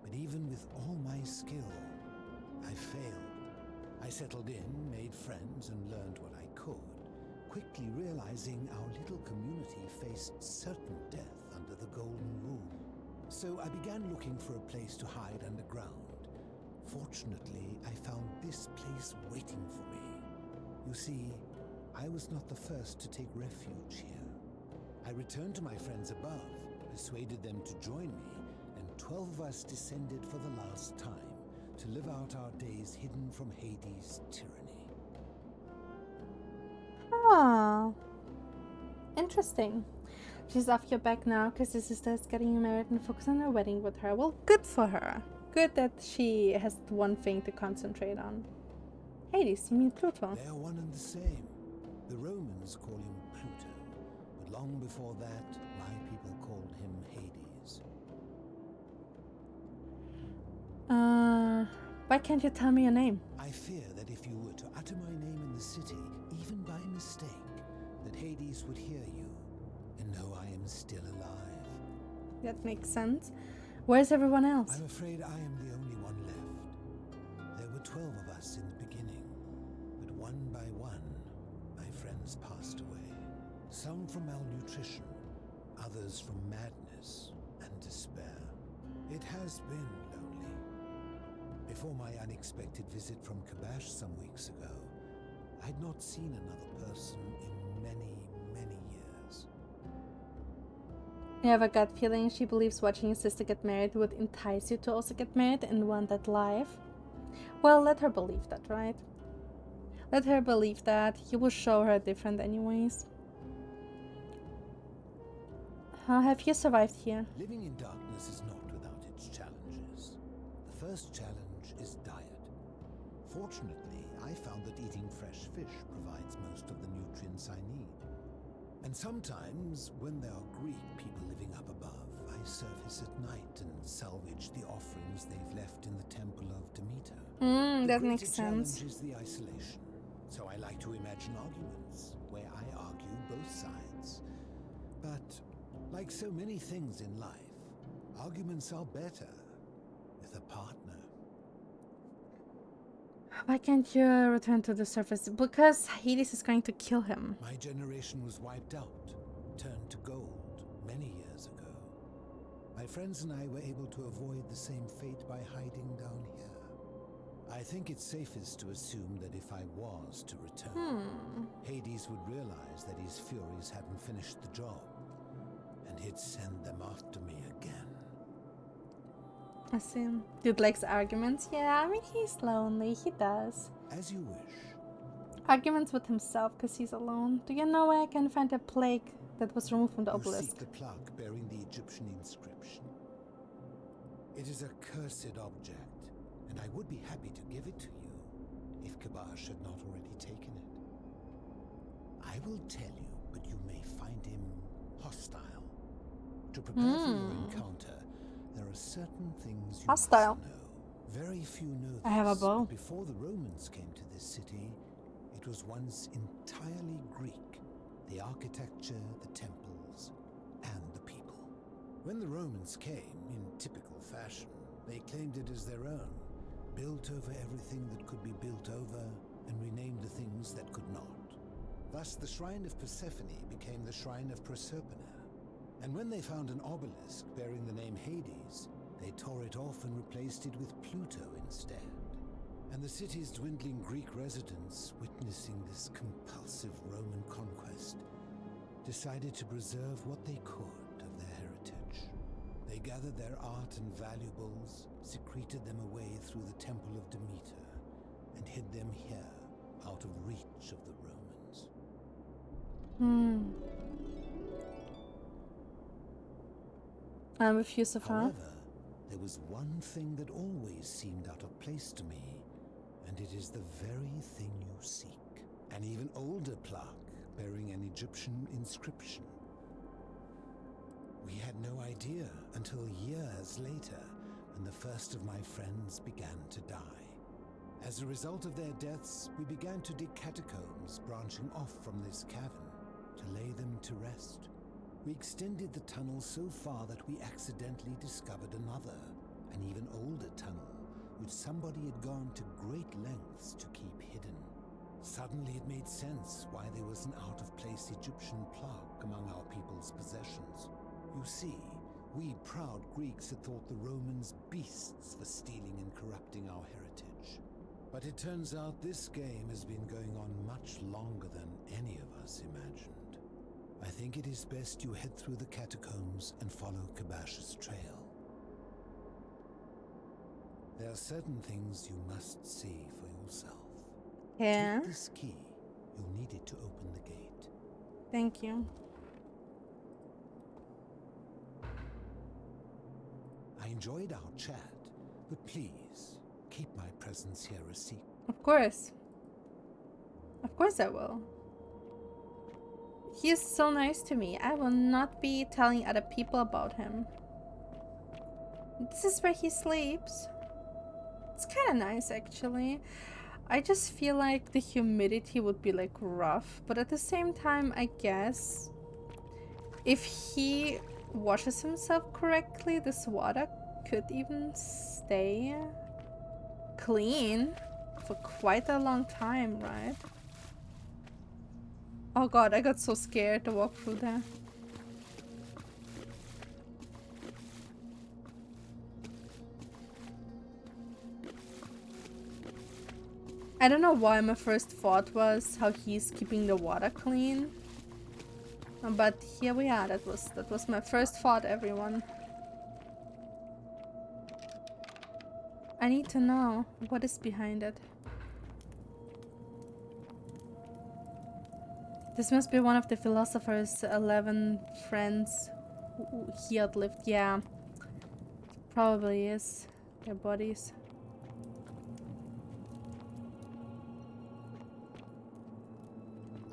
but even with all my skill, I failed. I settled in, made friends, and learned what I could, quickly realizing our little community faced certain death under the Golden Rule. So I began looking for a place to hide underground. Fortunately, I found this place waiting for me. You see, I was not the first to take refuge here. I returned to my friends above, persuaded them to join me, and 12 of us descended for the last time to live out our days hidden from Hades' tyranny. Ah, interesting. She's off your back now because his sister is getting married and focus on her wedding with her. Well, good for her. Good that she has one thing to concentrate on. Hades, you mean Pluto? They are one and the same. The Romans call him Pluto, but long before that, my people called him Hades. Why can't you tell me your name? I fear that if you were to utter my name in the city, even by mistake, that Hades would hear you and know I am still alive. That makes sense. Where's everyone else? I'm afraid I am the only one left. There were 12 of us in the beginning, but one by one, my friends passed away. Some from malnutrition, others from madness and despair. It has been lonely. Before my unexpected visit from Kabash some weeks ago, I'd not seen another person in many, many years. You have a gut feeling she believes watching your sister get married would entice you to also get married and want that life? Well, let her believe that, right? Let her believe that. You will show her different anyways. How have you survived here? Living in darkness is not without its challenges. The first challenge is diet. Fortunately, I found that eating fresh fish provides most of the nutrients I need. And sometimes, when there are Greek people living up above, I surface at night and salvage the offerings they've left in the temple of Demeter. That makes sense. The challenge is the isolation, so I like to imagine arguments where I argue both sides. But, like so many things in life, arguments are better with a partner. Why can't you return to the surface? Because Hades is going to kill him. My generation was wiped out, turned to gold, many years ago. My friends and I were able to avoid the same fate by hiding down here. I think it's safest to assume that if I was to return, Hades would realize that his furies hadn't finished the job, and he'd send them after me again. I see. Dude likes arguments. Yeah, I mean, he's lonely. He does. As you wish. Arguments with himself because he's alone. Do you know where I can find a plague that was removed from the You obelisk? seek the plaque bearing the Egyptian inscription. It is a cursed object, and I would be happy to give it to you if Kabash had not already taken it. I will tell you, but you may find him hostile. To prepare for your encounter, there are certain things you must know. Very few know this. I have a bow. But before the Romans came to this city, it was once entirely Greek. The architecture, the temples, and the people. When the Romans came, in typical fashion, they claimed it as their own, built over everything that could be built over, and renamed the things that could not. Thus, the Shrine of Persephone became the Shrine of Proserpina. And when they found an obelisk bearing the name Hades, they tore it off and replaced it with Pluto instead. And the city's dwindling Greek residents, witnessing this compulsive Roman conquest, decided to preserve what they could of their heritage. They gathered their art and valuables, secreted them away through the Temple of Demeter, and hid them here, out of reach of the Romans. I'm with you so far. However, there was one thing that always seemed out of place to me, and it is the very thing you seek. An even older plaque bearing an Egyptian inscription. We had no idea until years later, when the first of my friends began to die. As a result of their deaths, we began to dig catacombs branching off from this cavern to lay them to rest. We extended the tunnel so far that we accidentally discovered another, an even older tunnel, which somebody had gone to great lengths to keep hidden. Suddenly it made sense why there was an out-of-place Egyptian plaque among our people's possessions. You see, we proud Greeks had thought the Romans beasts for stealing and corrupting our heritage. But it turns out this game has been going on much longer than any of us imagined. I think it is best you head through the catacombs and follow Kabash's trail. There are certain things you must see for yourself. Yeah. Take this key. You'll need it to open the gate. Thank you. enjoyed our chat, but please keep my presence here a secret. Of course. Of course I will. He is so nice to me. I will not be telling other people about him. This is where he sleeps. It's kind of nice, actually. I just feel like the humidity would be like rough, but at the same time, I guess if he washes himself correctly, this water could even stay clean for quite a long time, right? Oh god, I got so scared to walk through there. I don't know why my first thought was how he's keeping the water clean. But here we are, that was my first thought, everyone. I need to know what is behind it. This must be one of the philosopher's 11 friends who he outlived. Yeah, probably is. Their bodies.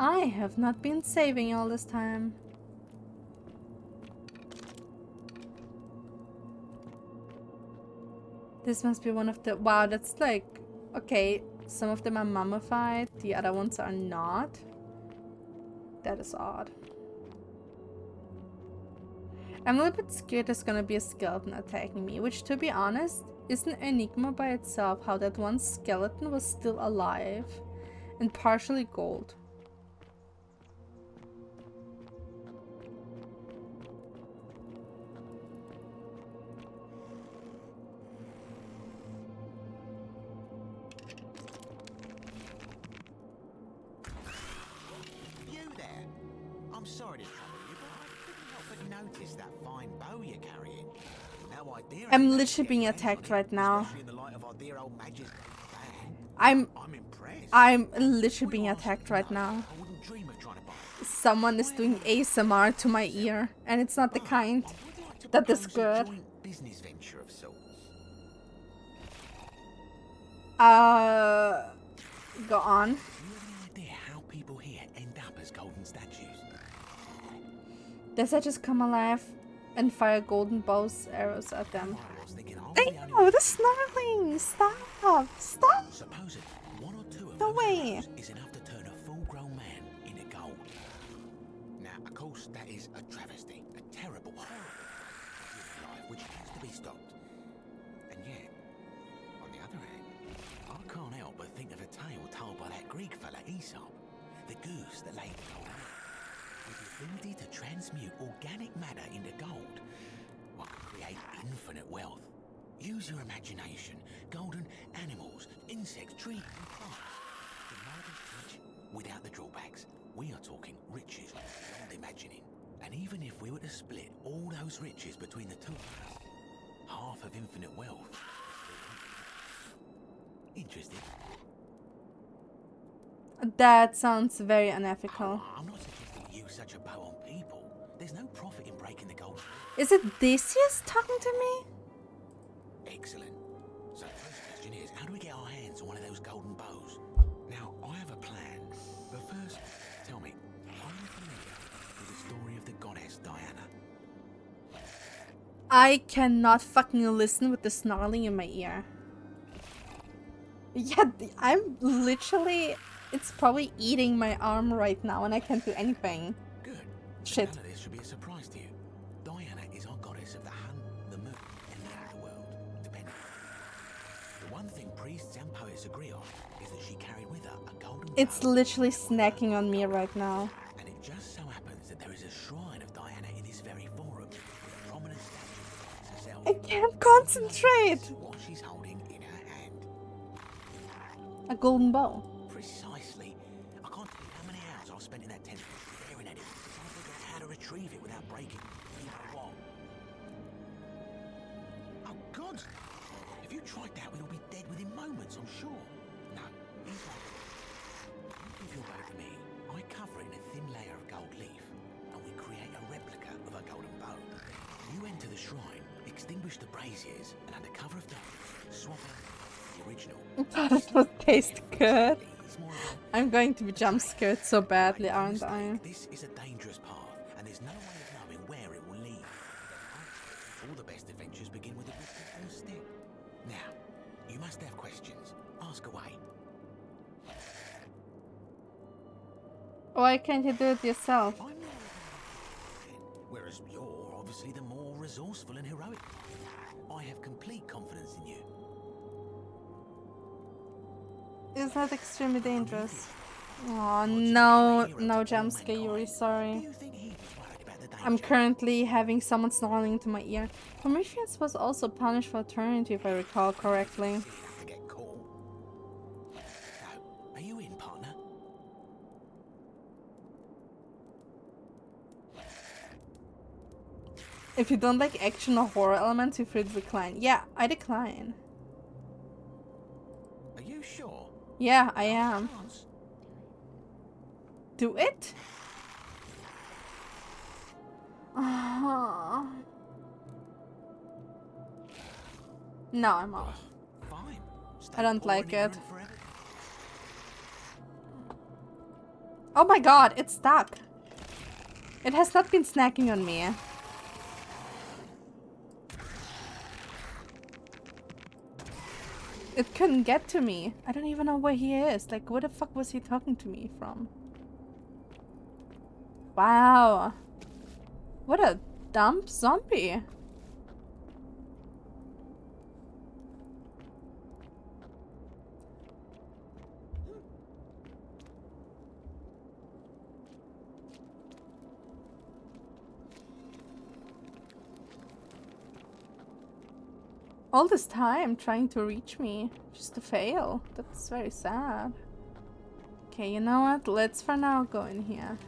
I have not been saving all this time. This must be one of the... Wow, that's like... Okay, some of them are mummified, the other ones are not. That is odd. I'm a little bit scared there's gonna be a skeleton attacking me, which, to be honest, is an enigma by itself, how that one skeleton was still alive and partially gold. I'm literally being attacked right now. I'm literally being attacked right now. Someone is doing ASMR to my ear, and it's not the kind that is good. Go on. Does I just come alive and fire golden bows arrows at them? Oh, the snarling! Stop! Stop! No way! Is enough to turn a full-grown man into gold. Now, of course, that is a travesty, a terrible one, which has to be stopped. And yet, on the other hand, I can't help but think of a tale told by that Greek fella Aesop, the goose that laid gold. With the ability to transmute organic matter into gold, one can create infinite wealth. Use your imagination. Golden animals, insects, trees, and plants. The modest rich without the drawbacks. We are talking riches beyond imagining. And even if we were to split all those riches between the two of us, half of infinite wealth. Interested? That sounds very unethical. I'm not suggesting you use such a bow on people. There's no profit in breaking the gold. Is it Theseus talking to me? Excellent. So the first question is, how do we get our hands on one of those golden bows? Now, I have a plan. But first, tell me, are you familiar with the story of the goddess Diana? I cannot fucking listen with the snarling in my ear. Yeah, I'm literally... It's probably eating my arm right now and I can't do anything. Good. Shit. None of this should be a surprise to you. Diana is our goddess of the hunt, the moon, and the underworld, depending. The one thing priests and poets agree on is that she carried with her a golden It's bow. literally snacking on me right now. And it just so happens that there is a shrine of Diana in this very forum, with a prominent statue of herself. I can't concentrate! What she's holding in her hand. A golden bow. Precisely. I can't tell you how many hours I've spent in that tent staring at it, trying to figure out how to retrieve it without breaking. You know what? Oh God! If you tried that, we'll be dead within moments, I'm sure. No, here's what I do. You give your bow to me, I cover it in a thin layer of gold leaf, and we create a replica of a golden bow. You enter the shrine, it Extinguish the braziers and under cover of darkness, swap out the original. That would taste good. I'm going to be jump scared so badly, aren't I? This is a dangerous path, and there's no way of knowing where it will lead. All the best adventures begin with a good first step. Now, you must have questions. Ask away. Why can't you do it yourself? Whereas you're obviously the more resourceful and heroic. I have complete confidence in you. Is that extremely dangerous? Oh no, no jump scare, Yuri, sorry. I'm currently having someone snarling into my ear. Prometheus was also punished for eternity, if I recall correctly. Are you in, partner? If you don't like action or horror elements, you're free to decline. Yeah, I decline. Are you sure? Yeah, I am. Do it? No, I'm off. Fine. I don't like it. Oh my god, it's stuck. It has not been snacking on me. It couldn't get to me. I don't even know where he is. Like, where the fuck was he talking to me from? Wow. What a dumb zombie. All this time trying to reach me, just to fail. That's very sad. Okay, you know what? Let's for now go in here.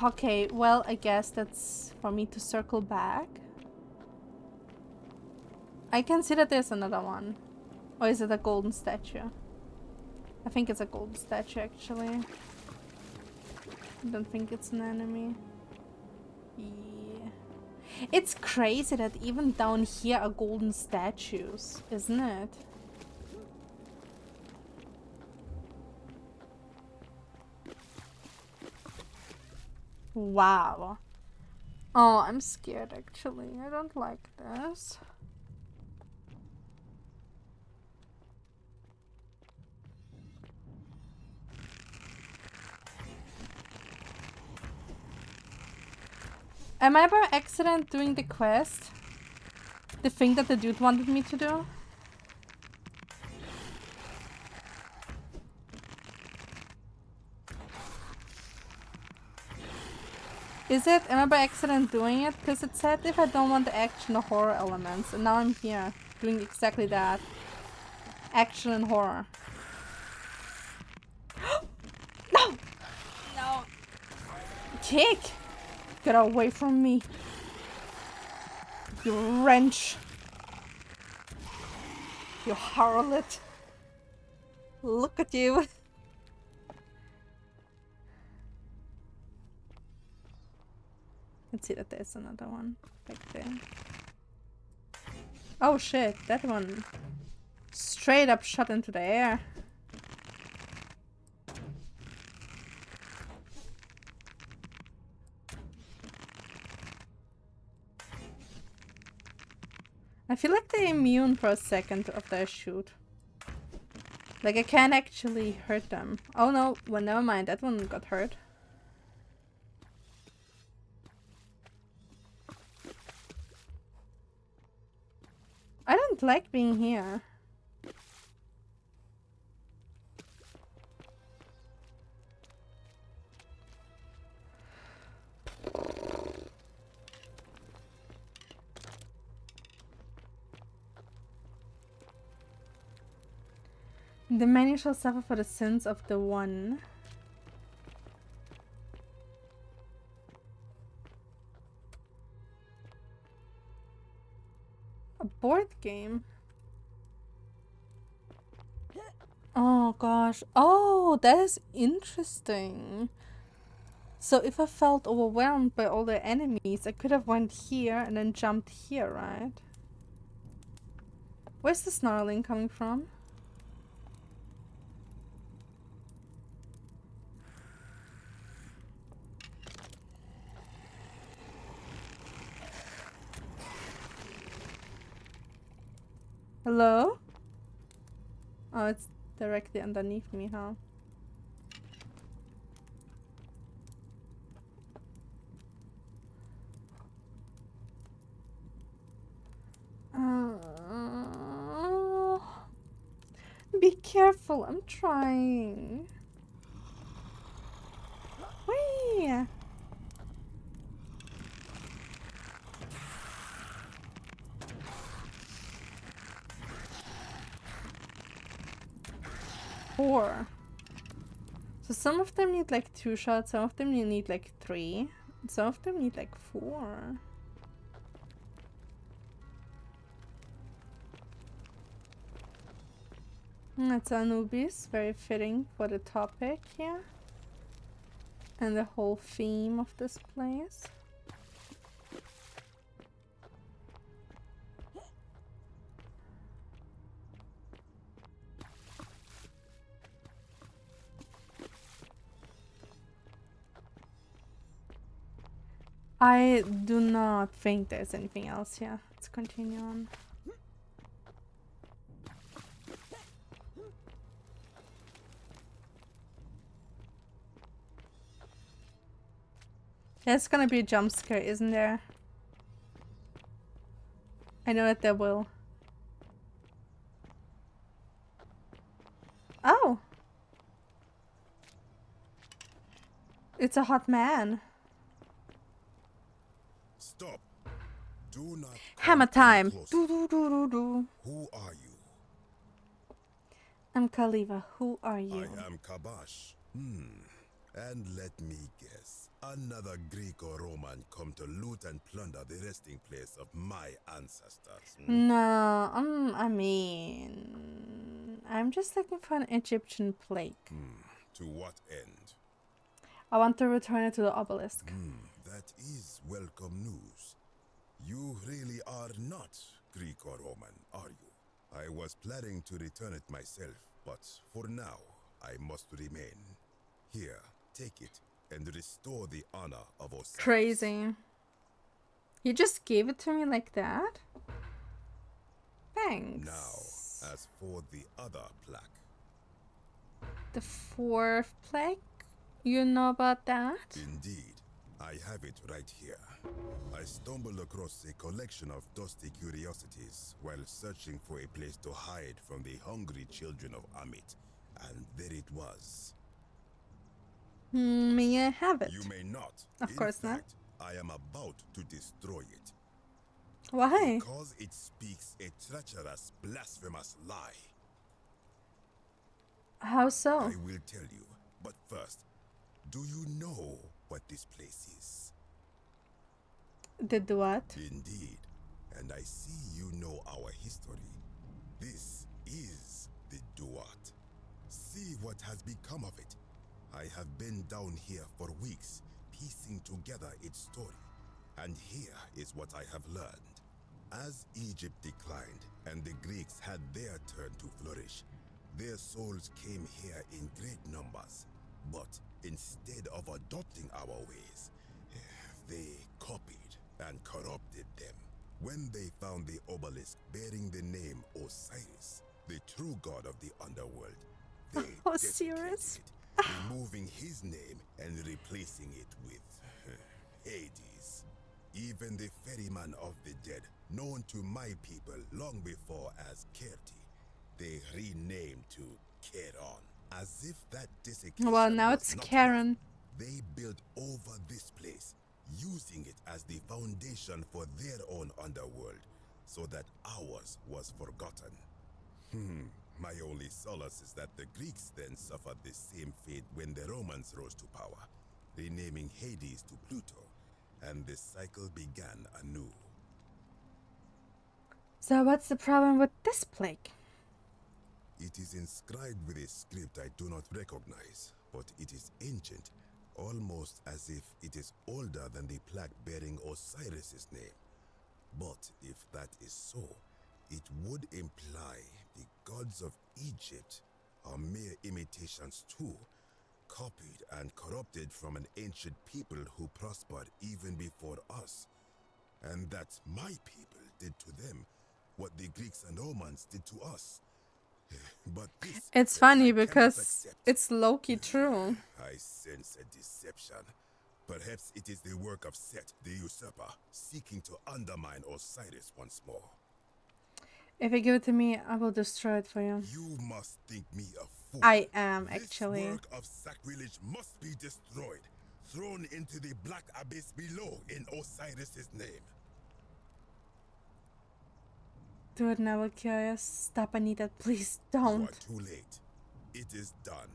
Okay, well, I guess that's for me to circle back. I can see that there's another one. Or is it a golden statue? I think it's a golden statue, actually. I don't think it's an enemy. Yeah. It's crazy that even down here are golden statues, isn't it? Wow. Oh, I'm scared actually. I don't like this. Am I by accident doing the quest? The thing that the dude wanted me to do? Is it? Am I by accident doing it? Because it said if I don't want the action or horror elements, and now I'm here doing exactly that. Action and horror. No! No! Kick! Get away from me. You wrench. You harlot. Look at you. Let's see that there's another one back there. Oh shit, that one straight up shot into the air. I feel like they're immune for a second after I shoot. Like I can't actually hurt them. Oh no, well never mind, that one got hurt. I don't like being here. The many shall suffer for the sins of the one. A board game? Oh gosh. Oh, that is interesting. So if I felt overwhelmed by all the enemies, I could have went here and then jumped here, right? Where's the snarling coming from? Hello? Oh, it's directly underneath me, huh? Be careful, I'm trying. Whee! Four. So some of them need like 2 shots, some of them you need like 3, and some of them need like 4. That's Anubis, very fitting for the topic here. And the whole theme of this place. I do not think there's anything else here. Let's continue on. There's gonna be a jump scare, isn't there? I know that there will. Oh! It's a hot man. Stop. Do not. Hammer time. Do, do, do, do, do. Who are you? I'm Khaliva. Who are you? I am Kabash. And let me guess. Another Greco-Roman come to loot and plunder the resting place of my ancestors. No, I mean, I'm just looking for an Egyptian plague. To what end? I want to return it to the obelisk. That is welcome news. You really are not Greco-Roman, are you? I was planning to return it myself, but for now, I must remain. Here, take it and restore the honor of Osiris. Crazy. You just gave it to me like that? Thanks. Now, as for the other plaque. The 4th plague? You know about that? Indeed. I have it right here. I stumbled across a collection of dusty curiosities while searching for a place to hide from the hungry children of Amit, and there it was. May I have it? You may not. Of course not. I am about to destroy it. Why? Because it speaks a treacherous, blasphemous lie. How so? I will tell you, but first, do you know what this place is? The what? Indeed, and I see you know our history. This is the Duat. See what has become of it. I have been down here for weeks, piecing together its story. And here is what I have learned. As Egypt declined and the Greeks had their turn to flourish, their souls came here in great numbers. But instead of adopting our ways, they copied and corrupted them. When they found the obelisk bearing the name Osiris, the true god of the underworld, they Osiris? removing his name and replacing it with Hades. Even the ferryman of the dead, known to my people long before as Kerti, they renamed to Charon, as if that desecration Well, now was it's not Karen. enough. They built over this place, using it as the foundation for their own underworld, so that ours was forgotten. My only solace is that the Greeks then suffered the same fate when the Romans rose to power, renaming Hades to Pluto, and the cycle began anew. So what's the problem with this plague? It is inscribed with a script I do not recognize, but it is ancient, almost as if it is older than the plaque bearing Osiris's name. But if that is so, it would imply the gods of Egypt are mere imitations too, copied and corrupted from an ancient people who prospered even before us. And that my people did to them what the Greeks and Romans did to us. But this It's funny because it's low-key true. I sense a deception. Perhaps it is the work of Set, the usurper, seeking to undermine Osiris once more. If you give it to me, I will destroy it for you. You must think me a fool. I am, actually. This work of sacrilege must be destroyed, thrown into the black abyss below in Osiris's name. Do it now, Curious. Stop, I need that. Please don't. You are too late. It is done.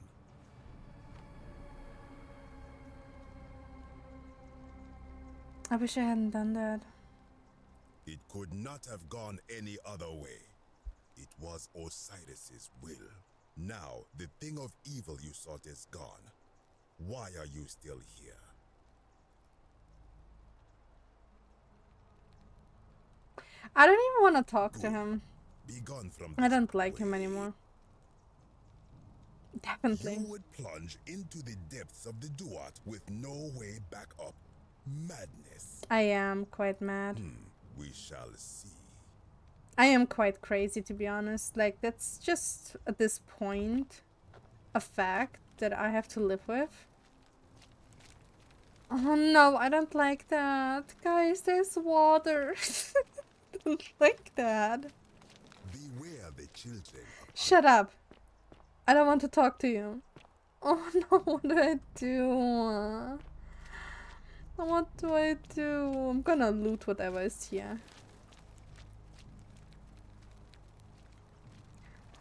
I wish I hadn't done that. It could not have gone any other way. It was Osiris's will. Now, the thing of evil you sought is gone. Why are you still here? I don't even want to talk to him. Be gone from I don't like him anymore. Definitely. You would plunge into the depths of the Duat with no way back up. Madness. I am quite mad. We shall see. I am quite crazy, to be honest. Like, that's just, at this point, a fact that I have to live with. Oh no, I don't like that. Guys, there's water. I don't like that. Beware the children. Shut up. I don't want to talk to you. Oh no, what do I do? What do I do? I'm gonna loot whatever is here.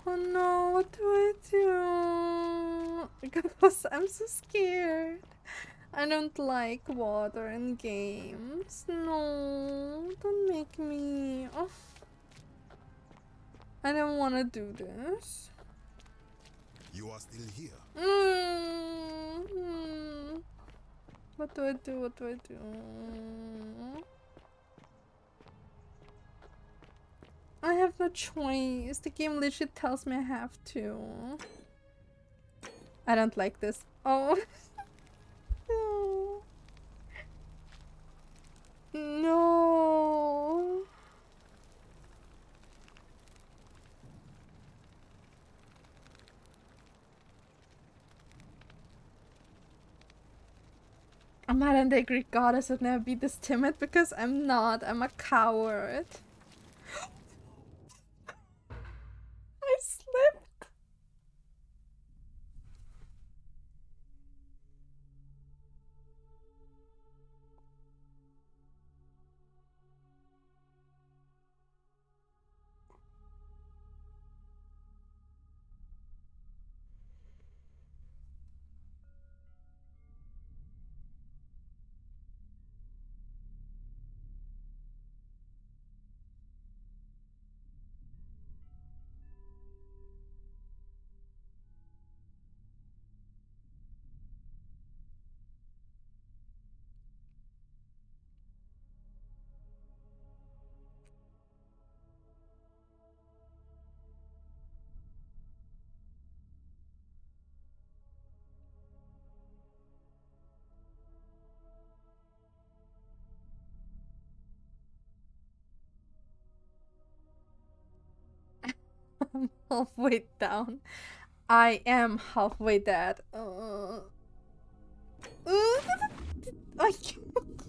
Oh no, what do I do? Because I'm so scared. I don't like water in games. No, don't make me. Oh. I don't want to do this. You are still here. What do I do? What do I do? I have no choice. The game literally tells me I have to. I don't like this. Oh. No. No. I'm not an angry goddess. I'd never be this timid because I'm not. I'm a coward. I slipped. I'm halfway down. I am halfway dead. I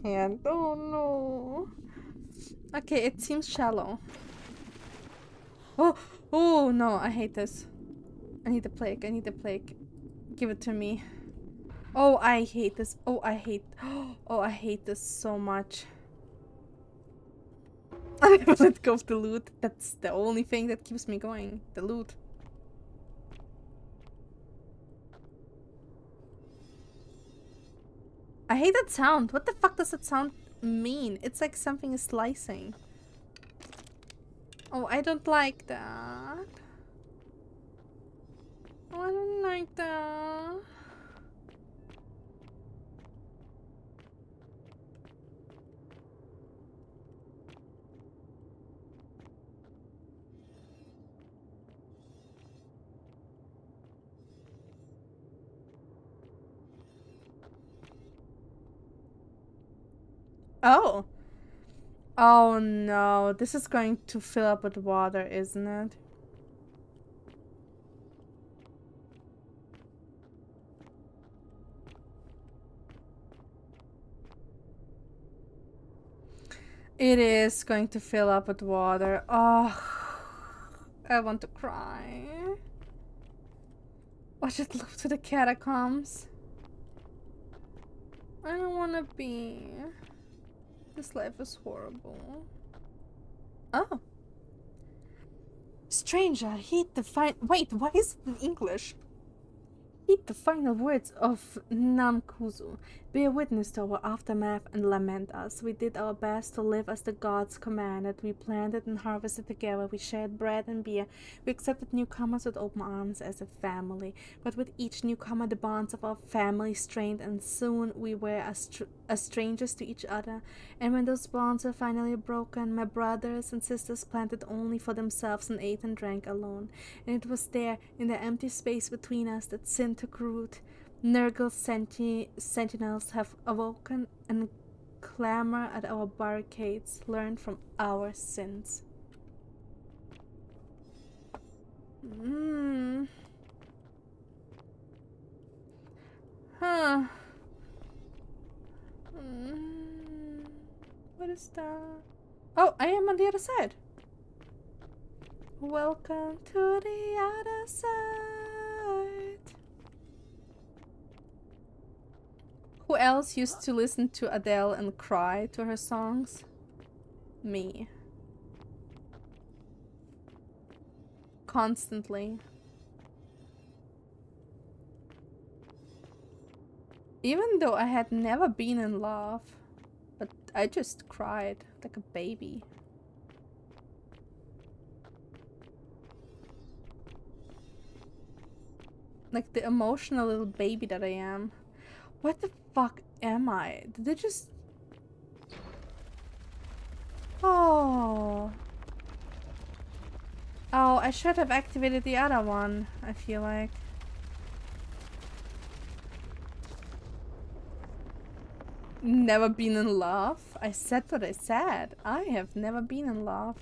can't. Oh no. Okay, it seems shallow. Oh no, I hate this. I need the plague. I need the plague. Give it to me. Oh, I hate this. Oh, I hate this so much. I never let go of the loot. That's the only thing that keeps me going. The loot. I hate that sound. What the fuck does that sound mean? It's like something is slicing. Oh, I don't like that. Oh, I don't like that. Oh. Oh no, this is going to fill up with water, isn't it? It is going to fill up with water. Oh, I want to cry. Watch it loop to the catacombs. I don't want to be. This life is horrible. Oh. Stranger, heed the wait, why is it in English? Heed the final words of Namkuzu. Bear witness to our aftermath and lament us. We did our best to live as the gods commanded. We planted and harvested together. We shared bread and beer. We accepted newcomers with open arms as a family. But with each newcomer, the bonds of our family strained, and soon we were as strangers to each other. And when those bonds were finally broken, my brothers and sisters planted only for themselves and ate and drank alone. And it was there, in the empty space between us, that sin took root. Nurgle sentinels have awoken and clamor at our barricades, learned from our sins. Huh. What is that? Oh, I am on the other side. Welcome to the other side. Who else used to listen to Adele and cry to her songs? Me. Constantly. Even though I had never been in love, but I just cried like a baby. Like the emotional little baby that I am. What the fuck am I? Did they just... Oh. Oh, I should have activated the other one, I feel like. Never been in love? I said what I said. I have never been in love.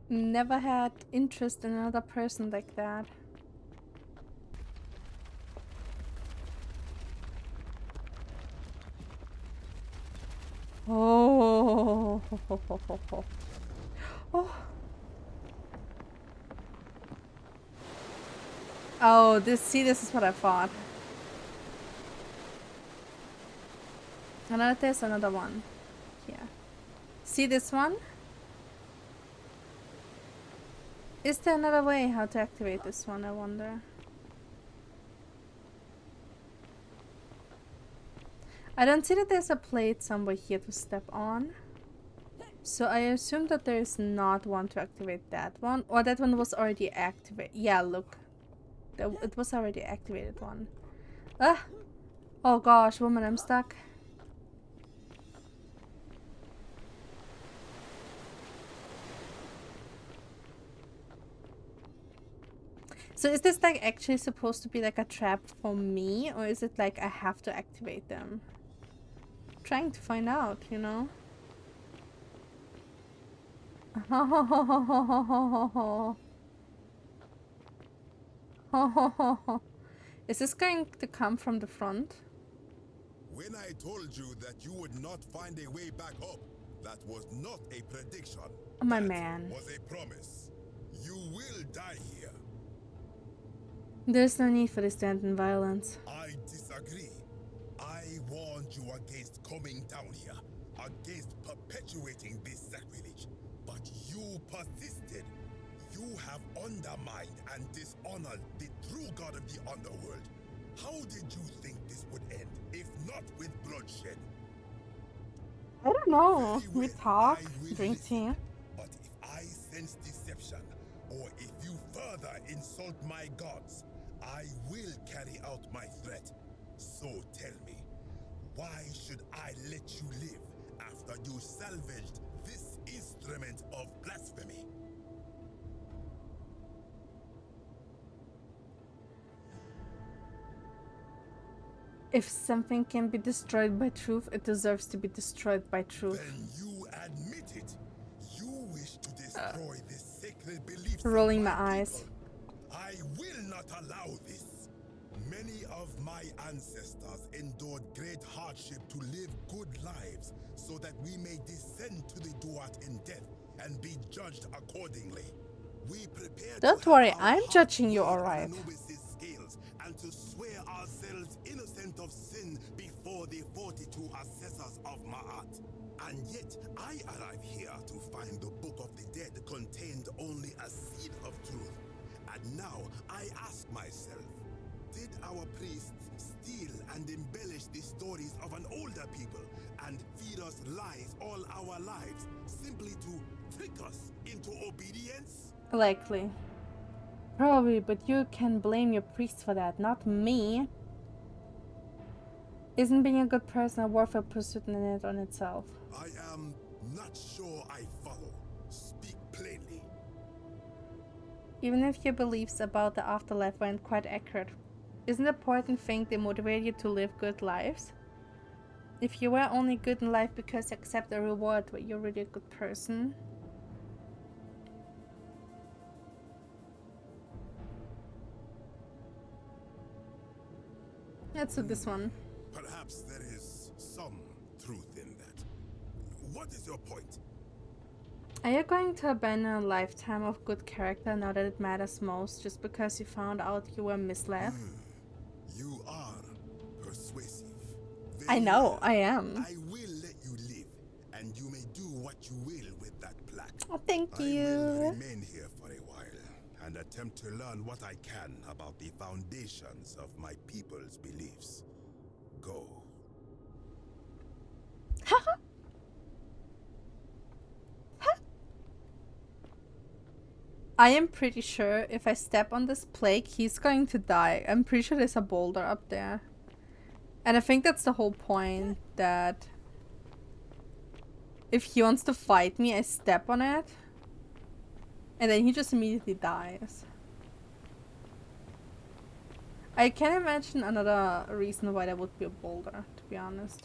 Never had interest in another person like that. Oh. Oh. Oh, this is what I thought. And then there's another one. Yeah. See this one? Is there another way how to activate this one, I wonder? I don't see that there's a plate somewhere here to step on. So I assume that there is not one to activate that one. Or that one was already activated. Yeah, look. It was already activated one. Ah! Oh gosh, woman, I'm stuck. So is this like actually supposed to be like a trap for me, or is it like I have to activate them? I'm trying to find out, you know? Is this going to come from the front? When I told you that you would not find a way back up, that was not a prediction. My man. Was a promise. You will die here. There's no need for this to end in violence. I disagree. I warned you against coming down here, against perpetuating this sacrilege, but you persisted. You have undermined and dishonored the true god of the underworld. How did you think this would end, if not with bloodshed? I don't know. We talk, drink tea. But if I sense deception, or if you further insult my gods, I will carry out my threat. So tell me, why should I let you live after you salvaged this instrument of blasphemy? If something can be destroyed by truth, it deserves to be destroyed by truth. Then you admit it. You wish to destroy this sacred beliefs. Rolling my eyes. I will not allow this. Many of my ancestors endured great hardship to live good lives so that we may descend to the Duat in death and be judged accordingly. We prepare. Don't worry, I'm judging you alright. And to swear ourselves innocent of sin before the 42 assessors of Ma'at. And yet, I arrive here to find the Book of the Dead contained only a seed of truth. And now, I ask myself, did our priests steal and embellish the stories of an older people and feed us lies all our lives simply to trick us into obedience? Likely. Probably, but you can blame your priest for that, not me. Isn't being a good person a worthwhile pursuit in it on itself? I am not sure I follow. Speak plainly. Even if your beliefs about the afterlife weren't quite accurate, isn't the important thing they motivate you to live good lives? If you were only good in life because you accept a reward, but you're really a good person. Let's do this one. Perhaps there is some truth in that. What is your point? Are you going to abandon a lifetime of good character now that it matters most just because you found out you were misled? You are persuasive. I know, I am. I will let you live, and you may do what you will with that plaque. Oh, thank you. I will remain here for a while and attempt to learn what I can about the foundations of my people's beliefs. Go. I am pretty sure if I step on this plague, he's going to die. I'm pretty sure there's a boulder up there. And I think that's the whole point, that if he wants to fight me, I step on it. And then he just immediately dies. I can't imagine another reason why there would be a boulder, to be honest.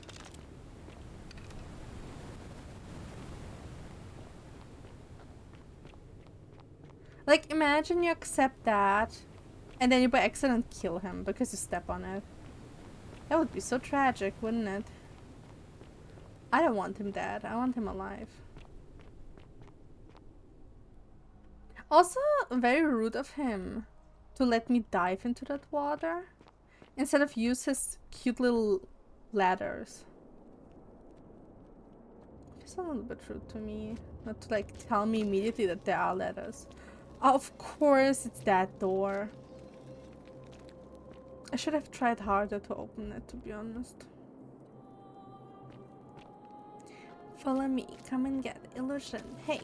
Like, imagine you accept that, and then you by accident kill him because you step on it. That would be so tragic, wouldn't it? I don't want him dead. I want him alive. Also, very rude of him to let me dive into that water instead of use his cute little ladders. It's a little bit rude to me not to like tell me immediately that there are ladders. Of course it's that door. I should have tried harder to open it, to be honest. Follow me, come and get illusion. Hey.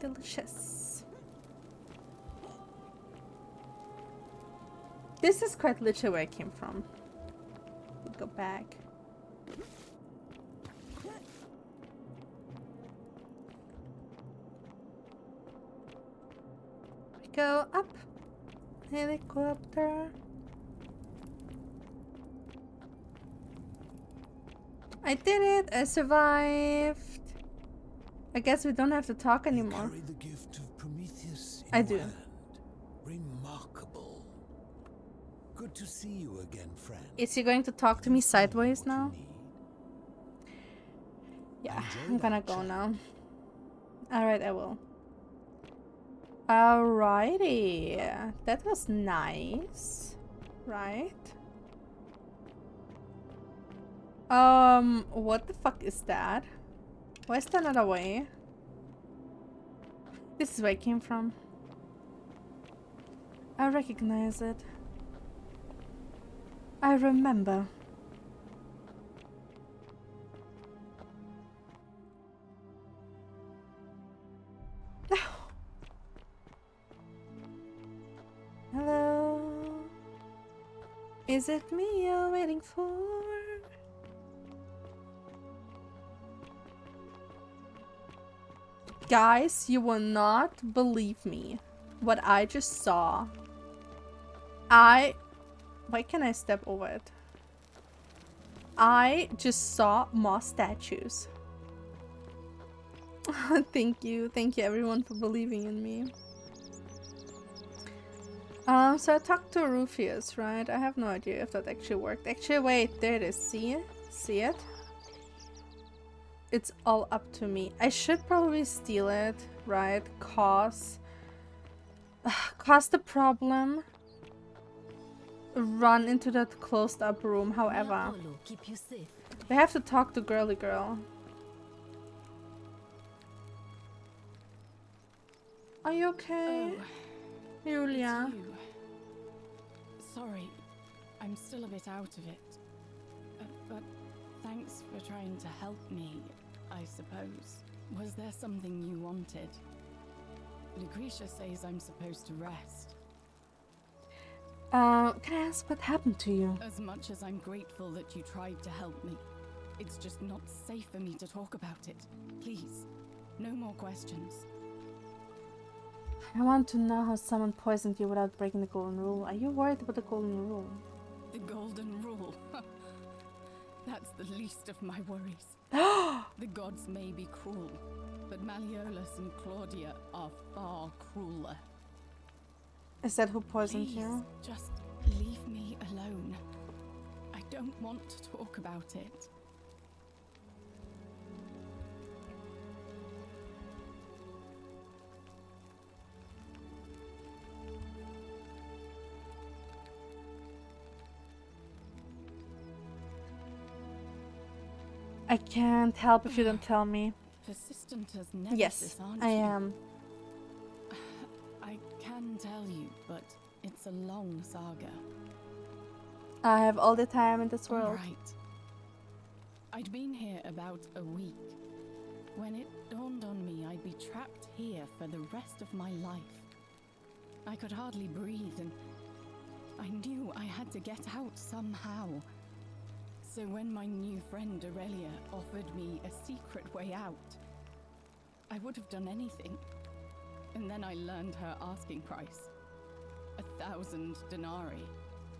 Delicious. This is quite literally where I came from. We'll go back. We go up. Helicopter. I did it. I survived. I guess we don't have to talk anymore. Carry the gift of Prometheus in I your do. hand. Remarkable. Good to see you again, friend. Is he going to talk to me sideways now? Yeah, I'm gonna go now. Alright, I will. Alrighty. That was nice. Right? What the fuck is that? Where's the another way? This is where I came from. I recognize it. I remember. Hello? Is it me you're waiting for? Guys, you will not believe me what I just saw. I Why can't I step over it? I just saw more statues. Thank you everyone for believing in me. So I talked to Rufius, right? I have no idea if that actually worked. Actually, wait, there it is. See it? See it? It's all up to me. I should probably steal it, right? Cause the problem. Run into that closed up room, however. Keep you safe. I have to talk to girly girl. Are you okay? Julia? It's you. Sorry, I'm still a bit out of it. But thanks for trying to help me, I suppose. Was there something you wanted? Lucretia says I'm supposed to rest. Can I ask what happened to you? As much as I'm grateful that you tried to help me, it's just not safe for me to talk about it. Please, no more questions. I want to know how someone poisoned you without breaking the golden rule. Are you worried about the golden rule? The golden rule. That's the least of my worries. The gods may be cruel, but Malleolus and Claudia are far crueler. Is that who poisoned Please, you? just leave me alone. I don't want to talk about it. I can't help if you don't tell me. Persistent as never. Yes, aren't I you? am. I can tell you, but it's a long saga. I have all the time in this world. Right. I'd been here about a week when it dawned on me I'd be trapped here for the rest of my life. I could hardly breathe, and I knew I had to get out somehow. So when my new friend Aurelia offered me a secret way out, I would have done anything. And then I learned her asking price. 1,000 denarii.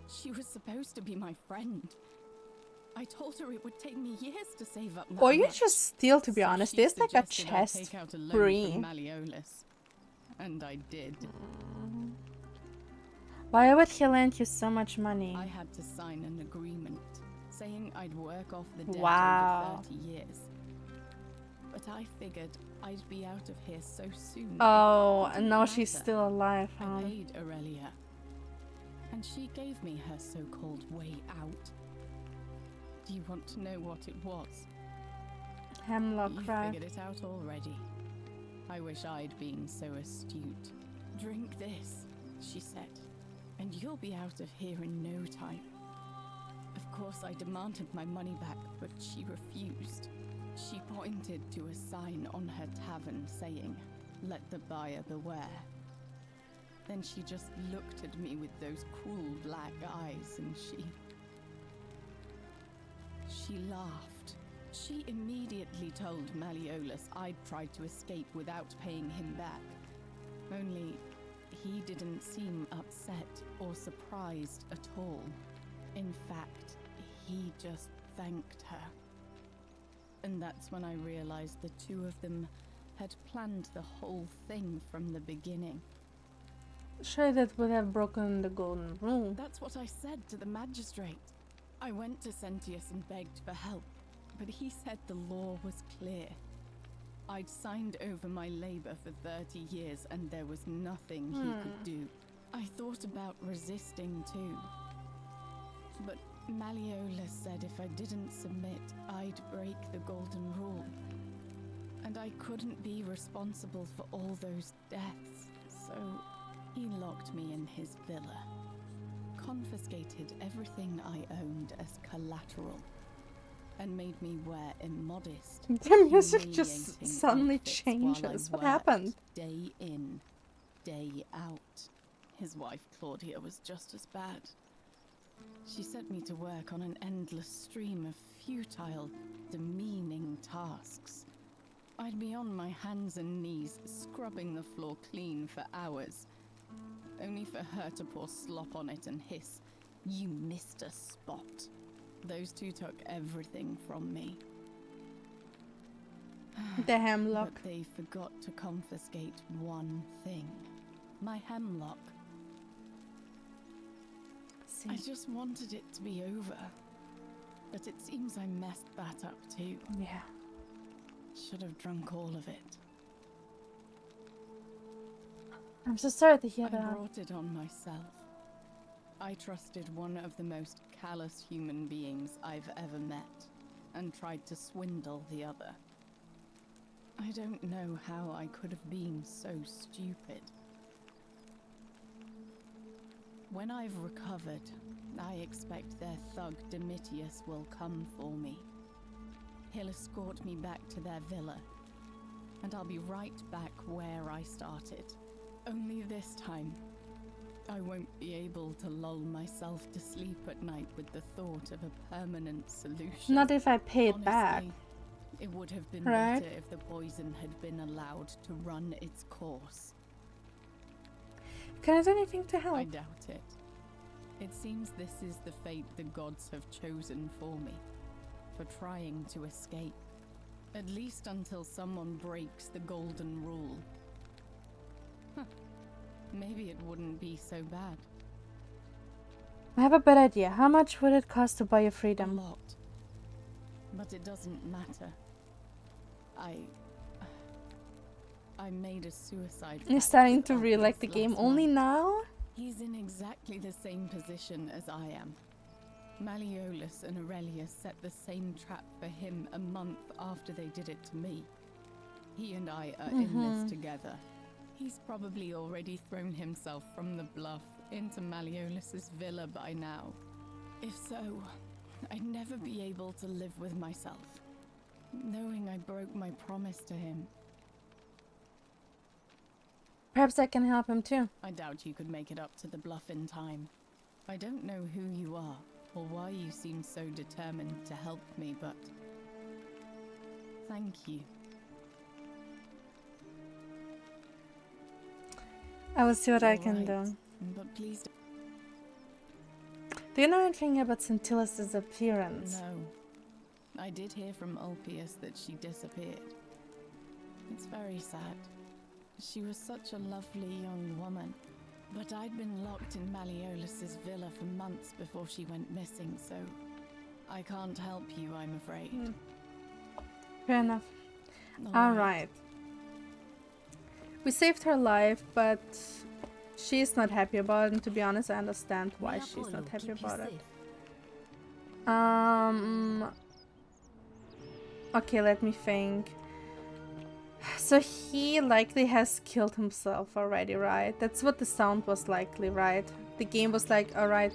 She was supposed to be my friend. I told her it would take me years to save up that Or you much. just steal, to be So honest. she There's like a suggested I chest take out a loan free. from Malleolus. And I did. Why would he lend you so much money? I had to sign an agreement saying I'd work off the debt Wow. over 30 years. But I figured I'd be out of here so soon. Oh, it and now didn't she's matter. still alive, huh? I paid Aurelia, and she gave me her so-called way out. Do you want to know what it was? Hemlock You Crag. figured it out already. I wish I'd been so astute. Drink this, she said, and you'll be out of here in no time. Of course, I demanded my money back, but she refused. She pointed to a sign on her tavern saying, "Let the buyer beware." Then she just looked at me with those cruel black eyes, and she laughed. She immediately told Malleolus I'd tried to escape without paying him back. Only he didn't seem upset or surprised at all. In fact, he just thanked her. And that's when I realized the two of them had planned the whole thing from the beginning. Sure, that would have broken the golden rule. That's what I said to the magistrate. I went to Sentius and begged for help, but he said the law was clear. I'd signed over my labor for 30 years and there was nothing he could do. I thought about resisting too. But Malleolus said if I didn't submit, I'd break the golden rule. And I couldn't be responsible for all those deaths, so he locked me in his villa. Confiscated everything I owned as collateral. And made me wear immodest, The music just humiliating suddenly outfits while I changes. What worked happened? Day in, day out. His wife Claudia was just as bad. She sent me to work on an endless stream of futile, demeaning tasks. I'd be on my hands and knees, scrubbing the floor clean for hours, only for her to pour slop on it and hiss, You missed a spot. Those two took everything from me. The hemlock. But they forgot to confiscate one thing. My hemlock. See. I just wanted it to be over. But it seems I messed that up too. Yeah. Should have drunk all of it. I'm so sorry to hear I that. brought it on myself. I trusted one of the most callous human beings I've ever met, and tried to swindle the other. I don't know how I could have been so stupid. When I've recovered, I expect their thug Domitius will come for me. He'll escort me back to their villa, and I'll be right back where I started. Only this time, I won't be able to lull myself to sleep at night with the thought of a permanent solution. Not if I pay it Honestly, back. It would have been Right? better if the poison had been allowed to run its course. Can I do anything to help? I doubt it. It seems this is the fate the gods have chosen for me, for trying to escape. At least until someone breaks the golden rule. Huh. Maybe it wouldn't be so bad. I have a bad idea. How much would it cost to buy your freedom? A lot. But it doesn't matter. I made a suicide You're pact starting with to really like the Ulpius game last only night. now? He's in exactly the same position as I am. Malleolus and Aurelius set the same trap for him a month after they did it to me. He and I are in this together. He's probably already thrown himself from the bluff into Malleolus's villa by now. If so, I'd never be able to live with myself, knowing I broke my promise to him. Perhaps I can help him too. I doubt you could make it up to the bluff in time. I don't know who you are, or why you seem so determined to help me, but thank you. I will see what I All can right, do. But please Do you know anything about Scintillus' disappearance? No. I did hear from Ulpius that she disappeared. It's very sad. She was such a lovely young woman. But I'd been locked in Malleolus's villa for months before she went missing, so I can't help you, I'm afraid. Fair enough. All Alright. We saved her life, but she's not happy about it, and to be honest, I understand why she's not happy about it. Okay, let me think. So he likely has killed himself already, right? That's what the sound was likely, right? The game was like, alright,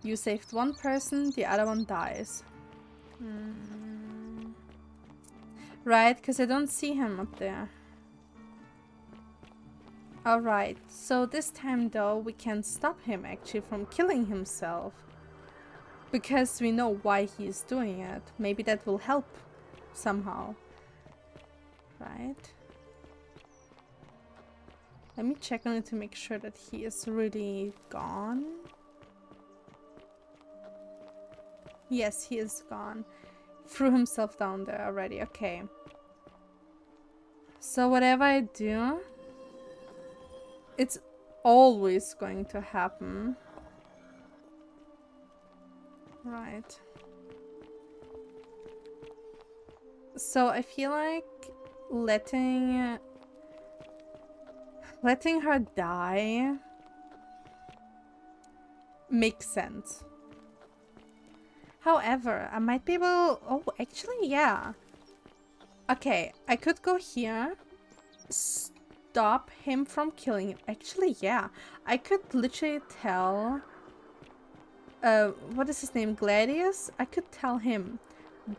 you saved one person, the other one dies. Right, because I don't see him up there. Alright, so this time though, we can stop him actually from killing himself. Because we know why he's doing it. Maybe that will help somehow. Right. Let me check on it to make sure that he is really gone. Yes, he is gone. Threw himself down there already. Okay. So whatever I do, it's always going to happen. Right. So I feel like letting her die makes sense. However, I might be able... Oh, actually, yeah. Okay, I could go here, stop him from killing him. Actually, yeah. I could literally tell... what is his name? Gladius? I could tell him,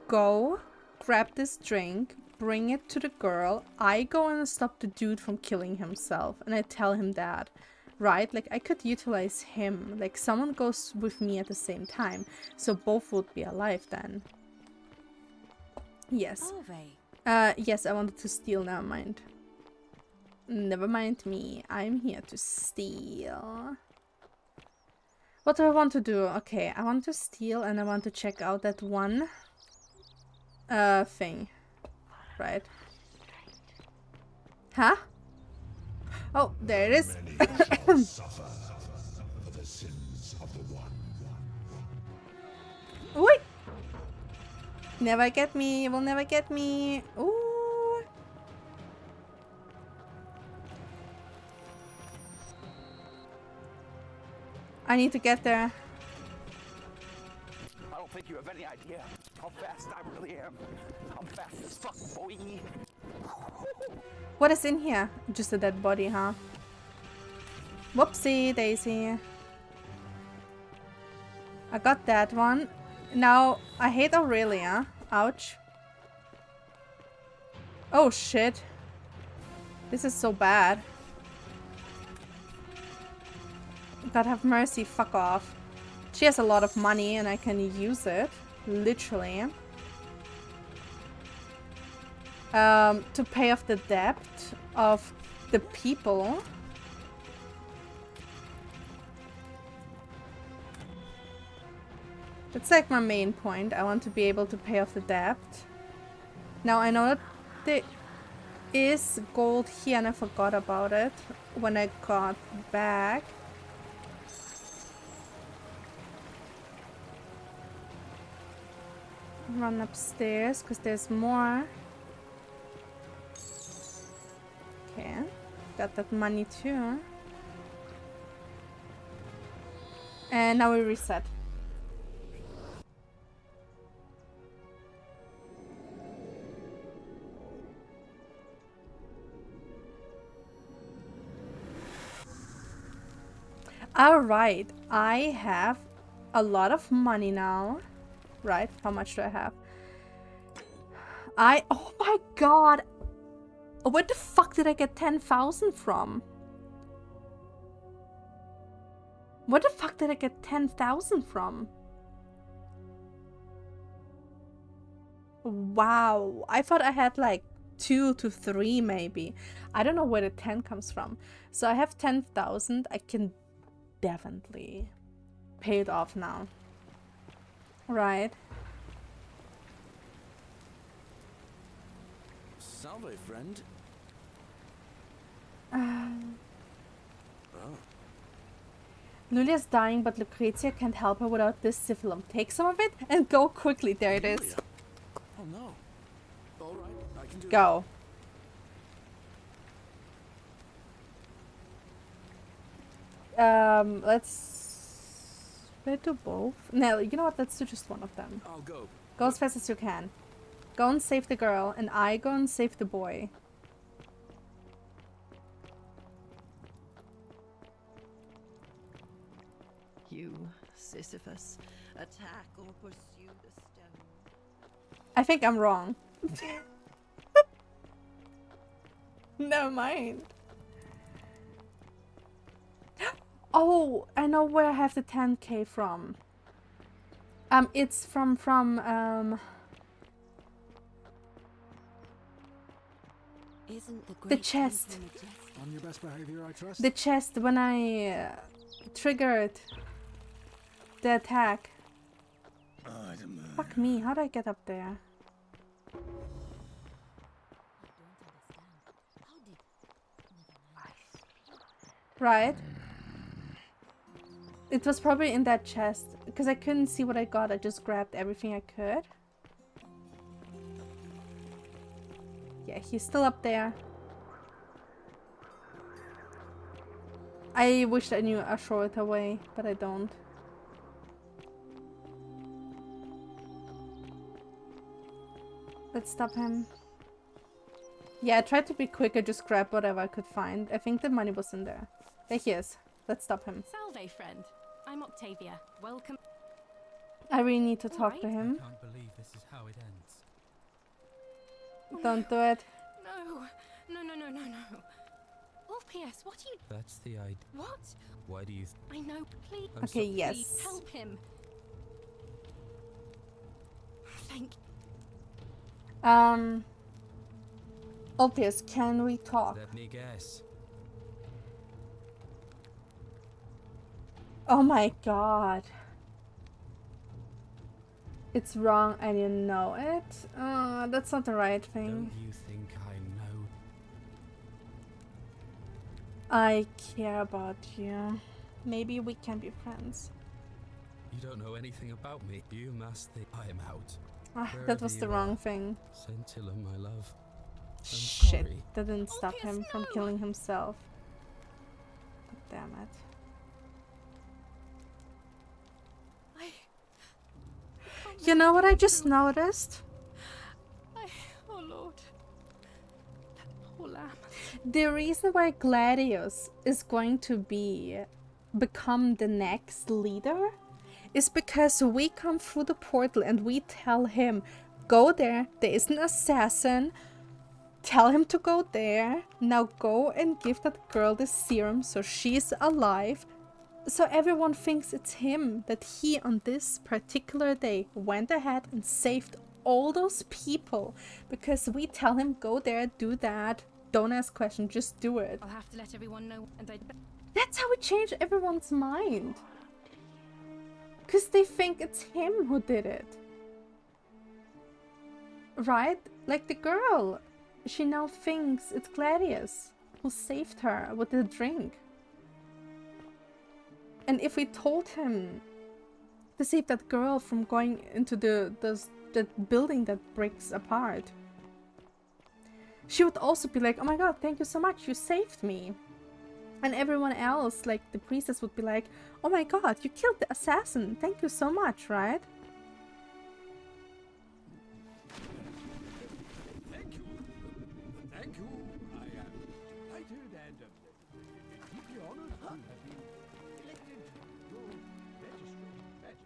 go, grab this drink, bring it to the girl. I go and stop the dude from killing himself. And I tell him that. Right? Like, I could utilize him. Like, someone goes with me at the same time. So both would be alive then. Yes. Yes, I wanted to steal. Never mind. Never mind me. I'm here to steal. What do I want to do? Okay, I want to steal and I want to check out that one thing. Right. Huh? Oh, there it is. Wait! Never get me, you will never get me. Ooh. I need to get there. I don't think you have any idea how fast I really am. I'm fast as fuck, boy. What is in here? Just a dead body, huh? Whoopsie daisy. I got that one. Now, I hate Aurelia. Ouch. Oh shit. This is so bad. God have mercy, fuck off. She has a lot of money and I can use it. Literally. To pay off the debt of the people. That's like my main point. I want to be able to pay off the debt. Now I know that there is gold here and I forgot about it when I got back. Run upstairs because there's more. Okay, got that money too. And now we reset. Alright, I have a lot of money now. Right, how much do I have? Oh my god! Where the fuck did I get 10,000 from? Where the fuck did I get 10,000 from? Wow, I thought I had like 2 to 3 maybe. I don't know where the 10 comes from. So I have 10,000. I can definitely pay it off now. Right. Salve, friend. Oh. Lulia's dying, but Lucrezia can't help her without this syphilum. Take some of it and go quickly. There it is. Oh no. All right, I can do Go. Let's do both. No, you know what? Let's do just one of them. I'll go. Go as fast as you can. Go and save the girl, and I go and save the boy. You, Sisyphus, attack or pursue the stone. I think I'm wrong. Never mind. Oh, I know where I have the 10k from. It's from Isn't the chest. On your best behavior, I trust. The chest when I triggered the attack. Fuck me, how do I get up there? Right. It was probably in that chest because I couldn't see what I got. I just grabbed everything I could. Yeah, he's still up there. I wish I knew a shorter way, but I don't. Let's stop him. Yeah, I tried to be quick. I just grabbed whatever I could find. I think the money was in there. There he is. Let's stop him. Salve, friend. I'm Octavia. Welcome. I really need to talk to him. I can't believe this is how it ends. Don't do it. No. Orpheus, what are you... That's the idea. What? Why do you... I know, please. Okay, yes. Please help him. Thank Orpheus, can we talk? Let me guess. Oh my god. It's wrong and you know it? That's not the right thing. Don't you think I know? I care about you. Maybe we can be friends. You don't know anything about me. You must think I am out. That Wherever was the you wrong are. thing. Scintilla, my love. I'm Shit, sorry. that didn't stop him from killing himself. God damn it. You know what I just noticed? Oh Lord. That poor lamb. The reason why Gladius is going to become the next leader is because we come through the portal and we tell him, go there is an assassin, tell him to go there, now go and give that girl the serum so she's alive. So everyone thinks it's him, that he on this particular day went ahead and saved all those people because we tell him go there, do that, don't ask questions, just do it. I'll have to let everyone know, and That's how we change everyone's mind. Because they think it's him who did it. Right? Like the girl. She now thinks it's Gladius who saved her with the drink. And if we told him to save that girl from going into that building that breaks apart, she would also be like, oh my god, thank you so much, you saved me. And everyone else, like the priestess, would be like, oh my god, you killed the assassin, thank you so much, right? Thank you. Thank you. I am delighted and deeply honored to have been elected your magistrate.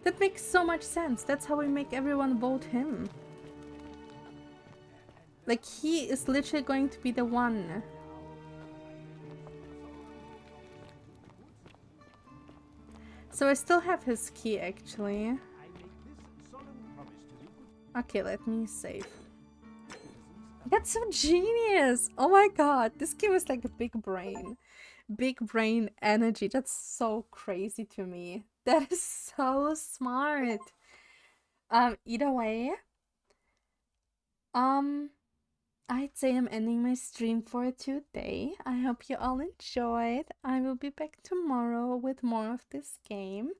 That makes so much sense. That's how we make everyone vote him. Like, he is literally going to be the one. So I still have his key, actually. Okay, let me save. That's so genius! Oh my god, this game is like a big brain. Big brain energy. That's so crazy to me. That is so smart. Either way, I'd say I'm ending my stream for today. I hope you all enjoyed. I will be back tomorrow with more of this game.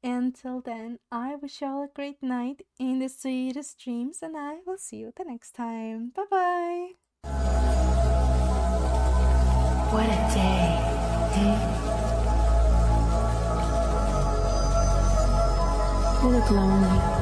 Until then, I wish you all a great night in the sweetest dreams, and I will see you the next time. Bye bye. What a day. You look lonely.